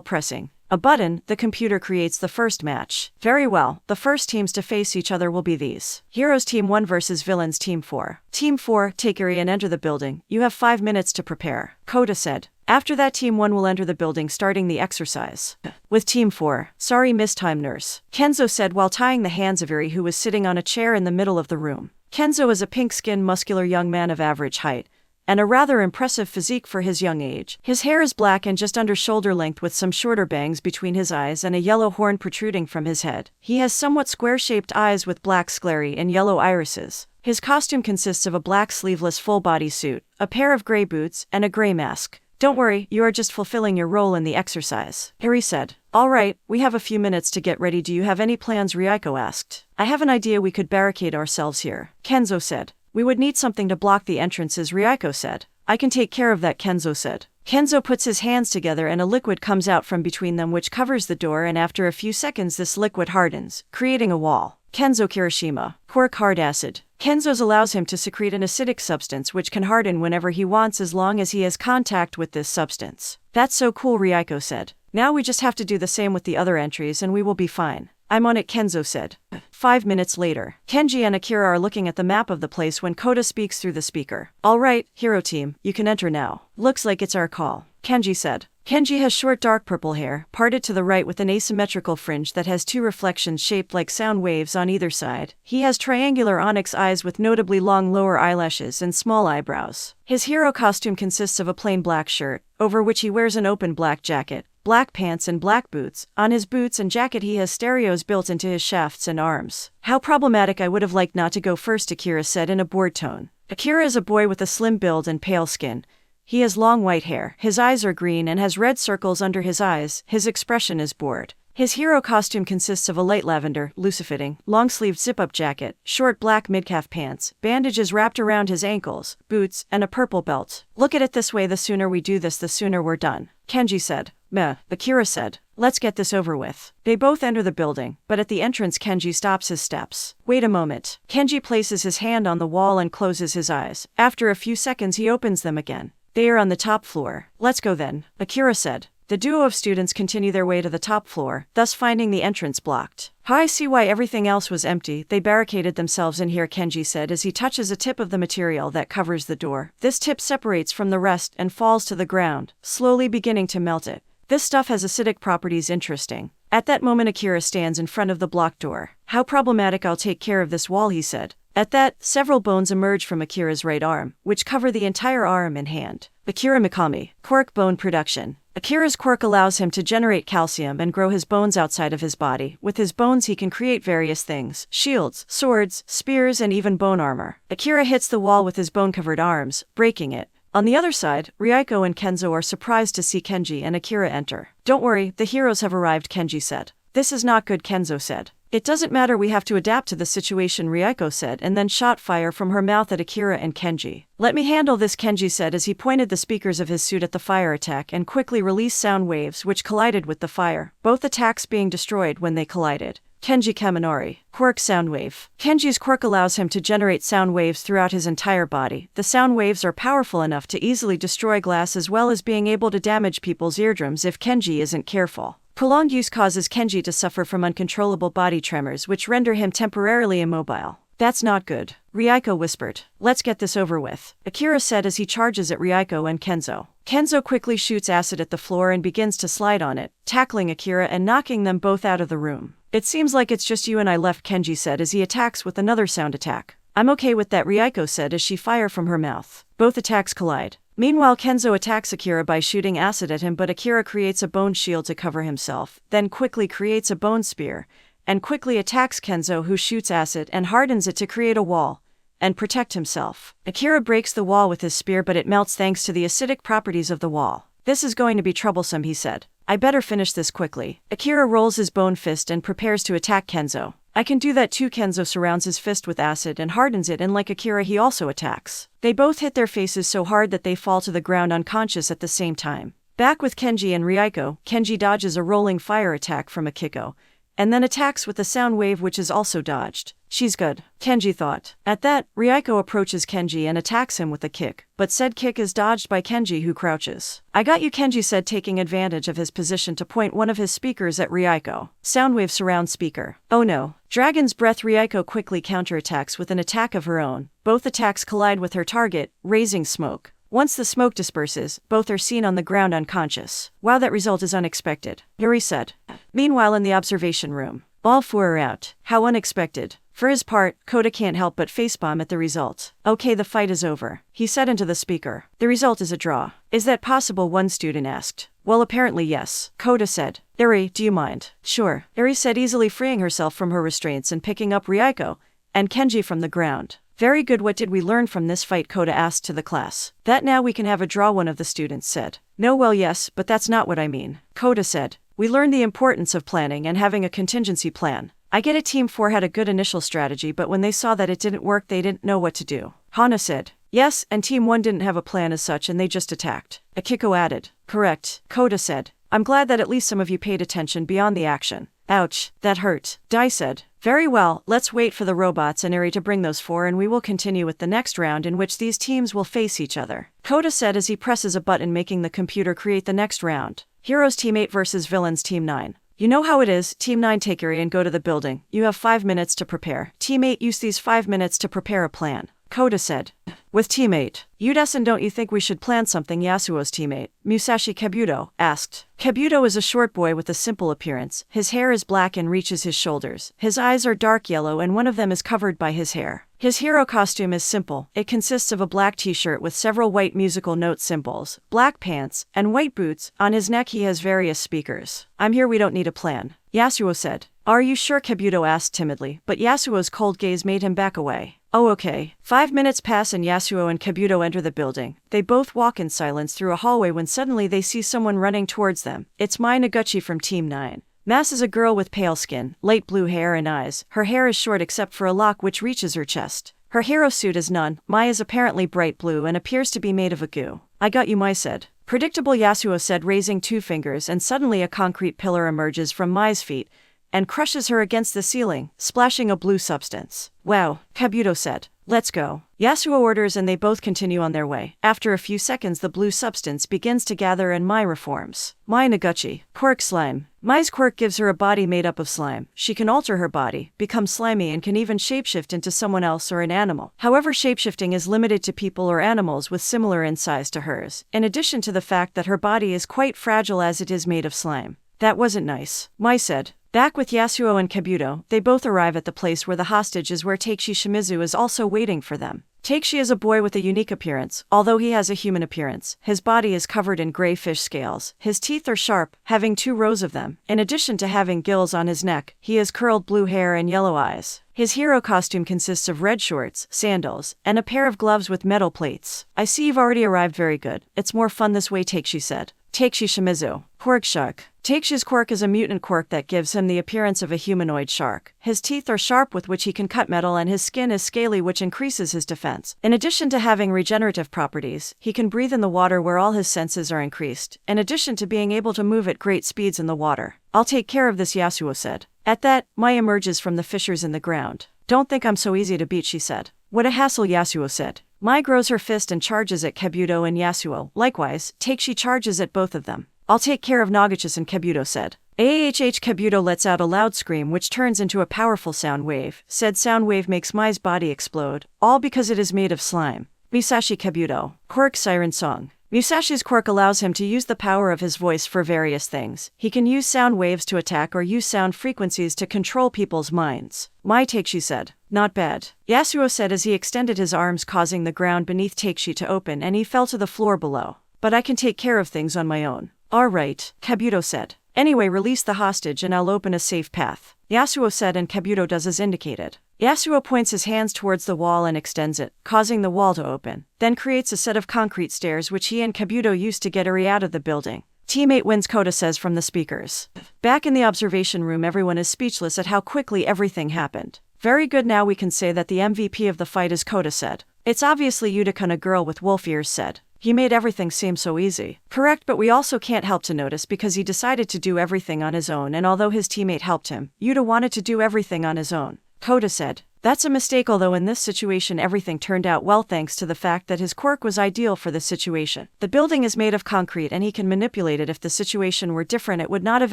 Speaker 1: pressing a button. The computer creates the first match. Very well, the first teams to face each other will be these. Heroes Team 1 versus Villains Team 4. Team 4, take area and enter the building. You have 5 minutes to prepare, Koda said. After that, Team 1 will enter the building, starting the exercise with Team 4. Sorry, missed time, nurse, Kenzo said while tying the hands of Eri, who was sitting on a chair in the middle of the room. Kenzo is a pink-skinned, muscular young man of average height, and a rather impressive physique for his young age. His hair is black and just under shoulder length, with some shorter bangs between his eyes and a yellow horn protruding from his head. He has somewhat square-shaped eyes with black sclerae and yellow irises. His costume consists of a black sleeveless full-body suit, a pair of gray boots, and a gray mask. Don't worry, you are just fulfilling your role in the exercise, Harry said. All right, we have a few minutes to get ready. Do you have any plans? Ryuko asked. I have an idea. We could barricade ourselves here, Kenzo said. We would need something to block the entrances, Ryuko said. I can take care of that, Kenzo said. Kenzo puts his hands together and a liquid comes out from between them which covers the door, and after a few seconds this liquid hardens, creating a wall. Kenzo Kirishima. Quirk hard acid. Kenzo's allows him to secrete an acidic substance which can harden whenever he wants as long as he has contact with this substance. That's so cool, Ryuko said. Now we just have to do the same with the other entries and we will be fine. I'm on it, Kenzo said. 5 minutes later, Kenji and Akira are looking at the map of the place when Koda speaks through the speaker. All right, hero team, you can enter now. Looks like it's our call, Kenji said. Kenji has short dark purple hair, parted to the right with an asymmetrical fringe that has 2 reflections shaped like sound waves on either side. He has triangular onyx eyes with notably long lower eyelashes and small eyebrows. His hero costume consists of a plain black shirt, over which he wears an open black jacket, black pants and black boots. On his boots and jacket he has stereos built into his shafts and arms. How problematic. I would have liked not to go first, Akira said in a bored tone. Akira is a boy with a slim build and pale skin. He has long white hair, his eyes are green and has red circles under his eyes. His expression is bored. His hero costume consists of a light lavender, loose-fitting, long-sleeved zip-up jacket, short black mid-calf pants, bandages wrapped around his ankles, boots, and a purple belt. Look at it this way, the sooner we do this, the sooner we're done, Kenji said. Meh, Akira said. Let's get this over with. They both enter the building, but at the entrance Kenji stops his steps. Wait a moment. Kenji places his hand on the wall and closes his eyes. After a few seconds he opens them again. They are on the top floor. Let's go then, Akira said. The duo of students continue their way to the top floor, thus finding the entrance blocked. I see why everything else was empty. They barricaded themselves in here, Kenji said as he touches a tip of the material that covers the door. This tip separates from the rest and falls to the ground, slowly beginning to melt it. This stuff has acidic properties. Interesting. At that moment Akira stands in front of the blocked door. How problematic. I'll take care of this wall, he said. At that, several bones emerge from Akira's right arm, which cover the entire arm and hand. Akira Mikami. Quirk bone production. Akira's quirk allows him to generate calcium and grow his bones outside of his body. With his bones he can create various things: shields, swords, spears, and even bone armor. Akira hits the wall with his bone-covered arms, breaking it. On the other side, Ryuko and Kenzo are surprised to see Kenji and Akira enter. Don't worry, the heroes have arrived, Kenji said. This is not good, Kenzo said. It doesn't matter, we have to adapt to the situation, Ryuko said, and then shot fire from her mouth at Akira and Kenji. Let me handle this, Kenji said as he pointed the speakers of his suit at the fire attack and quickly released sound waves which collided with the fire, both attacks being destroyed when they collided. Kenji Kaminari. Quirk sound wave. Kenji's quirk allows him to generate sound waves throughout his entire body. The sound waves are powerful enough to easily destroy glass as well as being able to damage people's eardrums if Kenji isn't careful. Prolonged use causes Kenji to suffer from uncontrollable body tremors which render him temporarily immobile. That's not good, Ryuko whispered. Let's get this over with, Akira said as he charges at Ryuko and Kenzo. Kenzo quickly shoots acid at the floor and begins to slide on it, tackling Akira and knocking them both out of the room. It seems like it's just you and I left, Kenji said as he attacks with another sound attack. I'm okay with that, Ryuko said as she fired from her mouth. Both attacks collide. Meanwhile, Kenzo attacks Akira by shooting acid at him, but Akira creates a bone shield to cover himself, then quickly creates a bone spear, and quickly attacks Kenzo, who shoots acid and hardens it to create a wall. and protect himself. Akira breaks the wall with his spear, but it melts thanks to the acidic properties of the wall. This is going to be troublesome, he said. I better finish this quickly. Akira rolls his bone fist and prepares to attack Kenzo. I can do that too. Kenzo surrounds his fist with acid and hardens it, and like Akira he also attacks. They both hit their faces so hard that they fall to the ground unconscious at the same time. Back with Kenji and Ryuko, Kenji dodges a rolling fire attack from Akiko, and then attacks with a sound wave which is also dodged. She's good, Kenji thought. At that, Ryuko approaches Kenji and attacks him with a kick, but said kick is dodged by Kenji, who crouches. I got you, Kenji said, taking advantage of his position to point one of his speakers at Ryuko. Soundwave surround speaker. Oh no. Dragon's breath. Ryuko quickly counterattacks with an attack of her own. Both attacks collide with her target, raising smoke. Once the smoke disperses, both are seen on the ground unconscious. Wow, that result is unexpected, Yuri said. Meanwhile, in the observation room, all four are out. How unexpected. For his part, Kota can't help but facepalm at the result. Okay, the fight is over, he said into the speaker. The result is a draw. Is that possible? One student asked. Well, apparently yes, Kota said. Eri, do you mind? Sure, Eri said, easily freeing herself from her restraints and picking up Ryuko and Kenji from the ground. Very good. What did we learn from this fight? Kota asked to the class. That now we can have a draw, one of the students said. No, well, yes, but that's not what I mean, Kota said. We learned the importance of planning and having a contingency plan. I get it. Team 4 had a good initial strategy, but when they saw that it didn't work, they didn't know what to do. Hana said. Yes, and Team 1 didn't have a plan as such and they just attacked. Akiko added. Correct, Kota said. I'm glad that at least some of you paid attention beyond the action. Ouch, that hurt, Dai said. Very well, let's wait for the robots and Eri to bring those four and we will continue with the next round in which these teams will face each other, Kota said as he presses a button making the computer create the next round. Heroes Team 8 versus Villains Team 9. You know how it is, Team 9 take Eri and go to the building. You have 5 minutes to prepare. Team 8 use these 5 minutes to prepare a plan, Kota said. With Team 8. Yudesan, don't you think we should plan something? Yasuo's teammate, Musashi Kabuto, asked. Kabuto is a short boy with a simple appearance. His hair is black and reaches his shoulders. His eyes are dark yellow and one of them is covered by his hair. His hero costume is simple. It consists of a black t-shirt with several white musical note symbols, black pants, and white boots. On his neck he has various speakers. I'm here, we don't need a plan, Yasuo said. Are you sure? Kabuto asked timidly, but Yasuo's cold gaze made him back away. Oh, okay. 5 minutes pass and Yasuo and Kabuto enter the building. They both walk in silence through a hallway when suddenly they see someone running towards them. It's Mai Noguchi from Team 9. Mas is a girl with pale skin, light blue hair and eyes. Her hair is short except for a lock which reaches her chest. Her hero suit is none. Mai is apparently bright blue and appears to be made of a goo. I got you, Mai said. Predictable, Yasuo said, raising 2 fingers, and suddenly a concrete pillar emerges from Mai's feet and crushes her against the ceiling, splashing a blue substance. Wow, Kabuto said. Let's go. Yasuo orders and they both continue on their way. After a few seconds the blue substance begins to gather and Mai reforms. Mai Noguchi. Quirk slime. Mai's quirk gives her a body made up of slime. She can alter her body, become slimy, and can even shapeshift into someone else or an animal. However, shapeshifting is limited to people or animals with similar in size to hers, in addition to the fact that her body is quite fragile as it is made of slime. That wasn't nice, Mai said. Back with Yasuo and Kabuto, they both arrive at the place where the hostage is, where Takeshi Shimizu is also waiting for them. Takeshi is a boy with a unique appearance. Although he has a human appearance, his body is covered in gray fish scales. His teeth are sharp, having 2 rows of them. In addition to having gills on his neck, he has curled blue hair and yellow eyes. His hero costume consists of red shorts, sandals, and a pair of gloves with metal plates. I see you've already arrived. Very good. It's more fun this way, Takeshi said. Takeshi Shimizu. Quirk shark. Takeshi's quirk is a mutant quirk that gives him the appearance of a humanoid shark. His teeth are sharp with which he can cut metal, and his skin is scaly which increases his defense. In addition to having regenerative properties, he can breathe in the water where all his senses are increased, in addition to being able to move at great speeds in the water. I'll take care of this, Yasuo said. At that, Mai emerges from the fissures in the ground. Don't think I'm so easy to beat, she said. What a hassle, Yasuo said. Mai grows her fist and charges at Kabuto and Yasuo. Likewise, Takeshi charges at both of them. I'll take care of Noguchi, and Kabuto said. AHH. Kabuto lets out a loud scream which turns into a powerful sound wave. Said sound wave makes Mai's body explode, all because it is made of slime. Musashi Kabuto. Quirk siren song. Musashi's quirk allows him to use the power of his voice for various things. He can use sound waves to attack or use sound frequencies to control people's minds. Mai, Takeshi said. Not bad, Yasuo said as he extended his arms, causing the ground beneath Takeshi to open and he fell to the floor below. But I can take care of things on my own. Alright, Kabuto said. Anyway, release the hostage and I'll open a safe path, Yasuo said, and Kabuto does as indicated. Yasuo points his hands towards the wall and extends it, causing the wall to open, then creates a set of concrete stairs which he and Kabuto used to get Eri out of the building. Teammate wins, Kota says from the speakers. Back in the observation room, everyone is speechless at how quickly everything happened. Very good, now we can say that the MVP of the fight is, Kota said. It's obviously Utakun, girl with wolf ears said. He made everything seem so easy. Correct, but we also can't help to notice because he decided to do everything on his own, and although his teammate helped him, Yuta wanted to do everything on his own. Kota said. That's a mistake, although in this situation everything turned out well thanks to the fact that his quirk was ideal for this situation. The building is made of concrete and he can manipulate it. If the situation were different, it would not have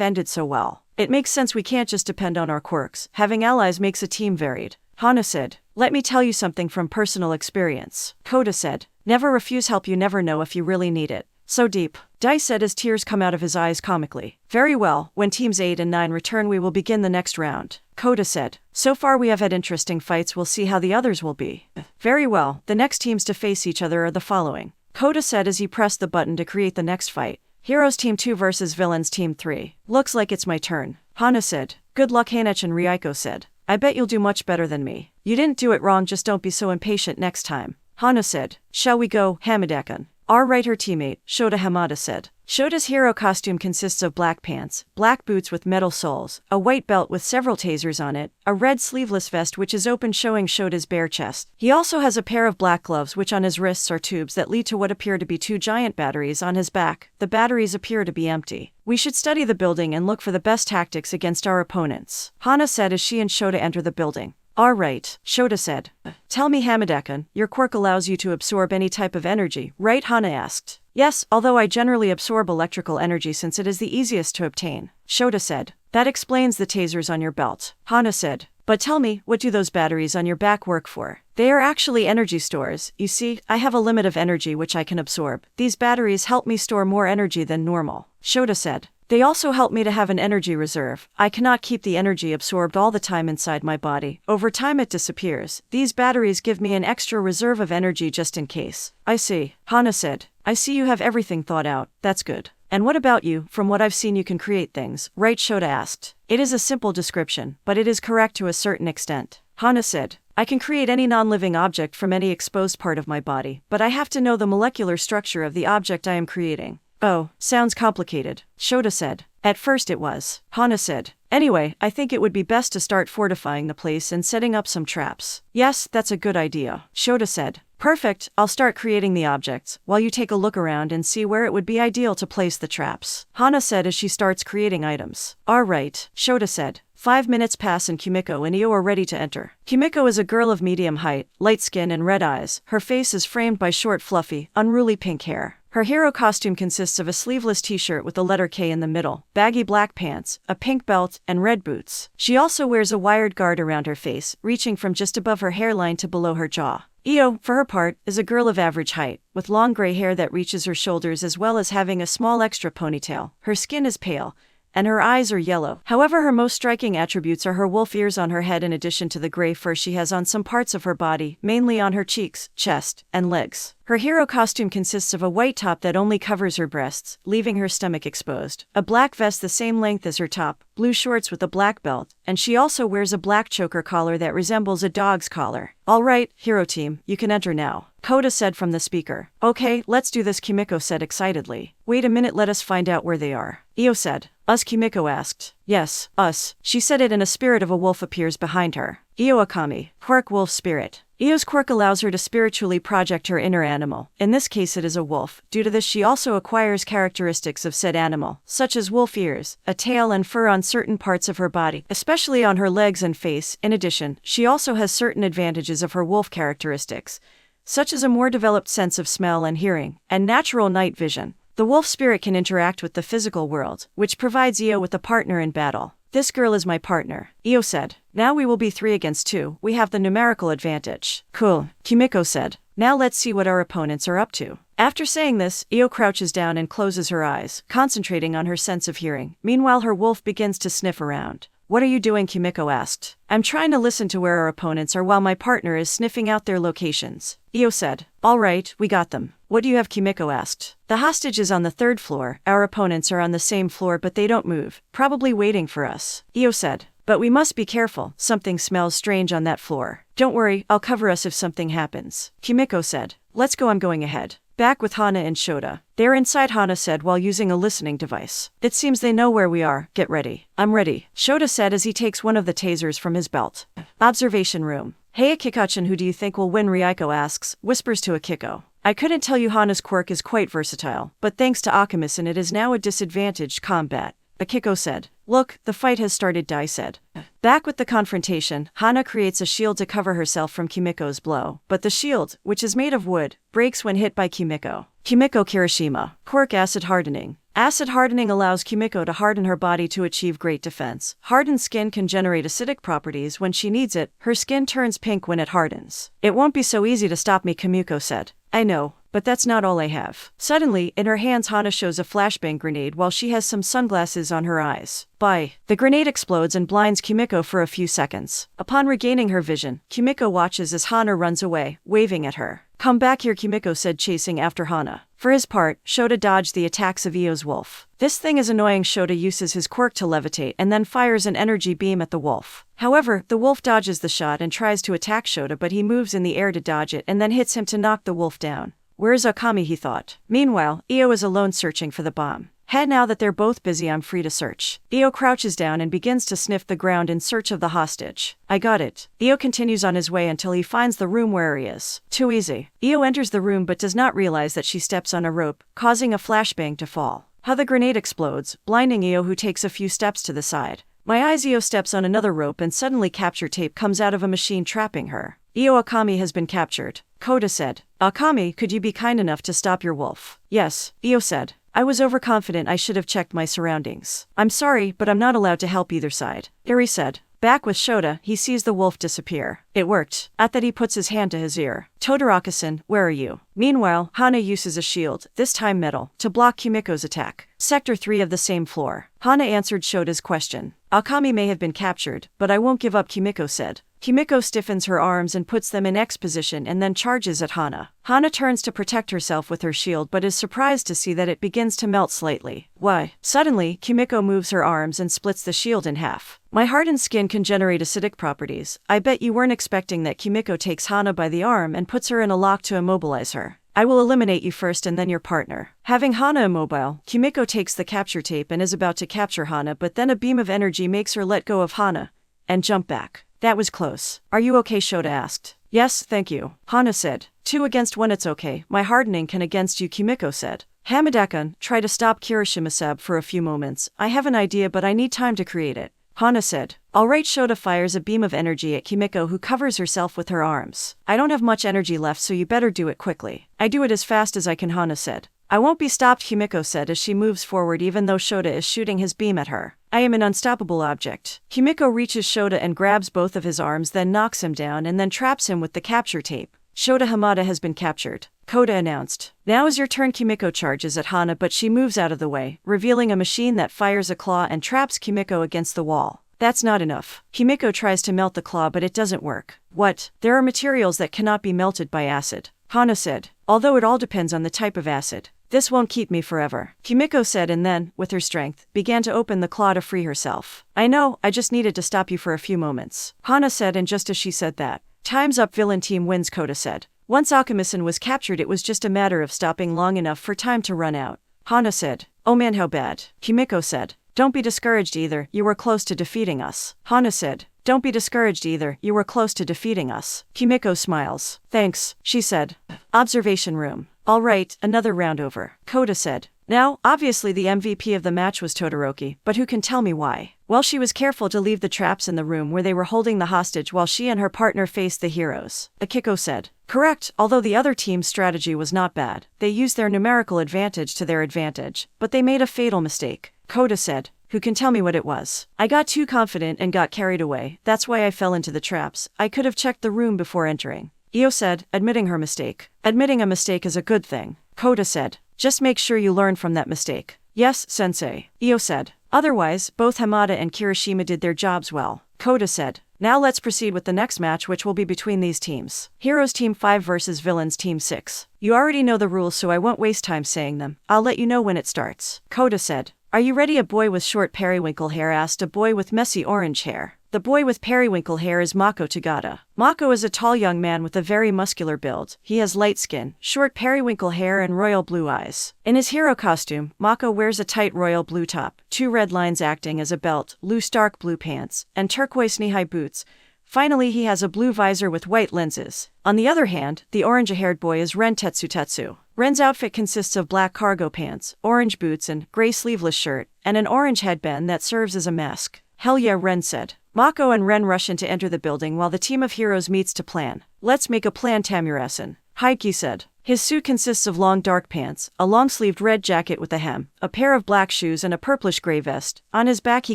Speaker 1: ended so well. It makes sense, we can't just depend on our quirks. Having allies makes a team varied. Hana said. Let me tell you something from personal experience. Kota said. Never refuse help, you never know if you really need it. So deep. Dai said as tears come out of his eyes comically. Very well, when teams 8 and 9 return we will begin the next round. Kota said. So far we have had interesting fights, we'll see how the others will be. Very well, the next teams to face each other are the following. Kota said as he pressed the button to create the next fight. Heroes Team 2 versus Villains Team 3. Looks like it's my turn. Hana said. Good luck, Hanech, and Ryuko said. I bet you'll do much better than me. You didn't do it wrong, just don't be so impatient next time. Hana said. Shall we go, Hamada-kun? Alright, her teammate, Shota Hamada said. Shota's hero costume consists of black pants, black boots with metal soles, a white belt with several tasers on it, a red sleeveless vest which is open showing Shota's bare chest. He also has a pair of black gloves which on his wrists are tubes that lead to what appear to be 2 giant batteries on his back. The batteries appear to be empty. We should study the building and look for the best tactics against our opponents, Hana said as she and Shota enter the building. Alright, Shota said. Tell me, Hamada-kun, your quirk allows you to absorb any type of energy, right? Hana asked. Yes, although I generally absorb electrical energy since it is the easiest to obtain, Shota said. That explains the tasers on your belt, Hana said. But tell me, what do those batteries on your back work for? They are actually energy stores. You see, I have a limit of energy which I can absorb. These batteries help me store more energy than normal, Shota said. They also help me to have an energy reserve. I cannot keep the energy absorbed all the time inside my body. Over time it disappears. These batteries give me an extra reserve of energy just in case. I see, Hana said. I see you have everything thought out. That's good. And what about you? From what I've seen you can create things, right? Shota asked. It is a simple description, but it is correct to a certain extent. Hana said. I can create any non-living object from any exposed part of my body, but I have to know the molecular structure of the object I am creating. Oh, sounds complicated, Shota said. At first it was, Hana said. Anyway, I think it would be best to start fortifying the place and setting up some traps. Yes, that's a good idea, Shota said. Perfect, I'll start creating the objects, while you take a look around and see where it would be ideal to place the traps, Hana said as she starts creating items. Alright, Shota said. 5 minutes pass and Kimiko and Io are ready to enter. Kimiko is a girl of medium height, light skin and red eyes. Her face is framed by short, fluffy, unruly pink hair. Her hero costume consists of a sleeveless t-shirt with the letter K in the middle, baggy black pants, a pink belt, and red boots. She also wears a wired guard around her face, reaching from just above her hairline to below her jaw. Io, for her part, is a girl of average height, with long gray hair that reaches her shoulders as well as having a small extra ponytail. Her skin is pale, and her eyes are yellow. However, her most striking attributes are her wolf ears on her head in addition to the gray fur she has on some parts of her body, mainly on her cheeks, chest, and legs. Her hero costume consists of a white top that only covers her breasts, leaving her stomach exposed, a black vest the same length as her top, blue shorts with a black belt, and she also wears a black choker collar that resembles a dog's collar. Alright, hero team, you can enter now, Kota said from the speaker. Okay, let's do this, Kimiko said excitedly. Wait a minute, let us find out where they are, Io said. Us, Kimiko asked. Yes, us. She said it and a spirit of a wolf appears behind her. Io Akami, quirk wolf spirit. Io's quirk allows her to spiritually project her inner animal. In this case it is a wolf. Due to this she also acquires characteristics of said animal, such as wolf ears, a tail and fur on certain parts of her body, especially on her legs and face. In addition, she also has certain advantages of her wolf characteristics, such as a more developed sense of smell and hearing, and natural night vision. The wolf spirit can interact with the physical world, which provides Io with a partner in battle. This girl is my partner, Io said. Now we will be 3 against 2, we have the numerical advantage. Cool, Kimiko said. Now let's see what our opponents are up to. After saying this, Io crouches down and closes her eyes, concentrating on her sense of hearing. Meanwhile her wolf begins to sniff around. What are you doing? Kimiko asked. I'm trying to listen to where our opponents are while my partner is sniffing out their locations, Io said. Alright, we got them. What do you have? Kimiko asked. The hostage is on the 3rd floor. Our opponents are on the same floor but they don't move, probably waiting for us, Io said. But we must be careful, something smells strange on that floor. Don't worry, I'll cover us if something happens, Kimiko said. Let's go, I'm going ahead. Back with Hana and Shota. They're inside, Hana said while using a listening device. It seems they know where we are, get ready. I'm ready, Shota said as he takes one of the tasers from his belt. Observation room. Hey Akiko-chan, who do you think will win? Ryuko asks, whispers to Akiko. I couldn't tell you. Hana's quirk is quite versatile, but thanks to Akuma-san it is now a disadvantaged combat, Akiko said. Look, the fight has started, Dai said. Back with the confrontation, Hana creates a shield to cover herself from Kimiko's blow, but the shield, which is made of wood, breaks when hit by Kimiko. Kimiko Kirishima. Quirk acid hardening. Acid hardening allows Kimiko to harden her body to achieve great defense. Hardened skin can generate acidic properties when she needs it. Her skin turns pink when it hardens. It won't be so easy to stop me, Kimiko said. I know, but that's not all I have. Suddenly, in her hands, Hana shows a flashbang grenade while she has some sunglasses on her eyes. Bye. The grenade explodes and blinds Kimiko for a few seconds. Upon regaining her vision, Kimiko watches as Hana runs away, waving at her. Come back here, Kimiko said, chasing after Hana. For his part, Shota dodged the attacks of Io's wolf. This thing is annoying. Shota uses his quirk to levitate and then fires an energy beam at the wolf. However, the wolf dodges the shot and tries to attack Shota, but he moves in the air to dodge it and then hits him to knock the wolf down. Where's Okami, he thought. Meanwhile, Io is alone searching for the bomb. Now that they're both busy, I'm free to search. Io crouches down and begins to sniff the ground in search of the hostage. I got it. Io continues on his way until he finds the room where he is. Too easy. Io enters the room but does not realize that she steps on a rope, causing a flashbang to fall. How the grenade explodes, blinding Io, who takes a few steps to the side. My eyes. Io steps on another rope and suddenly capture tape comes out of a machine trapping her. Io, Okami has been captured. Koda said. Okami, could you be kind enough to stop your wolf? Yes, Io said. I was overconfident. I should have checked my surroundings. I'm sorry, but I'm not allowed to help either side, Eri said. Back with Shota, he sees the wolf disappear. It worked. At that, he puts his hand to his ear. Todoroki-san, where are you? Meanwhile, Hana uses a shield, this time metal, to block Kimiko's attack. Sector 3 of the same floor. Hana answered Shota's question. Okami may have been captured, but I won't give up, Kimiko said. Kimiko stiffens her arms and puts them in X position and then charges at Hana. Hana turns to protect herself with her shield but is surprised to see that it begins to melt slightly. Why? Suddenly, Kimiko moves her arms and splits the shield in half. My hardened skin can generate acidic properties. I bet you weren't expecting that. Kimiko takes Hana by the arm and puts her in a lock to immobilize her. I will eliminate you first and then your partner. Having Hana immobile, Kimiko takes the capture tape and is about to capture Hana, but then a beam of energy makes her let go of Hana and jump back. That was close. Are you okay? Shota asked. Yes, thank you, Hana said. 2 against 1, it's okay. My hardening can against you, Kimiko said. Hamada-kun, try to stop Kirishima-san for a few moments. I have an idea but I need time to create it, Hana said. Alright. Shota fires a beam of energy at Kimiko, who covers herself with her arms. I don't have much energy left, so you better do it quickly. I do it as fast as I can, Hana said. I won't be stopped, Kimiko said as she moves forward even though Shota is shooting his beam at her. I am an unstoppable object. Kimiko reaches Shota and grabs both of his arms, then knocks him down and then traps him with the capture tape. Shota Hamada has been captured, Koda announced. Now is your turn. Kimiko charges at Hana but she moves out of the way, revealing a machine that fires a claw and traps Kimiko against the wall. That's not enough. Kimiko tries to melt the claw but it doesn't work. What? There are materials that cannot be melted by acid, Hana said. Although it all depends on the type of acid. This won't keep me forever, Kimiko said and then, with her strength, began to open the claw to free herself. I know, I just needed to stop you for a few moments, Hana said, and just as she said that, time's up, villain team wins, Koda said. Once Akuma-san was captured it was just a matter of stopping long enough for time to run out, Hana said. Oh man, how bad, Kimiko said. Don't be discouraged either, you were close to defeating us, Hana said. Don't be discouraged either, you were close to defeating us. Kimiko smiles. Thanks, she said. Observation room. All right, another round over, Koda said. Now, obviously the MVP of the match was Todoroki, but who can tell me why? Well, she was careful to leave the traps in the room where they were holding the hostage while she and her partner faced the heroes, Akiko said. Correct, although the other team's strategy was not bad. They used their numerical advantage to their advantage, but they made a fatal mistake, Koda said. Who can tell me what it was? I got too confident and got carried away. That's why I fell into the traps. I could have checked the room before entering, Io said, admitting her mistake. Admitting a mistake is a good thing, Koda said. Just make sure you learn from that mistake. Yes, sensei, Io said. Otherwise, both Hamada and Kirishima did their jobs well, Koda said. Now let's proceed with the next match, which will be between these teams. Heroes Team 5 versus Villains Team 6. You already know the rules, so I won't waste time saying them. I'll let you know when it starts, Koda said. Are you ready? A boy with short periwinkle hair asked a boy with messy orange hair. The boy with periwinkle hair is Mako Tagata. Mako is a tall young man with a very muscular build. He has light skin, short periwinkle hair and royal blue eyes. In his hero costume, Mako wears a tight royal blue top, 2 red lines acting as a belt, loose dark blue pants, and turquoise knee-high boots. Finally, he has a blue visor with white lenses. On the other hand, the orange-haired boy is Ren Tetsu. Ren's outfit consists of black cargo pants, orange boots and gray sleeveless shirt, and an orange headband that serves as a mask. Hell yeah, Ren said. Mako and Ren rush in to enter the building while the team of heroes meets to plan. Let's make a plan, Tamurasan, Haiki said. His suit consists of long dark pants, a long-sleeved red jacket with a hem, a pair of black shoes and a purplish-gray vest. On his back he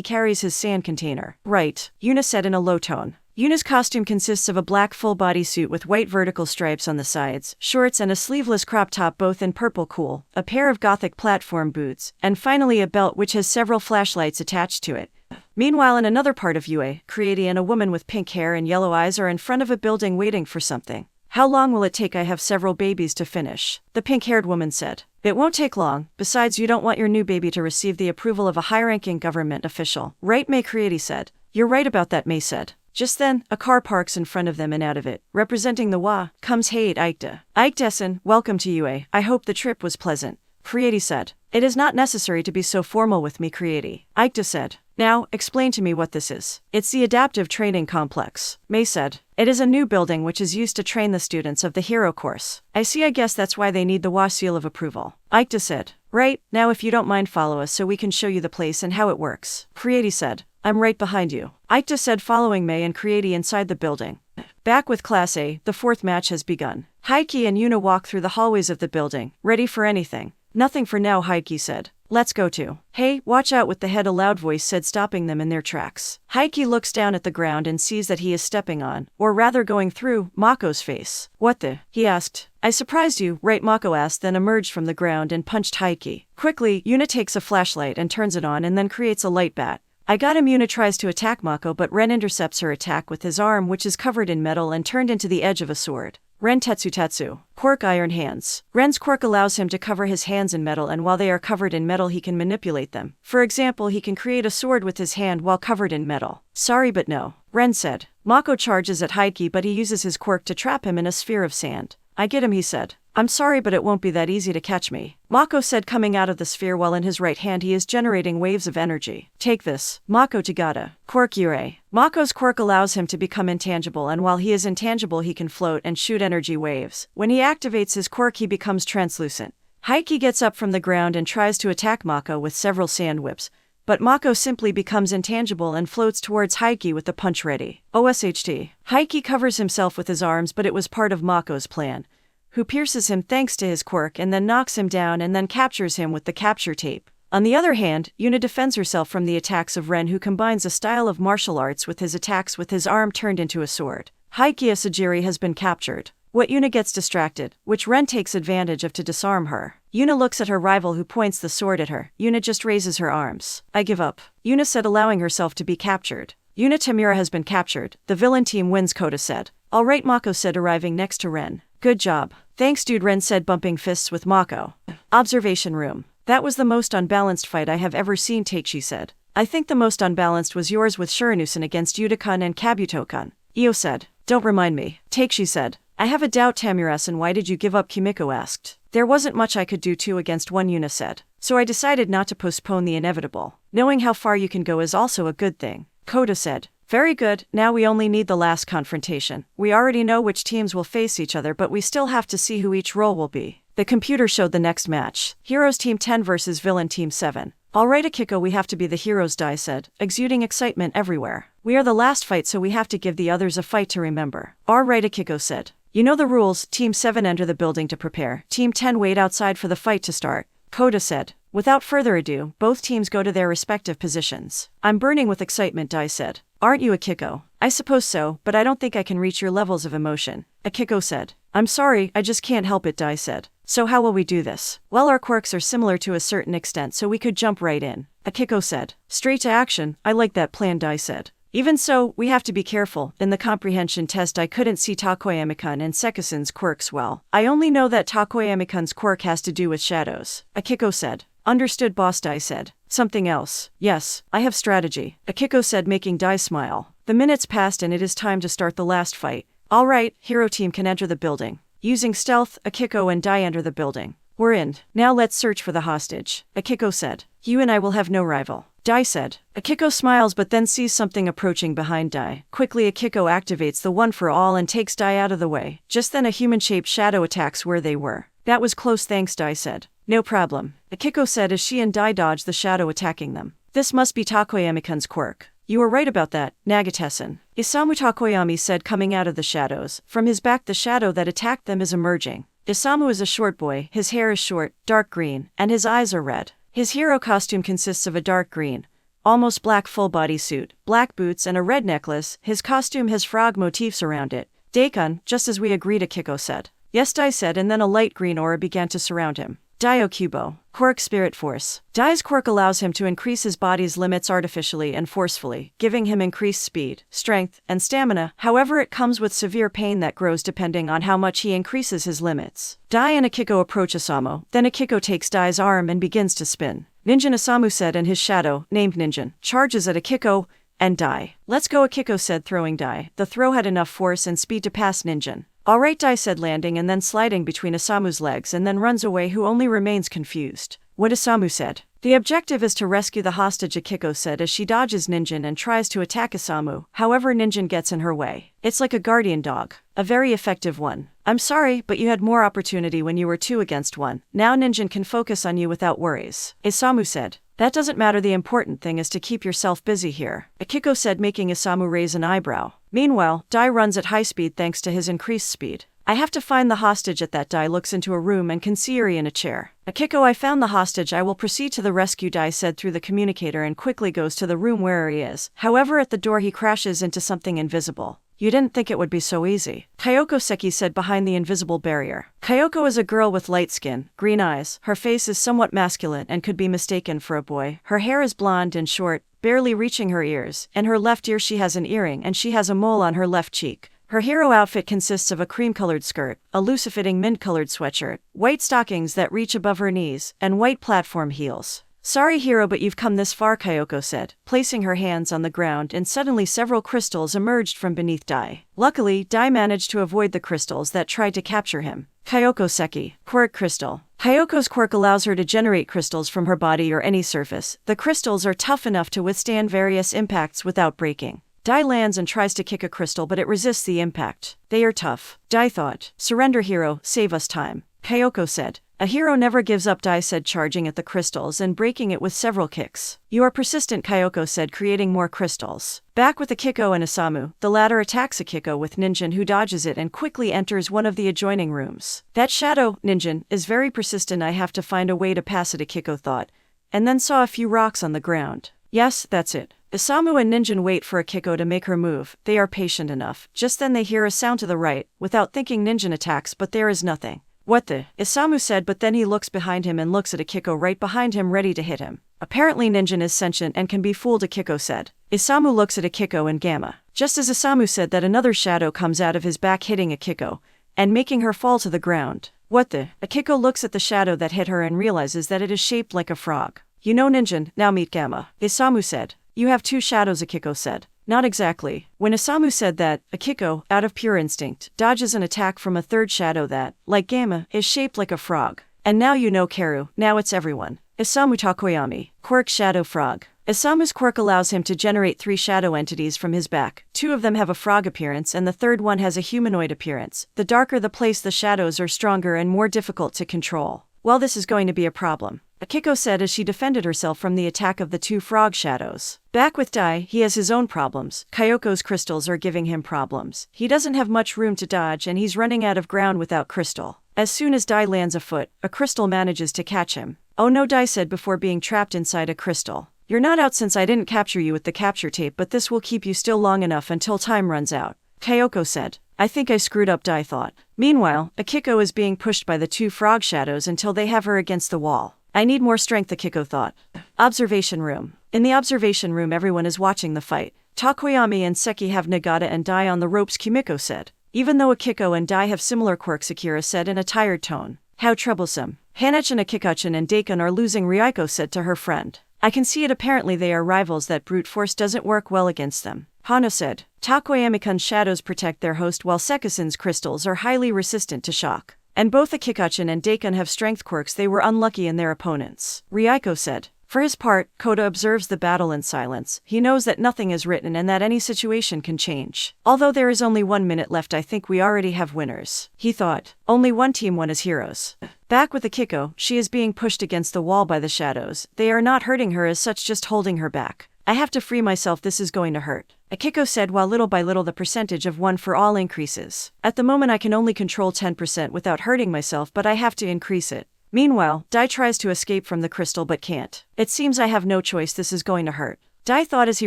Speaker 1: carries his sand container. Right, Yuna said in a low tone. Yuna's costume consists of a black full-body suit with white vertical stripes on the sides, shorts and a sleeveless crop top both in purple cool, a pair of gothic platform boots, and finally a belt which has several flashlights attached to it. Meanwhile, in another part of UA, Creati and a woman with pink hair and yellow eyes are in front of a building waiting for something. How long will it take? I have several babies to finish, the pink-haired woman said. It won't take long, besides you don't want your new baby to receive the approval of a high-ranking government official, right? May Creati said. You're right about that, May said. Just then, a car parks in front of them and out of it, representing the WA, comes Hayate Aikta. Aikta-san, welcome to UA. I hope the trip was pleasant. Creati said. It is not necessary to be so formal with me, Creati. Aikta said. Now, explain to me what this is. It's the Adaptive Training Complex, May said. It is a new building which is used to train the students of the hero course. I see, I guess that's why they need the WA seal of approval. Aikta said. Right, now if you don't mind follow us so we can show you the place and how it works. Creati said. I'm right behind you. Aikta said, following May and Creati inside the building. Back with Class A, the 4th match has begun. Haiki and Yuna walk through the hallways of the building, ready for anything. Nothing for now, Haiki said. Let's go to. Hey, watch out with the head, a loud voice said, stopping them in their tracks. Haiki looks down at the ground and sees that he is stepping on, or rather going through, Mako's face. What the? He asked. I surprised you, right? Mako asked, then emerged from the ground and punched Haiki. Quickly, Yuna takes a flashlight and turns it on and then creates a light bat. I got him. Yuna tries to attack Mako, but Ren intercepts her attack with his arm, which is covered in metal and turned into the edge of a sword. Ren Tetsu. Quirk iron hands. Ren's quirk allows him to cover his hands in metal, and while they are covered in metal he can manipulate them. For example, he can create a sword with his hand while covered in metal. Sorry but no, Ren said. Mako charges at Haiki, but he uses his quirk to trap him in a sphere of sand. I get him, he said. I'm sorry but it won't be that easy to catch me, Mako said, coming out of the sphere while in his right hand he is generating waves of energy. Take this, Mako Tagata. Quirk Yurei. Mako's quirk allows him to become intangible, and while he is intangible he can float and shoot energy waves. When he activates his quirk he becomes translucent. Haiki gets up from the ground and tries to attack Mako with several sand whips, but Mako simply becomes intangible and floats towards Haiki with the punch ready. OSHT. Haiki covers himself with his arms, but it was part of Mako's plan, who pierces him thanks to his quirk and then knocks him down and then captures him with the capture tape. On the other hand, Yuna defends herself from the attacks of Ren, who combines a style of martial arts with his attacks with his arm turned into a sword. Haiki Asajiri has been captured. What Yuna gets distracted, which Ren takes advantage of to disarm her. Yuna looks at her rival who points the sword at her. Yuna just raises her arms. I give up, Yuna said, allowing herself to be captured. Yuna Tomura has been captured. The villain team wins, Kota said. All right, Mako said, arriving next to Ren. Good job. Thanks, dude, Ren said, bumping fists with Mako. Observation room. That was the most unbalanced fight I have ever seen, Teichi said. I think the most unbalanced was yours with Shiranusan against Yuta-kun and Kabuto-kun, Io said. Don't remind me, Teichi said. I have a doubt, Tamurasan, why did you give up? Kimiko asked. There wasn't much I could do 2 against 1, Yuna said. So I decided not to postpone the inevitable. Knowing how far you can go is also a good thing, Kota said. Very good, now we only need the last confrontation. We already know which teams will face each other, but we still have to see who each role will be. The computer showed the next match. Heroes Team 10 versus Villain Team 7. Alright Akiko, we have to be the heroes, Dai said, exuding excitement everywhere. We are the last fight, so we have to give the others a fight to remember. Alright, Akiko said. You know the rules. Team 7 enter the building to prepare. Team 10 wait outside for the fight to start, Kota said. Without further ado, both teams go to their respective positions. I'm burning with excitement, Dai said. Aren't you, Akiko? I suppose so, but I don't think I can reach your levels of emotion, Akiko said. I'm sorry, I just can't help it, Dai said. So how will we do this? Well, our quirks are similar to a certain extent, so we could jump right in, Akiko said. Straight to action, I like that plan, Dai said. Even so, we have to be careful. In the comprehension test I couldn't see Takoyami-kun and Sekusun's quirks well. I only know that Takoyami-kun's quirk has to do with shadows, Akiko said. Understood, boss, Dai said. Something else. Yes, I have strategy, Akiko said, making Dai smile. The minutes passed and it is time to start the last fight. All right, hero team can enter the building. Using stealth, Akiko and Dai enter the building. We're in. Now let's search for the hostage, Akiko said. You and I will have no rival, Dai said. Akiko smiles but then sees something approaching behind Dai. Quickly Akiko activates the One for All and takes Dai out of the way. Just then a human-shaped shadow attacks where they were. That was close, thanks, Dai said. No problem, Akiko said as she and Dai dodged the shadow attacking them. This must be Takoyami-kun's quirk. You were right about that, Nagatesan, Isamu Takoyami said, coming out of the shadows. From his back the shadow that attacked them is emerging. Isamu is a short boy, his hair is short, dark green, and his eyes are red. His hero costume consists of a dark green, almost black full-body suit, black boots and a red necklace. His costume has frog motifs around it. Daikun, just as we agreed, Akiko said. Yes, Dai said, and then a light green aura began to surround him. Dio Kubo. Quirk Spirit Force. Dai's quirk allows him to increase his body's limits artificially and forcefully, giving him increased speed, strength, and stamina. However, it comes with severe pain that grows depending on how much he increases his limits. Dai and Akiko approach Isamu, then Akiko takes Dai's arm and begins to spin. Ninjin, Isamu said, and his shadow, named Ninjin, charges at Akiko and Dai. Let's go, Akiko said, throwing Dai. The throw had enough force and speed to pass Ninjin. Alright, Dai said, landing and then sliding between Isamu's legs and then runs away, who only remains confused. What Isamu said. The objective is to rescue the hostage, Akiko said as she dodges Ninjin and tries to attack Isamu. However, Ninjin gets in her way. It's like a guardian dog. A very effective one. I'm sorry, but you had more opportunity when you were 2 against 1. Now Ninjin can focus on you without worries, Isamu said. That doesn't matter, the important thing is to keep yourself busy here, Akiko said, making Isamu raise an eyebrow. Meanwhile, Dai runs at high speed thanks to his increased speed. I have to find the hostage. At that, Dai looks into a room and can see Eri in a chair. Akiko, I found the hostage. I will proceed to the rescue, Dai said through the communicator and quickly goes to the room where Eri is. However, at the door he crashes into something invisible. You didn't think it would be so easy, Kyoko Seki said behind the invisible barrier. Kyoko is a girl with light skin, green eyes. Her face is somewhat masculine and could be mistaken for a boy. Her hair is blonde and short, barely reaching her ears. In her left ear she has an earring and she has a mole on her left cheek. Her hero outfit consists of a cream-colored skirt, a loose-fitting mint-colored sweatshirt, white stockings that reach above her knees, and white platform heels. Sorry, hero, but you've come this far, Kyoko said, placing her hands on the ground, and suddenly several crystals emerged from beneath Dai. Luckily, Dai managed to avoid the crystals that tried to capture him. Kyoko Seki. Quirk Crystal. Kyoko's quirk allows her to generate crystals from her body or any surface. The crystals are tough enough to withstand various impacts without breaking. Dai lands and tries to kick a crystal, but it resists the impact. They are tough. Dai thought. Surrender, hero, save us time, Kyoko said. A hero never gives up, Dai said, charging at the crystals and breaking it with several kicks. You are persistent, Kyoko said, creating more crystals. Back with Akiko and Isamu, the latter attacks Akiko with Ninjin, who dodges it and quickly enters one of the adjoining rooms. That shadow, Ninjin, is very persistent. I have to find a way to pass it, Akiko thought, and then saw a few rocks on the ground. Yes, that's it. Isamu and Ninjin wait for Akiko to make her move. They are patient enough. Just then they hear a sound to the right. Without thinking, Ninjin attacks, but there is nothing. What the? Isamu said, but then he looks behind him and looks at Akiko right behind him, ready to hit him. Apparently Ninjin is sentient and can be fooled, Akiko said. Isamu looks at Akiko and Gamma. Just as Isamu said that, another shadow comes out of his back, hitting Akiko and making her fall to the ground. What the? Akiko looks at the shadow that hit her and realizes that it is shaped like a frog. You know, Ninjin, now meet Gamma, Isamu said. You have 2 shadows, Akiko said. Not exactly. When Isamu said that, Akiko, out of pure instinct, dodges an attack from a third shadow that, like Gamma, is shaped like a frog. And now you know, Karu, now it's everyone. Isamu Takoyami. Quirk Shadow Frog. Isamu's quirk allows him to generate 3 shadow entities from his back. 2 of them have a frog appearance and the third one has a humanoid appearance. The darker the place, the shadows are stronger and more difficult to control. Well, this is going to be a problem, Akiko said as she defended herself from the attack of the 2 frog shadows. Back with Dai, he has his own problems. Kyoko's crystals are giving him problems. He doesn't have much room to dodge and he's running out of ground without crystal. As soon as Dai lands a foot, a crystal manages to catch him. Oh no, Dai said before being trapped inside a crystal. You're not out since I didn't capture you with the capture tape, but this will keep you still long enough until time runs out, Kyoko said. I think I screwed up, Dai thought. Meanwhile, Akiko is being pushed by the 2 frog shadows until they have her against the wall. I need more strength, Akiko thought. Observation room. In the observation room, everyone is watching the fight. Takoyami and Seki have Nagata and Dai on the ropes, Kumiko said. Even though Akiko and Dai have similar quirks, Akira said in a tired tone. How troublesome. Hanach and Akiko-chan and Daikun are losing, Ryuko said to her friend. I can see it. Apparently they are rivals. That brute force doesn't work well against them. Hana said. Takoyamikan's shadows protect their host while Sekusen's crystals are highly resistant to shock. And both Akikachin and Daikon have strength quirks. They were unlucky in their opponents. Ryuko said. For his part, Koda observes the battle in silence. He knows that nothing is written and that any situation can change. Although there is only 1 minute left, I think we already have winners. He thought. Only one team won as heroes. Back with Akiko, she is being pushed against the wall by the shadows. They are not hurting her as such, just holding her back. I have to free myself. This is going to hurt. Akiko said while little by little the percentage of one for all increases. At the moment I can only control 10% without hurting myself, but I have to increase it. Meanwhile, Dai tries to escape from the crystal but can't. It seems I have no choice. This is going to hurt. Dai thought as he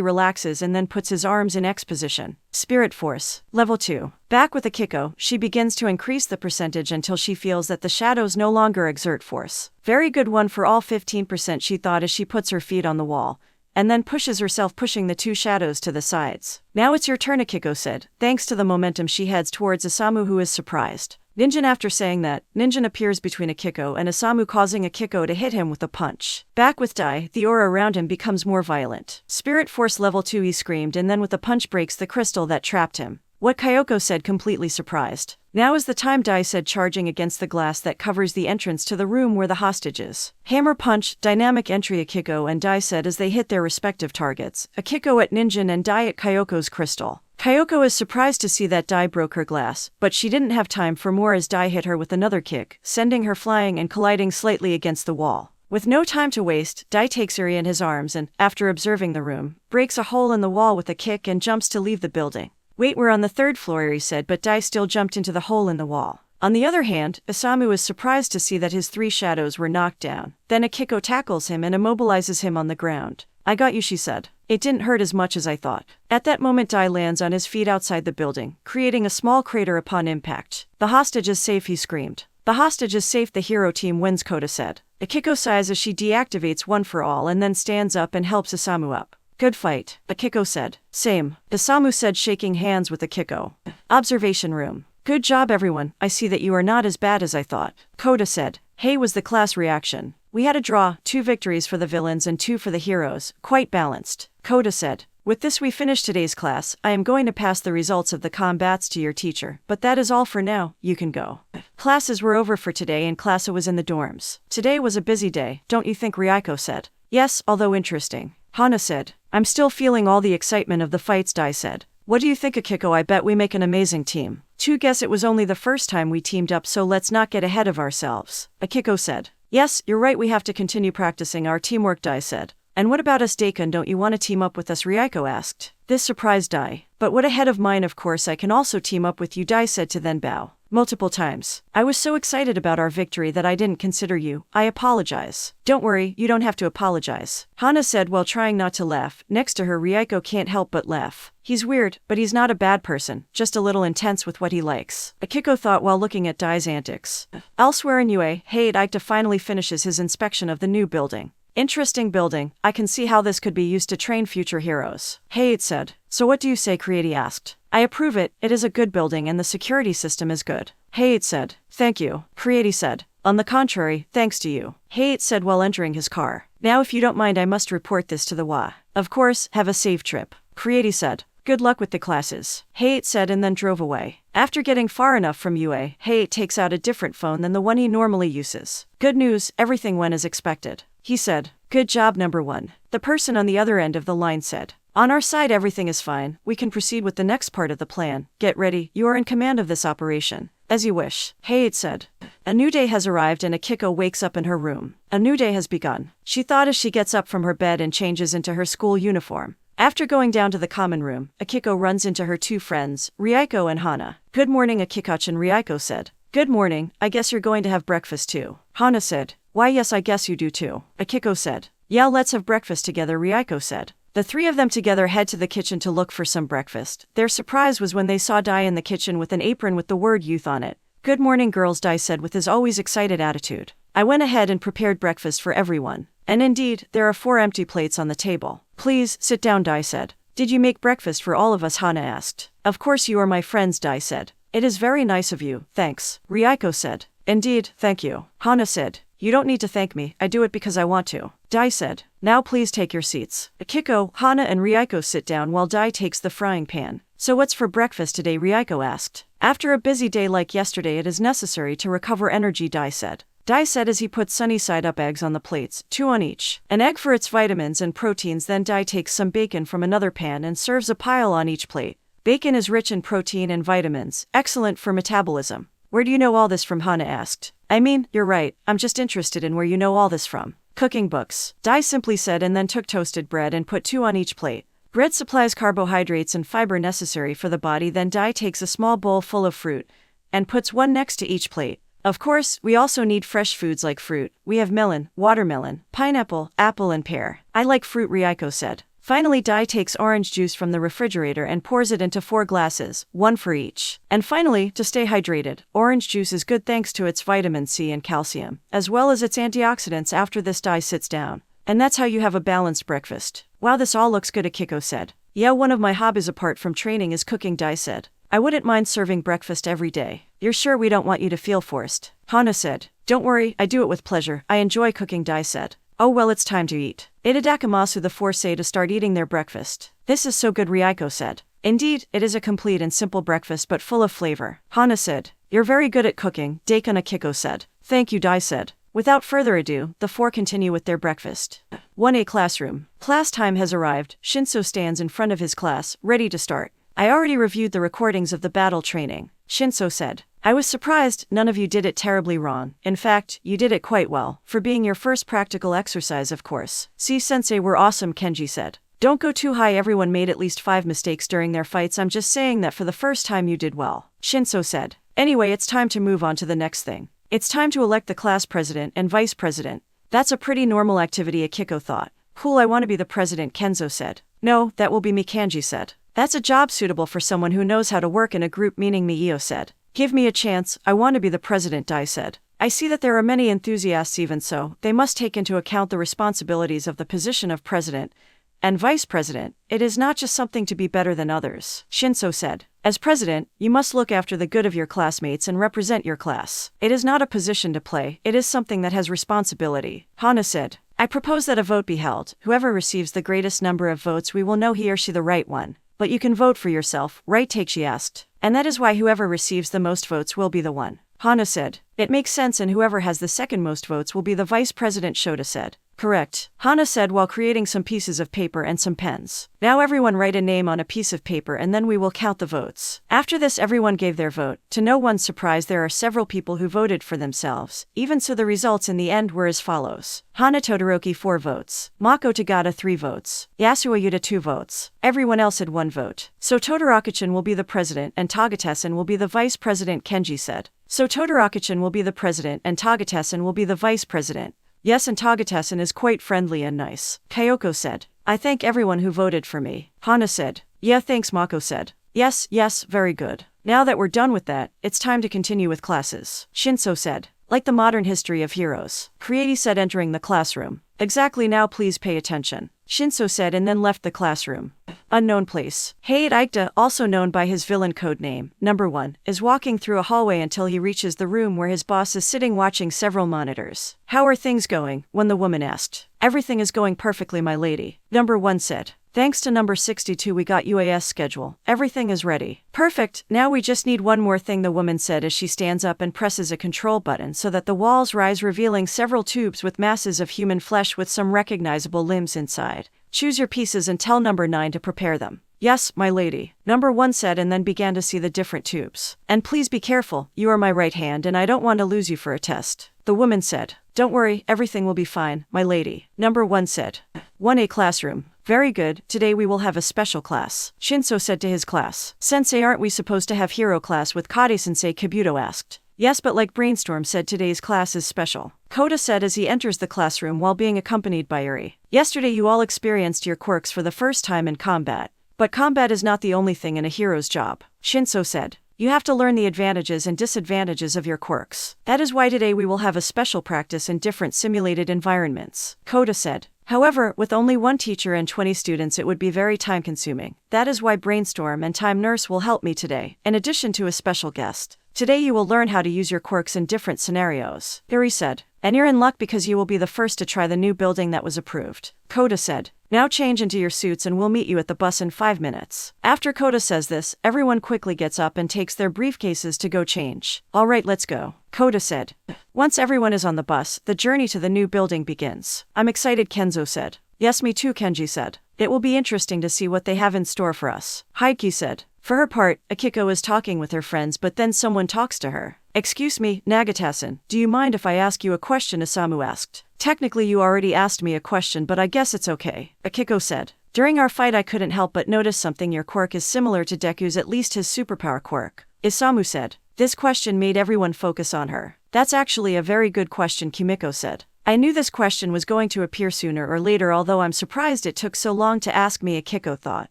Speaker 1: relaxes and then puts his arms in X position. Spirit Force. Level 2. Back with Akiko, she begins to increase the percentage until she feels that the shadows no longer exert force. Very good, one for all 15%, she thought as she puts her feet on the wall, and then pushes herself, pushing the two shadows to the sides. Now it's your turn, Akiko said. Thanks to the momentum she heads towards Isamu, who is surprised. Ninjin. After saying that, Ninjin appears between Akiko and Isamu, causing Akiko to hit him with a punch. Back with Dai, the aura around him becomes more violent. Spirit Force Level 2, he screamed, and then with a punch breaks the crystal that trapped him. What, Kyoko said, completely surprised. Now is the time, Dai said, charging against the glass that covers the entrance to the room where the hostage is. Hammer punch, dynamic entry, Akiko and Dai said as they hit their respective targets. Akiko at Ninjin and Dai at Kyoko's crystal. Kyoko is surprised to see that Dai broke her glass, but she didn't have time for more as Dai hit her with another kick, sending her flying and colliding slightly against the wall. With no time to waste, Dai takes Eri in his arms and, after observing the room, breaks a hole in the wall with a kick and jumps to leave the building. Wait, we're on the 3rd floor, Eri said, but Dai still jumped into the hole in the wall. On the other hand, Isamu is surprised to see that his 3 shadows were knocked down. Then Akiko tackles him and immobilizes him on the ground. I got you, she said. It didn't hurt as much as I thought. At that moment, Dai lands on his feet outside the building, creating a small crater upon impact. The hostage is safe, he screamed. The hostage is safe, the hero team wins, Koda said. Akiko sighs as she deactivates One for All and then stands up and helps Isamu up. Good fight, Akiko said. Same, Isamu said, shaking hands with Akiko. Observation room. Good job, everyone. I see that you are not as bad as I thought, Koda said. Hey, was the class reaction. We had a draw, 2 victories for the villains and 2 for the heroes, quite balanced, Koda said. With this we finish today's class. I am going to pass the results of the combats to your teacher, but that is all for now. You can go. Classes were over for today and Klasa was in the dorms. Today was a busy day, don't you think, Ryuko said. Yes, although interesting, Hana said. I'm still feeling all the excitement of the fights, Dai said. What do you think, Akiko? I bet we make an amazing team. To guess it was only the first time we teamed up, so let's not get ahead of ourselves, Akiko said. Yes, you're right, we have to continue practicing our teamwork, Dai said. And what about us, Daikon? Don't you want to team up with us, Ryuko asked. This surprised Dai. But what ahead of mine, of course I can also team up with you, Dai said to then bow. Multiple times. I was so excited about our victory that I didn't consider you. I apologize. Don't worry, you don't have to apologize, Hana said while trying not to laugh. Next to her, Ryuko can't help but laugh. He's weird, but he's not a bad person, just a little intense with what he likes, Akiko thought while looking at Dai's antics. Elsewhere in UA, Ike finally finishes his inspection of the new building. Interesting building. I can see how this could be used to train future heroes, Hayate said. So what do you say, Creati asked. I approve it. It is a good building and the security system is good, Hayate said. Thank you, Creati said. On the contrary, thanks to you, Hayate said while entering his car. Now if you don't mind, I must report this to the WA. Of course, have a safe trip, Creati said. Good luck with the classes, Hayate said and then drove away. After getting far enough from UA, Hayate takes out a different phone than the one he normally uses. Good news, everything went as expected, he said. Good job, number 1. The person on the other end of the line said. On our side everything is fine, we can proceed with the next part of the plan. Get ready, you are in command of this operation. As you wish, Hayate said. A new day has arrived and Akiko wakes up in her room. A new day has begun, she thought as she gets up from her bed and changes into her school uniform. After going down to the common room, Akiko runs into her 2 friends, Ryuko and Hana. Good morning, Akiko-chan, Ryuko said. Good morning, I guess you're going to have breakfast too, Hana said. Why yes, I guess you do too, Akiko said. Yeah, let's have breakfast together, Ryuko said. The 3 of them together head to the kitchen to look for some breakfast. Their surprise was when they saw Dai in the kitchen with an apron with the word youth on it. Good morning, girls, Dai said with his always excited attitude. I went ahead and prepared breakfast for everyone. And indeed, there are 4 empty plates on the table. Please, sit down, Dai said. Did you make breakfast for all of us, Hana asked. Of course you are my friends, Dai said. It is very nice of you, thanks, Ryuko said. Indeed, thank you, Hana said. You don't need to thank me, I do it because I want to. Dai said. Now please take your seats. Akiko, Hana and Ryuko sit down while Dai takes the frying pan. So what's for breakfast today? Ryuko asked. After a busy day like yesterday it is necessary to recover energy, Dai said. Dai said as he put sunny side up eggs on the plates, 2 on each. An egg for its vitamins and proteins. Then Dai takes some bacon from another pan and serves a pile on each plate. Bacon is rich in protein and vitamins, excellent for metabolism. Where do you know all this from? Hana asked. I mean, you're right, I'm just interested in where you know all this from. Cooking books, Dai simply said, and then took toasted bread and put 2 on each plate. Bread supplies carbohydrates and fiber necessary for the body. Then Dai takes a small bowl full of fruit and puts 1 next to each plate. Of course, we also need fresh foods like fruit. We have melon, watermelon, pineapple, apple and pear. I like fruit, Ryuko said. Finally, Dai takes orange juice from the refrigerator and pours it into 4 glasses, 1 for each. And finally, to stay hydrated, orange juice is good thanks to its vitamin C and calcium, as well as its antioxidants. After this, Dai sits down. And that's how you have a balanced breakfast. Wow, this all looks good, Akiko said. Yeah, one of my hobbies apart from training is cooking, Dai said. I wouldn't mind serving breakfast every day. You're sure we don't want you to feel forced? Hana said. Don't worry, I do it with pleasure. I enjoy cooking, Dai said. Oh well, it's time to eat. Itadakamasu, the 4 say to start eating their breakfast. This is so good, Ryuko said. Indeed, it is a complete and simple breakfast but full of flavor. Hana said. You're very good at cooking, Deku, Akiko said. Thank you, Dai said. Without further ado, the 4 continue with their breakfast. 1A classroom. Class time has arrived. Shinso stands in front of his class, ready to start. I already reviewed the recordings of the battle training, Shinso said. I was surprised none of you did it terribly wrong. In fact, you did it quite well, for being your first practical exercise, of course. See, sensei, we're awesome, Kenji said. Don't go too high, everyone made at least 5 mistakes during their fights. I'm just saying that for the first time you did well, Shinso said. Anyway, it's time to move on to the next thing. It's time to elect the class president and vice president. That's a pretty normal activity, Akiko thought. Cool, I want to be the president, Kenzo said. No, that will be me, Kanji said. That's a job suitable for someone who knows how to work in a group, meaning me, Io said. Give me a chance, I want to be the president, Dai said. I see that there are many enthusiasts. Even so, they must take into account the responsibilities of the position of president and vice president. It is not just something to be better than others, Shinso said. As president, you must look after the good of your classmates and represent your class. It is not a position to play, it is something that has responsibility, Hana said. I propose that a vote be held. Whoever receives the greatest number of votes, we will know he or she the right one. But you can vote for yourself, right, Takeshi asked. And that is why whoever receives the most votes will be the one, Hana said. It makes sense, and whoever has the second most votes will be the vice president, Shota said. Correct, Hana said while creating some pieces of paper and some pens. Now everyone write a name on a piece of paper and then we will count the votes. After this, everyone gave their vote. To no one's surprise, there are several people who voted for themselves. Even so, the results in the end were as follows. Hana Todoroki 4 votes. Mako Tagata 3 votes. Yasuo Yuta 2 votes. Everyone else had 1 vote. So Todoroki-chan will be the president and Tagata-san will be the vice president, Kenji said. So Todoroki-chan will be the president and Tagata-san will be the vice president. Yes, and Tagata-san is quite friendly and nice, Kyoko said. I thank everyone who voted for me, Hana said. Yeah, thanks, Mako said. Yes, very good. Now that we're done with that, it's time to continue with classes, Shinso said. Like the modern history of heroes, Krieti said, entering the classroom. Exactly, now please pay attention, Shinso said, and then left the classroom. Unknown place. Heiid Aikta, also known by his villain code name, Number 1, is walking through a hallway until he reaches the room where his boss is sitting watching several monitors. How are things going? When the woman asked. Everything is going perfectly, my lady, Number 1 said. Thanks to number 62, we got UAS schedule. Everything is ready. Perfect, now we just need one more thing, the woman said as she stands up and presses a control button so that the walls rise, revealing several tubes with masses of human flesh with some recognizable limbs inside. Choose your pieces and tell number 9 to prepare them. Yes, my lady, Number 1 said, and then began to see the different tubes. And please be careful, you are my right hand and I don't want to lose you for a test, the woman said. Don't worry, everything will be fine, my lady, Number 1 said. 1A classroom. Very good, today we will have a special class, Shinso said to his class. Sensei, aren't we supposed to have hero class with Kade-sensei? Kabuto asked. Yes, but like Brainstorm said, today's class is special, Kota said as he enters the classroom while being accompanied by Uri. Yesterday you all experienced your quirks for the first time in combat. But combat is not the only thing in a hero's job, Shinso said. You have to learn the advantages and disadvantages of your quirks. That is why today we will have a special practice in different simulated environments, Kota said. However, with only 1 teacher and 20 students it would be very time-consuming. That is why Brainstorm and Time Nurse will help me today, in addition to a special guest. Today you will learn how to use your quirks in different scenarios, Uri said. And you're in luck because you will be the first to try the new building that was approved. Kota said. Now change into your suits and we'll meet you at the bus in 5 minutes. After Kota says this, everyone quickly gets up and takes their briefcases to go change. Alright, let's go, Kota said. Once everyone is on the bus, the journey to the new building begins. I'm excited, Kenzo said. Yes, me too, Kenji said. It will be interesting to see what they have in store for us, Haikyuu said. For her part, Akiko is talking with her friends but then someone talks to her. Excuse me, Nagata-san, do you mind if I ask you a question? Isamu asked. Technically you already asked me a question but I guess it's okay, Akiko said. During our fight I couldn't help but notice something. Your quirk is similar to Deku's, at least his superpower quirk, Isamu said. This question made everyone focus on her. That's actually a very good question, Kimiko said. I knew this question was going to appear sooner or later, although I'm surprised it took so long to ask me, Akiko thought.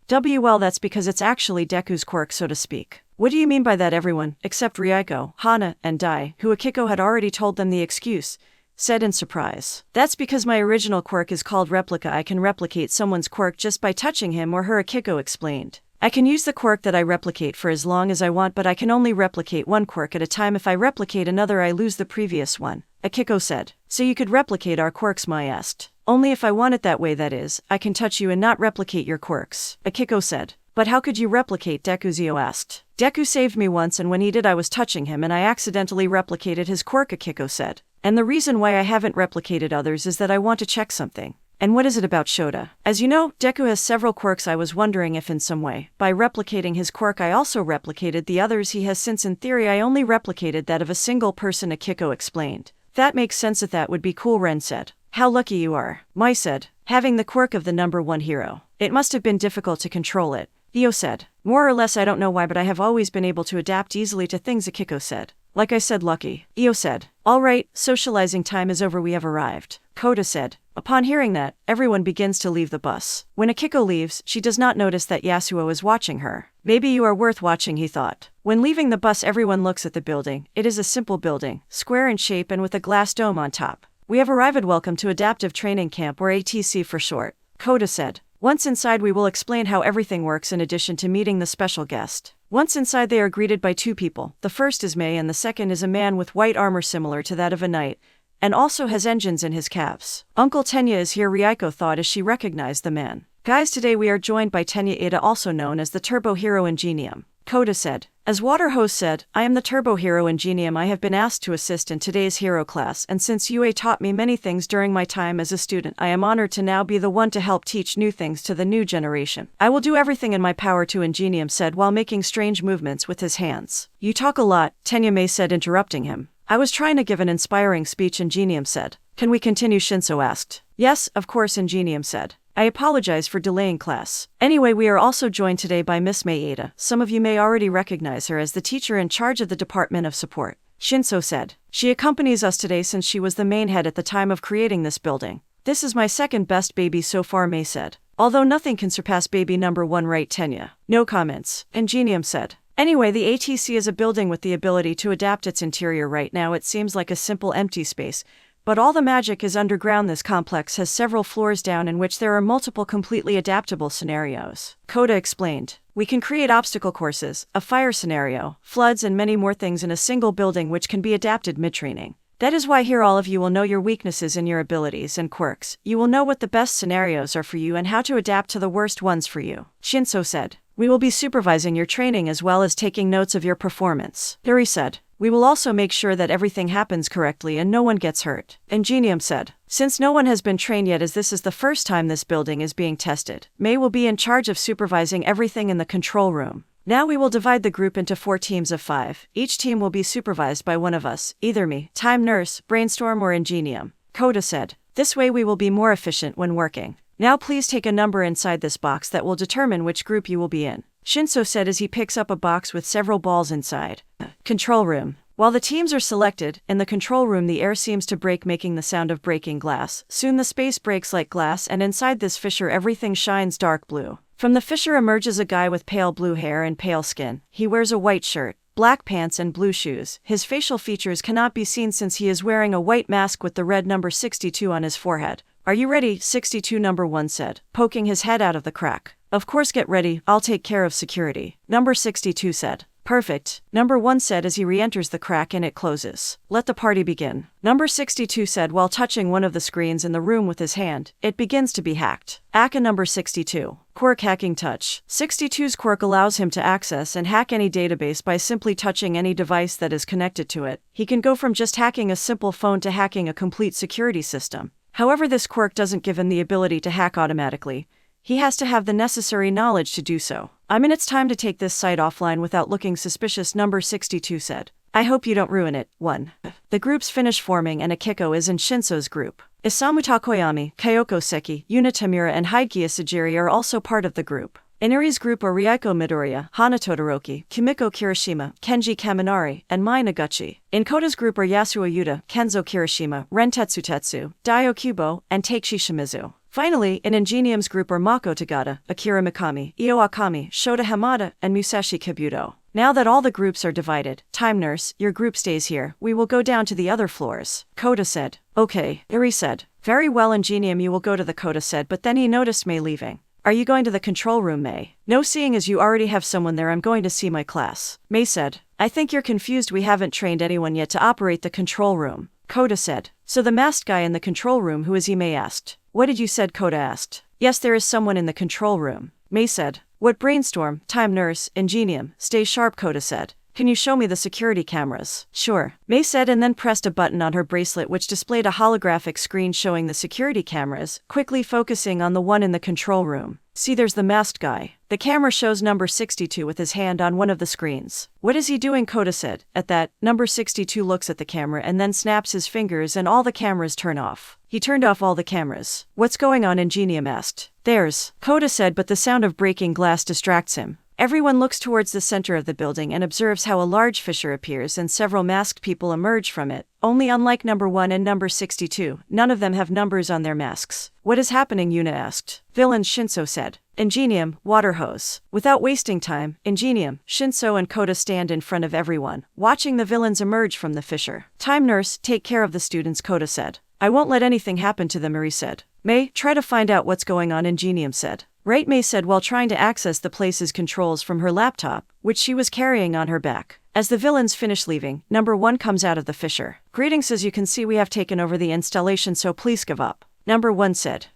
Speaker 1: Well, that's because it's actually Deku's quirk, so to speak. What do you mean by that? Everyone, except Ryuko, Hana, and Dai, who Akiko had already told them the excuse, said in surprise. That's because my original quirk is called replica. I can replicate someone's quirk just by touching him or her, Akiko explained. I can use the quirk that I replicate for as long as I want, but I can only replicate one quirk at a time. If I replicate another, I lose the previous one, Akiko said. So you could replicate our quirks, Mai asked. Only if I want it that way, that is, I can touch you and not replicate your quirks, Akiko said. But how could you replicate Deku? Zio asked. Deku saved me once and when he did I was touching him and I accidentally replicated his quirk, Akiko said. And the reason why I haven't replicated others is that I want to check something. And what is it about Shota? As you know, Deku has several quirks. I was wondering if in some way, by replicating his quirk I also replicated the others he has, since in theory I only replicated that of a single person, Akiko explained. That makes sense. That would be cool, Ren said. How lucky you are, Mai said. Having the quirk of the number one hero. It must have been difficult to control it, Io said. More or less, I don't know why, but I have always been able to adapt easily to things, Akiko said. Like I said, lucky, Io said. Alright, socializing time is over, we have arrived, Kota said. Upon hearing that, everyone begins to leave the bus. When Akiko leaves, she does not notice that Yasuo is watching her. Maybe you are worth watching, he thought. When leaving the bus, everyone looks at the building. It is a simple building, square in shape and with a glass dome on top. We have arrived. Welcome to Adaptive Training Camp, or ATC for short, Kota said. Once inside we will explain how everything works in addition to meeting the special guest. Once inside they are greeted by two people. The first is Mei and the second is a man with white armor similar to that of a knight, and also has engines in his calves. Uncle Tenya is here, Ryuko thought as she recognized the man. Guys, today we are joined by Tenya Ada, also known as the Turbo Hero Ingenium, Kota said. As Water Host said, I am the Turbo Hero Ingenium. I have been asked to assist in today's hero class, and since UA taught me many things during my time as a student, I am honored to now be the one to help teach new things to the new generation. I will do everything in my power to, Ingenium said while making strange movements with his hands. You talk a lot, Tenya Mei said, interrupting him. I was trying to give an inspiring speech, Ingenium said. Can we continue? Shinso asked. Yes, of course, Ingenium said. I apologize for delaying class. Anyway, we are also joined today by Miss Maeda. Some of you may already recognize her as the teacher in charge of the Department of Support, Shinso said. She accompanies us today since she was the main head at the time of creating this building. This is my second best baby so far, Mei said. Although nothing can surpass baby number one, right, Tenya? No comments, Ingenium said. Anyway, the ATC is a building with the ability to adapt its interior. Right now it seems like a simple empty space, but all the magic is underground. This complex has several floors down in which there are multiple completely adaptable scenarios, Kota explained. We can create obstacle courses, a fire scenario, floods and many more things in a single building which can be adapted mid-training. That is why here all of you will know your weaknesses and your abilities and quirks. You will know what the best scenarios are for you and how to adapt to the worst ones for you, Shinso said. We will be supervising your training as well as taking notes of your performance, Yuri said. We will also make sure that everything happens correctly and no one gets hurt, Ingenium said. Since no one has been trained yet, as this is the first time this building is being tested, Mei will be in charge of supervising everything in the control room. Now we will divide the group into 4 teams of 5. Each team will be supervised by one of us, either me, Time Nurse, Brainstorm or Ingenium, Kota said. This way we will be more efficient when working. Now please take a number inside this box that will determine which group you will be in, Shinso said as he picks up a box with several balls inside. Control room. While the teams are selected, in the control room the air seems to break, making the sound of breaking glass. Soon the space breaks like glass and inside this fissure everything shines dark blue. From the fissure emerges a guy with pale blue hair and pale skin. He wears a white shirt, black pants and blue shoes. His facial features cannot be seen since he is wearing a white mask with the red number 62 on his forehead. Are you ready? 62 number 1 said, poking his head out of the crack. Of course, get ready, I'll take care of security, number 62 said. Perfect, number 1 said as he re-enters the crack and it closes. Let the party begin. Number 62 said while touching one of the screens in the room with his hand. It begins to be hacked. Aka number 62. Quirk hacking touch. 62's quirk allows him to access and hack any database by simply touching any device that is connected to it. He can go from just hacking a simple phone to hacking a complete security system. However, this quirk doesn't give him the ability to hack automatically. He has to have the necessary knowledge to do so. I mean, it's time to take this site offline without looking suspicious, number 62 said. I hope you don't ruin it. 1. The groups finish forming and Akiko is in Shinso's group. Isamu Takoyami, Kyoko Seki, Yuna Tamura and Haikia Sajiri are also part of the group. Inari's group are Ryuko Midoriya, Hana Todoroki, Kimiko Kirishima, Kenji Kaminari, and Mai Noguchi. In Koda's group are Yasuo Yuta, Kenzo Kirishima, Ren Tetsutetsu, Dio Kubo, and Takeshi Shimizu. Finally, in Ingenium's group are Mako Tagata, Akira Mikami, Io Akami, Shota Hamada, and Musashi Kabuto. Now that all the groups are divided, Time Nurse, your group stays here. We will go down to the other floors. Koda said. Okay, Iri said. Very well, Ingenium, you will go to the Koda said, but then he noticed Mei leaving. Are you going to the control room, Mei? No, seeing as you already have someone there, I'm going to see my class. Mei said. I think you're confused, we haven't trained anyone yet to operate the control room. Koda said. So the masked guy in the control room, who is he? Mei asked. What did you said? Koda asked. Yes, there is someone in the control room. Mei said. What? Brainstorm, Time Nurse, Ingenium, stay sharp, Koda said. Can you show me the security cameras? Sure, Mei said and then pressed a button on her bracelet which displayed a holographic screen showing the security cameras, quickly focusing on the one in the control room. See, there's the masked guy. The camera shows number 62 with his hand on one of the screens. What is he doing? Koda said. At that, number 62 looks at the camera and then snaps his fingers and all the cameras turn off. He turned off all the cameras. What's going on? Ingenium asked. There's, Koda said, but the sound of breaking glass distracts him. Everyone looks towards the center of the building and observes how a large fissure appears and several masked people emerge from it. Only unlike number 1 and number 62, none of them have numbers on their masks. What is happening? Yuna asked. Villains, Shinso said. Ingenium, water hose. Without wasting time, Ingenium, Shinso and Koda stand in front of everyone, watching the villains emerge from the fissure. Time Nurse, take care of the students, Koda said. I won't let anything happen to them, Iri said. Mei, try to find out what's going on, Ingenium said. Right, Mei said while trying to access the place's controls from her laptop, which she was carrying on her back. As the villains finish leaving, number 1 comes out of the fissure. Greetings, as you can see we have taken over the installation, so please give up. Number 1 said.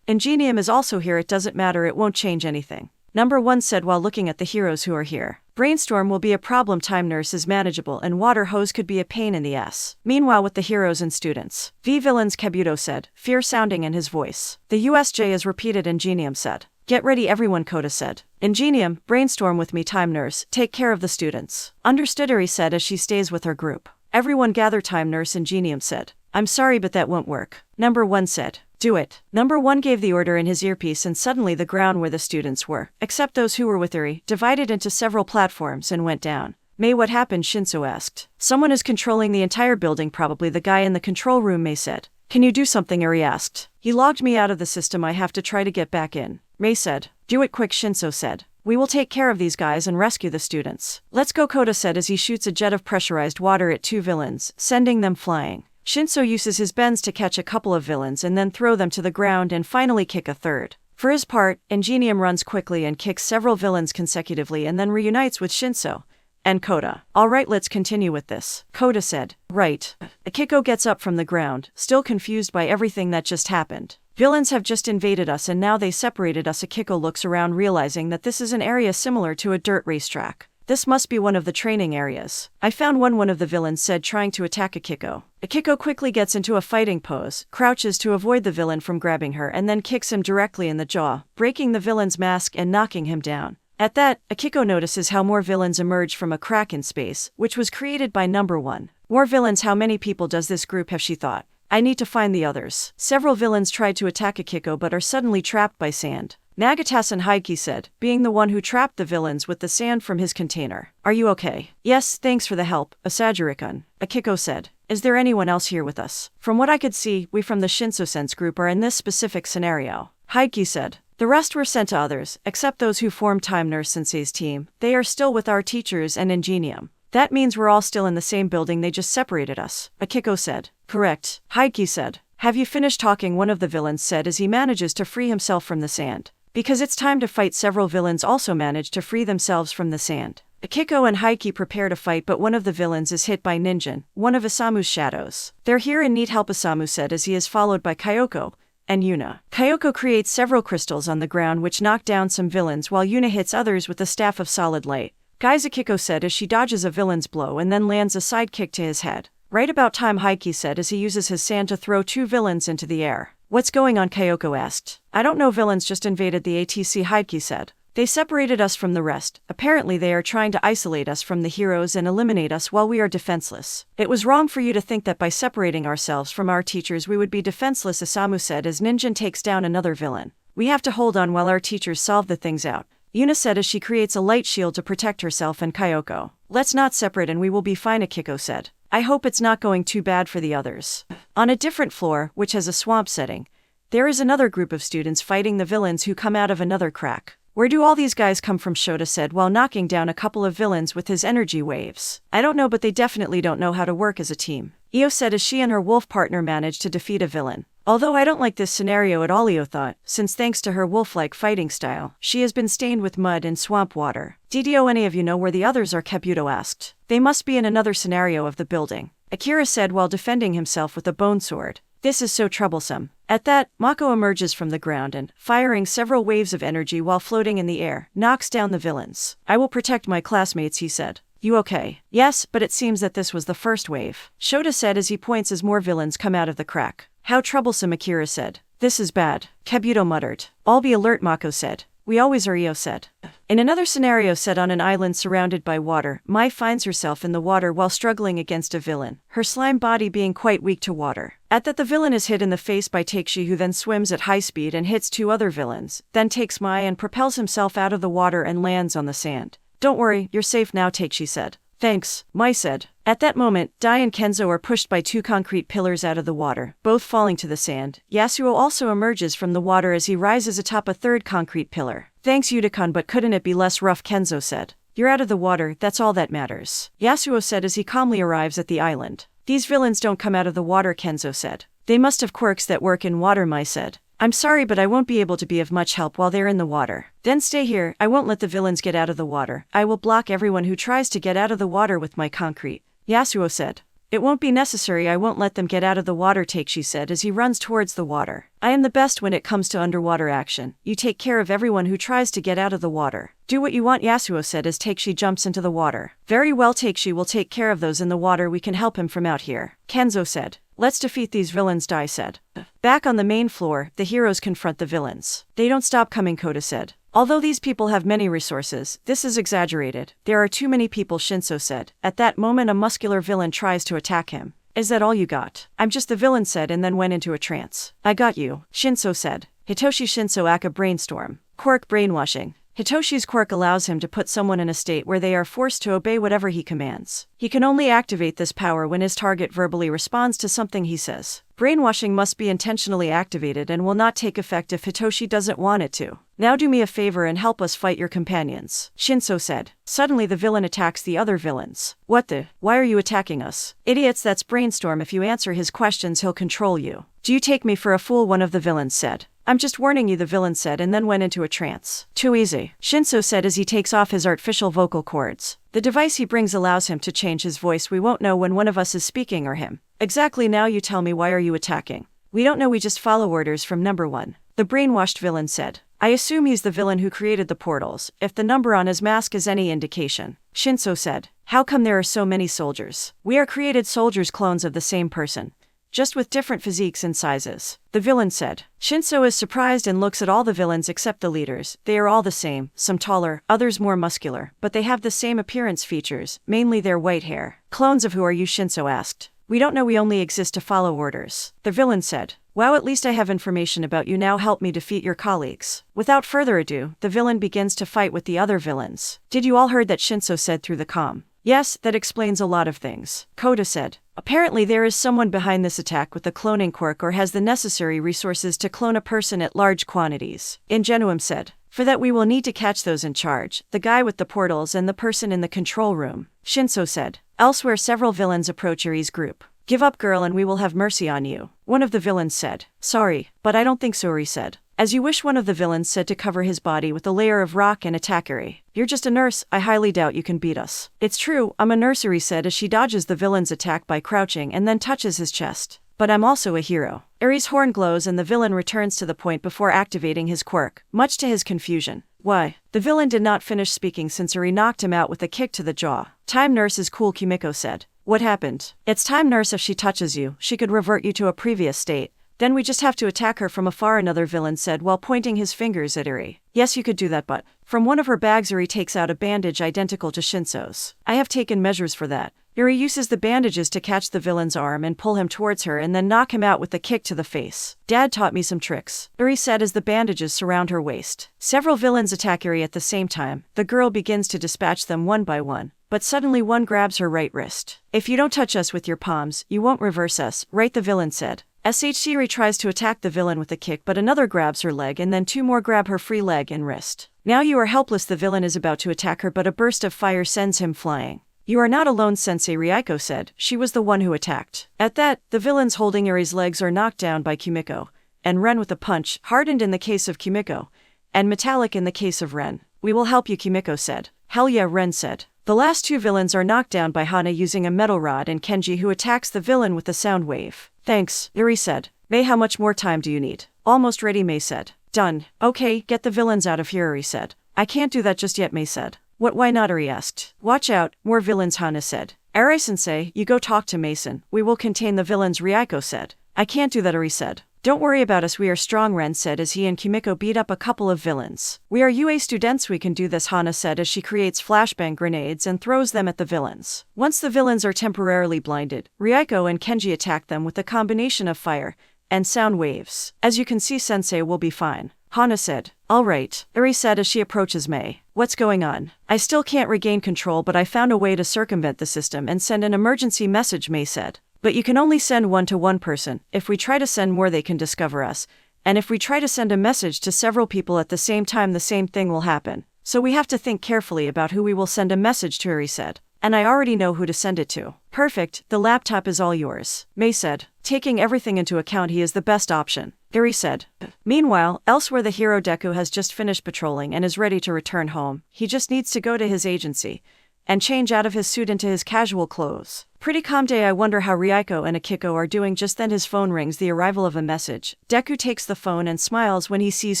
Speaker 1: Ingenium is also here, it doesn't matter, it won't change anything. Number 1 said while looking at the heroes who are here. Brainstorm will be a problem, Time Nurse is manageable, and water hose could be a pain in the ass. Meanwhile with the heroes and students. Villains, Kabuto said, fear sounding in his voice. The USJ is repeated, Ingenium said. Get ready everyone, Koda said. Ingenium, brainstorm with me, Time Nurse, take care of the students. Understood, Iri said as she stays with her group. Everyone gather, Time Nurse, Ingenium said. I'm sorry, but that won't work. Number 1 said. Do it. Number 1 gave the order in his earpiece and suddenly the ground where the students were, except those who were with Iri, divided into several platforms and went down. Mei, what happened? Shinso asked. Someone is controlling the entire building, probably the guy in the control room, Mei said. Can you do something? Iri asked. He logged me out of the system, I have to try to get back in. Mei said. Do it quick, Shinso said. We will take care of these guys and rescue the students. Let's go, Koda said as he shoots a jet of pressurized water at 2 villains, sending them flying. Shinso uses his bends to catch a couple of villains and then throw them to the ground and finally kick a third. For his part, Ingenium runs quickly and kicks several villains consecutively and then reunites with Shinso and Koda. Alright, let's continue with this, Koda said. Right. Akiko gets up from the ground, still confused by everything that just happened. Villains have just invaded us and now they separated us. Akiko looks around realizing that this is an area similar to a dirt racetrack. This must be one of the training areas. I found one of the villains said, trying to attack Akiko. Akiko quickly gets into a fighting pose, crouches to avoid the villain from grabbing her and then kicks him directly in the jaw, breaking the villain's mask and knocking him down. At that, Akiko notices how more villains emerge from a crack in space, which was created by number 1. More villains, how many people does this group have, she thought. I need to find the others. Several villains tried to attack Akiko but are suddenly trapped by sand. Nagatasan Haiki said, being the one who trapped the villains with the sand from his container. Are you okay? Yes, thanks for the help, Asajirikun. Akiko said. Is there anyone else here with us? From what I could see, we from the Shinso-sense group are in this specific scenario. Haiki said. The rest were sent to others, except those who formed Time Nurse Sensei's team. They are still with our teachers and Ingenium. That means we're all still in the same building, they just separated us. Akiko said. Correct. Haiki said. Have you finished talking? One of the villains said as he manages to free himself from the sand. Because it's time to fight, several villains also manage to free themselves from the sand. Akiko and Haiki prepare to fight, but one of the villains is hit by Ninjin, one of Isamu's shadows. They're here and need help, Isamu said as he is followed by Kyoko and Yuna. Kyoko creates several crystals on the ground which knock down some villains while Yuna hits others with a staff of solid light. Guys, Akiko said as she dodges a villain's blow and then lands a sidekick to his head. Right about time, Haiki said as he uses his sand to throw 2 villains into the air. What's going on, Kyoko asked. I don't know, villains just invaded the ATC, Haiki said. They separated us from the rest. Apparently they are trying to isolate us from the heroes and eliminate us while we are defenseless. It was wrong for you to think that by separating ourselves from our teachers we would be defenseless, Isamu said as Ninjin takes down another villain. We have to hold on while our teachers solve the things out, Yuna said as she creates a light shield to protect herself and Kyoko. Let's not separate and we will be fine, Akiko said. I hope it's not going too bad for the others. On a different floor, which has a swamp setting, there is another group of students fighting the villains who come out of another crack. Where do all these guys come from, Shota said while knocking down a couple of villains with his energy waves. I don't know, but they definitely don't know how to work as a team, Io said as she and her wolf partner managed to defeat a villain. Although I don't like this scenario at all, Io thought, since thanks to her wolf-like fighting style, she has been stained with mud and swamp water. Did any of you know where the others are, Kabuto asked. They must be in another scenario of the building, Akira said while defending himself with a bone sword. This is so troublesome. At that, Mako emerges from the ground and, firing several waves of energy while floating in the air, knocks down the villains. I will protect my classmates, he said. You okay? Yes, but it seems that this was the first wave, Shota said as he points as more villains come out of the crack. How troublesome, Akira said. This is bad, Kabuto muttered. All be alert, Mako said. We always are, Io said. In another scenario set on an island surrounded by water, Mai finds herself in the water while struggling against a villain, her slime body being quite weak to water. At that, the villain is hit in the face by Takeshi, who then swims at high speed and hits 2 other villains, then takes Mai and propels himself out of the water and lands on the sand. Don't worry, you're safe now, Takeshi said. Thanks, Mai said. At that moment, Dai and Kenzo are pushed by 2 concrete pillars out of the water, both falling to the sand. Yasuo also emerges from the water as he rises atop a 3rd concrete pillar. Thanks, Utakon, but couldn't it be less rough, Kenzo said. You're out of the water, that's all that matters, Yasuo said as he calmly arrives at the island. These villains don't come out of the water, Kenzo said. They must have quirks that work in water, Mai said. I'm sorry, but I won't be able to be of much help while they're in the water. Then stay here, I won't let the villains get out of the water. I will block everyone who tries to get out of the water with my concrete, Yasuo said. It won't be necessary, I won't let them get out of the water, Takeshi said as he runs towards the water. I am the best when it comes to underwater action. You take care of everyone who tries to get out of the water. Do what you want, Yasuo said as Takeshi jumps into the water. Very well, Takeshi will take care of those in the water, we can help him from out here, Kenzo said. Let's defeat these villains, Dai said. Back on the main floor, the heroes confront the villains. They don't stop coming, Kota said. Although these people have many resources, this is exaggerated. There are too many people, Shinso said. At that moment, a muscular villain tries to attack him. Is that all you got? I'm just the villain said and then went into a trance. I got you, Shinso said. Hitoshi Shinso Aka brainstorm. Quirk brainwashing. Hitoshi's quirk allows him to put someone in a state where they are forced to obey whatever he commands. He can only activate this power when his target verbally responds to something he says. Brainwashing must be intentionally activated and will not take effect if Hitoshi doesn't want it to. Now do me a favor and help us fight your companions, Shinso said. Suddenly the villain attacks the other villains. What the? Why are you attacking us? Idiots, that's Brainstorm. If you answer his questions he'll control you. Do you take me for a fool? One of the villains said. I'm just warning you, the villain said and then went into a trance. Too easy, Shinso said as he takes off his artificial vocal cords. The device he brings allows him to change his voice. We won't know when one of us is speaking or him. Exactly, now you tell me, why are you attacking? We don't know, we just follow orders from number 1. The brainwashed villain said. I assume he's the villain who created the portals, if the number on his mask is any indication, Shinso said. How come there are so many soldiers? We are created soldiers, clones of the same person, just with different physiques and sizes, the villain said. Shinso is surprised and looks at all the villains except the leaders. They are all the same, some taller, others more muscular, but they have the same appearance features, mainly their white hair. Clones of who are you? Shinso asked. We don't know, we only exist to follow orders, the villain said. Wow, at least I have information about you, now help me defeat your colleagues. Without further ado, the villain begins to fight with the other villains. Did you all heard that? Shinso said through the comm. Yes, that explains a lot of things, Kota said. Apparently there is someone behind this attack with the cloning quirk or has the necessary resources to clone a person at large quantities, Ingenuum said. For that we will need to catch those in charge, the guy with the portals and the person in the control room, Shinso said. Elsewhere several villains approach Yuri's group. Give up, girl, and we will have mercy on you, one of the villains said. Sorry, but I don't think so, Yuri said. As you wish, one of the villains said, to cover his body with a layer of rock and attack Eri. You're just a nurse, I highly doubt you can beat us. It's true, I'm a nurse, Eri said as she dodges the villain's attack by crouching and then touches his chest. But I'm also a hero. Eri's horn glows and the villain returns to the point before activating his quirk, much to his confusion. Why? The villain did not finish speaking since Eri knocked him out with a kick to the jaw. Time, nurse is cool, Kimiko said. What happened? It's time, nurse. If she touches you, she could revert you to a previous state. Then we just have to attack her from afar, another villain said while pointing his fingers at Eri. Yes, you could do that, but... From one of her bags, Eri takes out a bandage identical to Shinso's. I have taken measures for that. Eri uses the bandages to catch the villain's arm and pull him towards her and then knock him out with a kick to the face. Dad taught me some tricks, Eri said as the bandages surround her waist. Several villains attack Eri at the same time. The girl begins to dispatch them one by one. But suddenly one grabs her right wrist. If you don't touch us with your palms, you won't reverse us, right? The villain said. Eri tries to attack the villain with a kick, but another grabs her leg and then two more grab her free leg and wrist. Now you are helpless. The villain is about to attack her, but a burst of fire sends him flying. You are not alone, Sensei, Ryuko said. She was the one who attacked. At that, the villains holding Eri's legs are knocked down by Kimiko, and Ren with a punch, hardened in the case of Kimiko, and metallic in the case of Ren. We will help you, Kimiko said. Hell yeah, Ren said. The last two villains are knocked down by Hana using a metal rod and Kenji, who attacks the villain with a sound wave. Thanks, Eri said. Mei, how much more time do you need? Almost ready, Mei said. Done. Okay, get the villains out of here, Eri said. I can't do that just yet, Mei said. What, why not? Eri asked. Watch out, more villains, Hana said. Eri-sensei, you go talk to Mason. We will contain the villains, Ryuko said. I can't do that, Eri said. Don't worry about us, we are strong, Ren said as he and Kimiko beat up a couple of villains. We are UA students, we can do this, Hana said as she creates flashbang grenades and throws them at the villains. Once the villains are temporarily blinded, Ryuko and Kenji attack them with a combination of fire and sound waves. As you can see, Sensei will be fine, Hana said. All right, Eri said as she approaches Mei. What's going on? I still can't regain control, but I found a way to circumvent the system and send an emergency message, Mei said. But you can only send one to one person. If we try to send more, they can discover us. And if we try to send a message to several people at the same time, the same thing will happen. So we have to think carefully about who we will send a message to, Eri said. And I already know who to send it to. Perfect, the laptop is all yours, Mei said. Taking everything into account, he is the best option, Eri said. Meanwhile, elsewhere, the hero Deku has just finished patrolling and is ready to return home. He just needs to go to his agency and change out of his suit into his casual clothes. Pretty calm day. I wonder how Ryuko and Akiko are doing. Just then his phone rings, the arrival of a message. Deku takes the phone and smiles when he sees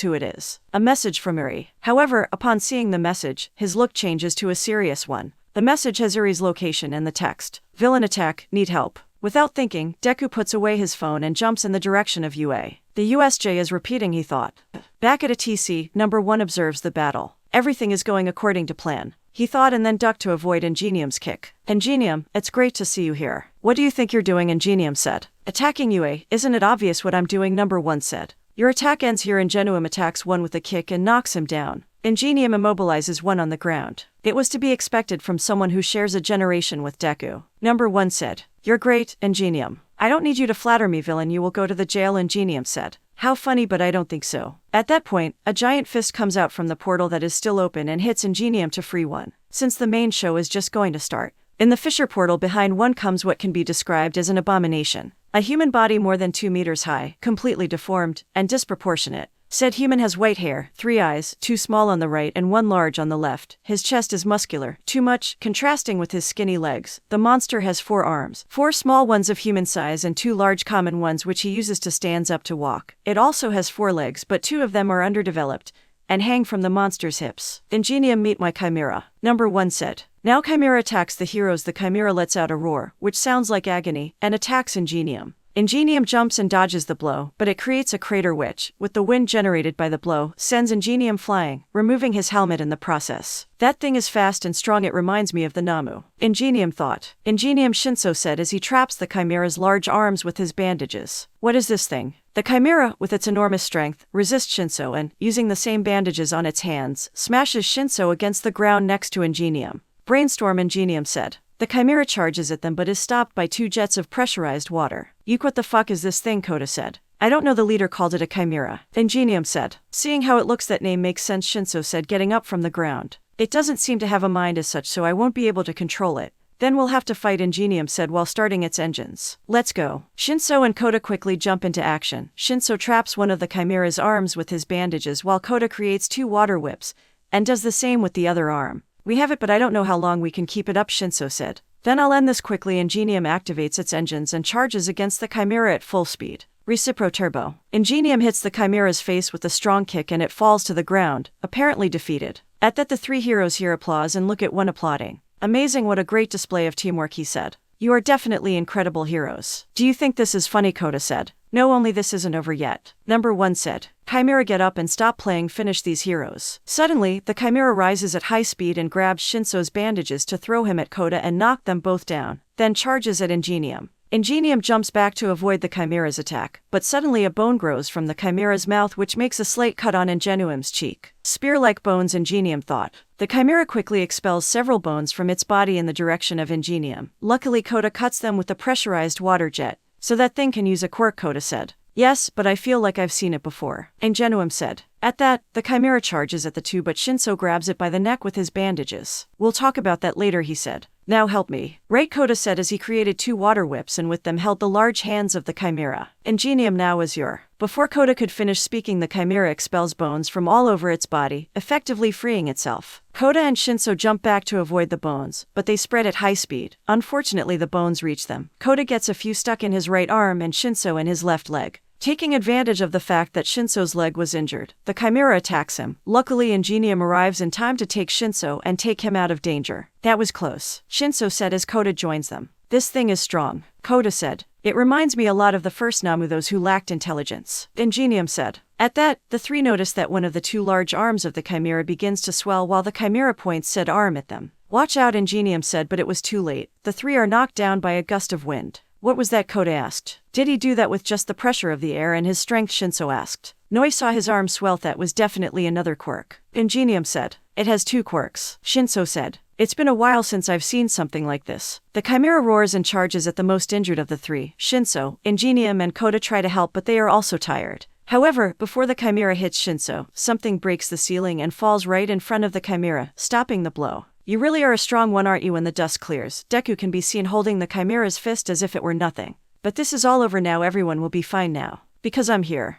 Speaker 1: who it is. A message from Eri. However, upon seeing the message, his look changes to a serious one. The message has Eri's location and the text. Villain attack, need help. Without thinking, Deku puts away his phone and jumps in the direction of UA. The USJ is repeating, he thought. Back at a TC, number 1 observes the battle. Everything is going according to plan, he thought, and then ducked to avoid Ingenium's kick. Ingenium, it's great to see you here. What do you think you're doing? Ingenium said. Attacking UA, isn't it obvious what I'm doing? Number 1 said. Your attack ends here. Ingenium attacks 1 with a kick and knocks him down. Ingenium immobilizes 1 on the ground. It was to be expected from someone who shares a generation with Deku. Number 1 said. You're great, Ingenium. I don't need you to flatter me, villain. You will go to the jail, Ingenium said. How funny, but I don't think so. At that point, a giant fist comes out from the portal that is still open and hits Ingenium to free 1. Since the main show is just going to start. In the fissure portal behind 1 comes what can be described as an abomination. A human body more than 2 meters high, completely deformed and disproportionate. Said human has white hair, 3 eyes, 2 small on the right and 1 large on the left. His chest is muscular, too much, contrasting with his skinny legs. The monster has 4 arms, 4 small ones of human size and 2 large common ones which he uses to stand up to walk. It also has 4 legs, but 2 of them are underdeveloped and hang from the monster's hips. Ingenium, meet my chimera, number 1 said. Now Chimera attacks the heroes. The chimera lets out a roar, which sounds like agony, and attacks Ingenium. Ingenium jumps and dodges the blow, but it creates a crater which, with the wind generated by the blow, sends Ingenium flying, removing his helmet in the process. That thing is fast and strong. It reminds me of the Namu, Ingenium thought. Ingenium, Shinso said as he traps the chimera's large arms with his bandages. What is this thing? The chimera, with its enormous strength, resists Shinso and, using the same bandages on its hands, smashes Shinso against the ground next to Ingenium. Brainstorm, Ingenium said. The chimera charges at them but is stopped by 2 jets of pressurized water. Yuck, what the fuck is this thing? Kota said. I don't know, the leader called it a chimera, Ingenium said. Seeing how it looks, that name makes sense, Shinso said, getting up from the ground. It doesn't seem to have a mind as such, so I won't be able to control it. Then we'll have to fight, Ingenium said while starting its engines. Let's go. Shinso and Kota quickly jump into action. Shinso traps one of the Chimera's arms with his bandages while Kota creates 2 water whips and does the same with the other arm. We have it, but I don't know how long we can keep it up, Shinso said. Then I'll end this quickly. Ingenium activates its engines and charges against the Chimera at full speed. Recipro Turbo. Ingenium hits the Chimera's face with a strong kick and it falls to the ground, apparently defeated. At that, the 3 heroes hear applause and look at one applauding. Amazing, what a great display of teamwork, he said. You are definitely incredible heroes. Do you think this is funny, Kota said. No, only this isn't over yet. Number 1 said. Chimera, get up and stop playing, finish these heroes. Suddenly, the Chimera rises at high speed and grabs Shinso's bandages to throw him at Kota and knock them both down, then charges at Ingenium. Ingenium jumps back to avoid the Chimera's attack, but suddenly a bone grows from the Chimera's mouth which makes a slight cut on Ingenium's cheek. Spear-like bones, Ingenium thought. The Chimera quickly expels several bones from its body in the direction of Ingenium. Luckily, Kota cuts them with a pressurized water jet, so that thing can use a quirk, Kota said. Yes, but I feel like I've seen it before, Ingenium said. At that, the Chimera charges at the 2, but Shinso grabs it by the neck with his bandages. We'll talk about that later, he said. Now help me. Right, Kota said as he created 2 water whips and with them held the large hands of the Chimera. Ingenium, now is your. Before Kota could finish speaking, the Chimera expels bones from all over its body, effectively freeing itself. Kota and Shinso jump back to avoid the bones, but they spread at high speed. Unfortunately, the bones reach them. Kota gets a few stuck in his right arm and Shinso in his left leg. Taking advantage of the fact that Shinso's leg was injured, the Chimera attacks him. Luckily, Ingenium arrives in time to take Shinso and take him out of danger. That was close, Shinso said as Kota joins them. This thing is strong, Kota said. It reminds me a lot of the first Namu, those who lacked intelligence, Ingenium said. At that, the 3 notice that one of the 2 large arms of the Chimera begins to swell while the Chimera points said arm at them. Watch out, Ingenium said, but it was too late. The 3 are knocked down by a gust of wind. What was that, Kota asked. Did he do that with just the pressure of the air and his strength, Shinso asked. No, I saw his arm swell. That was definitely another quirk, Ingenium said. It has 2 quirks, Shinso said. It's been a while since I've seen something like this. The Chimera roars and charges at the most injured of the 3. Shinso, Ingenium and Kota try to help, but they are also tired. However, before the Chimera hits Shinso, something breaks the ceiling and falls right in front of the Chimera, stopping the blow. You really are a strong one, aren't you? When the dust clears, Deku can be seen holding the Chimera's fist as if it were nothing. But this is all over now. Everyone will be fine now. Because I'm here.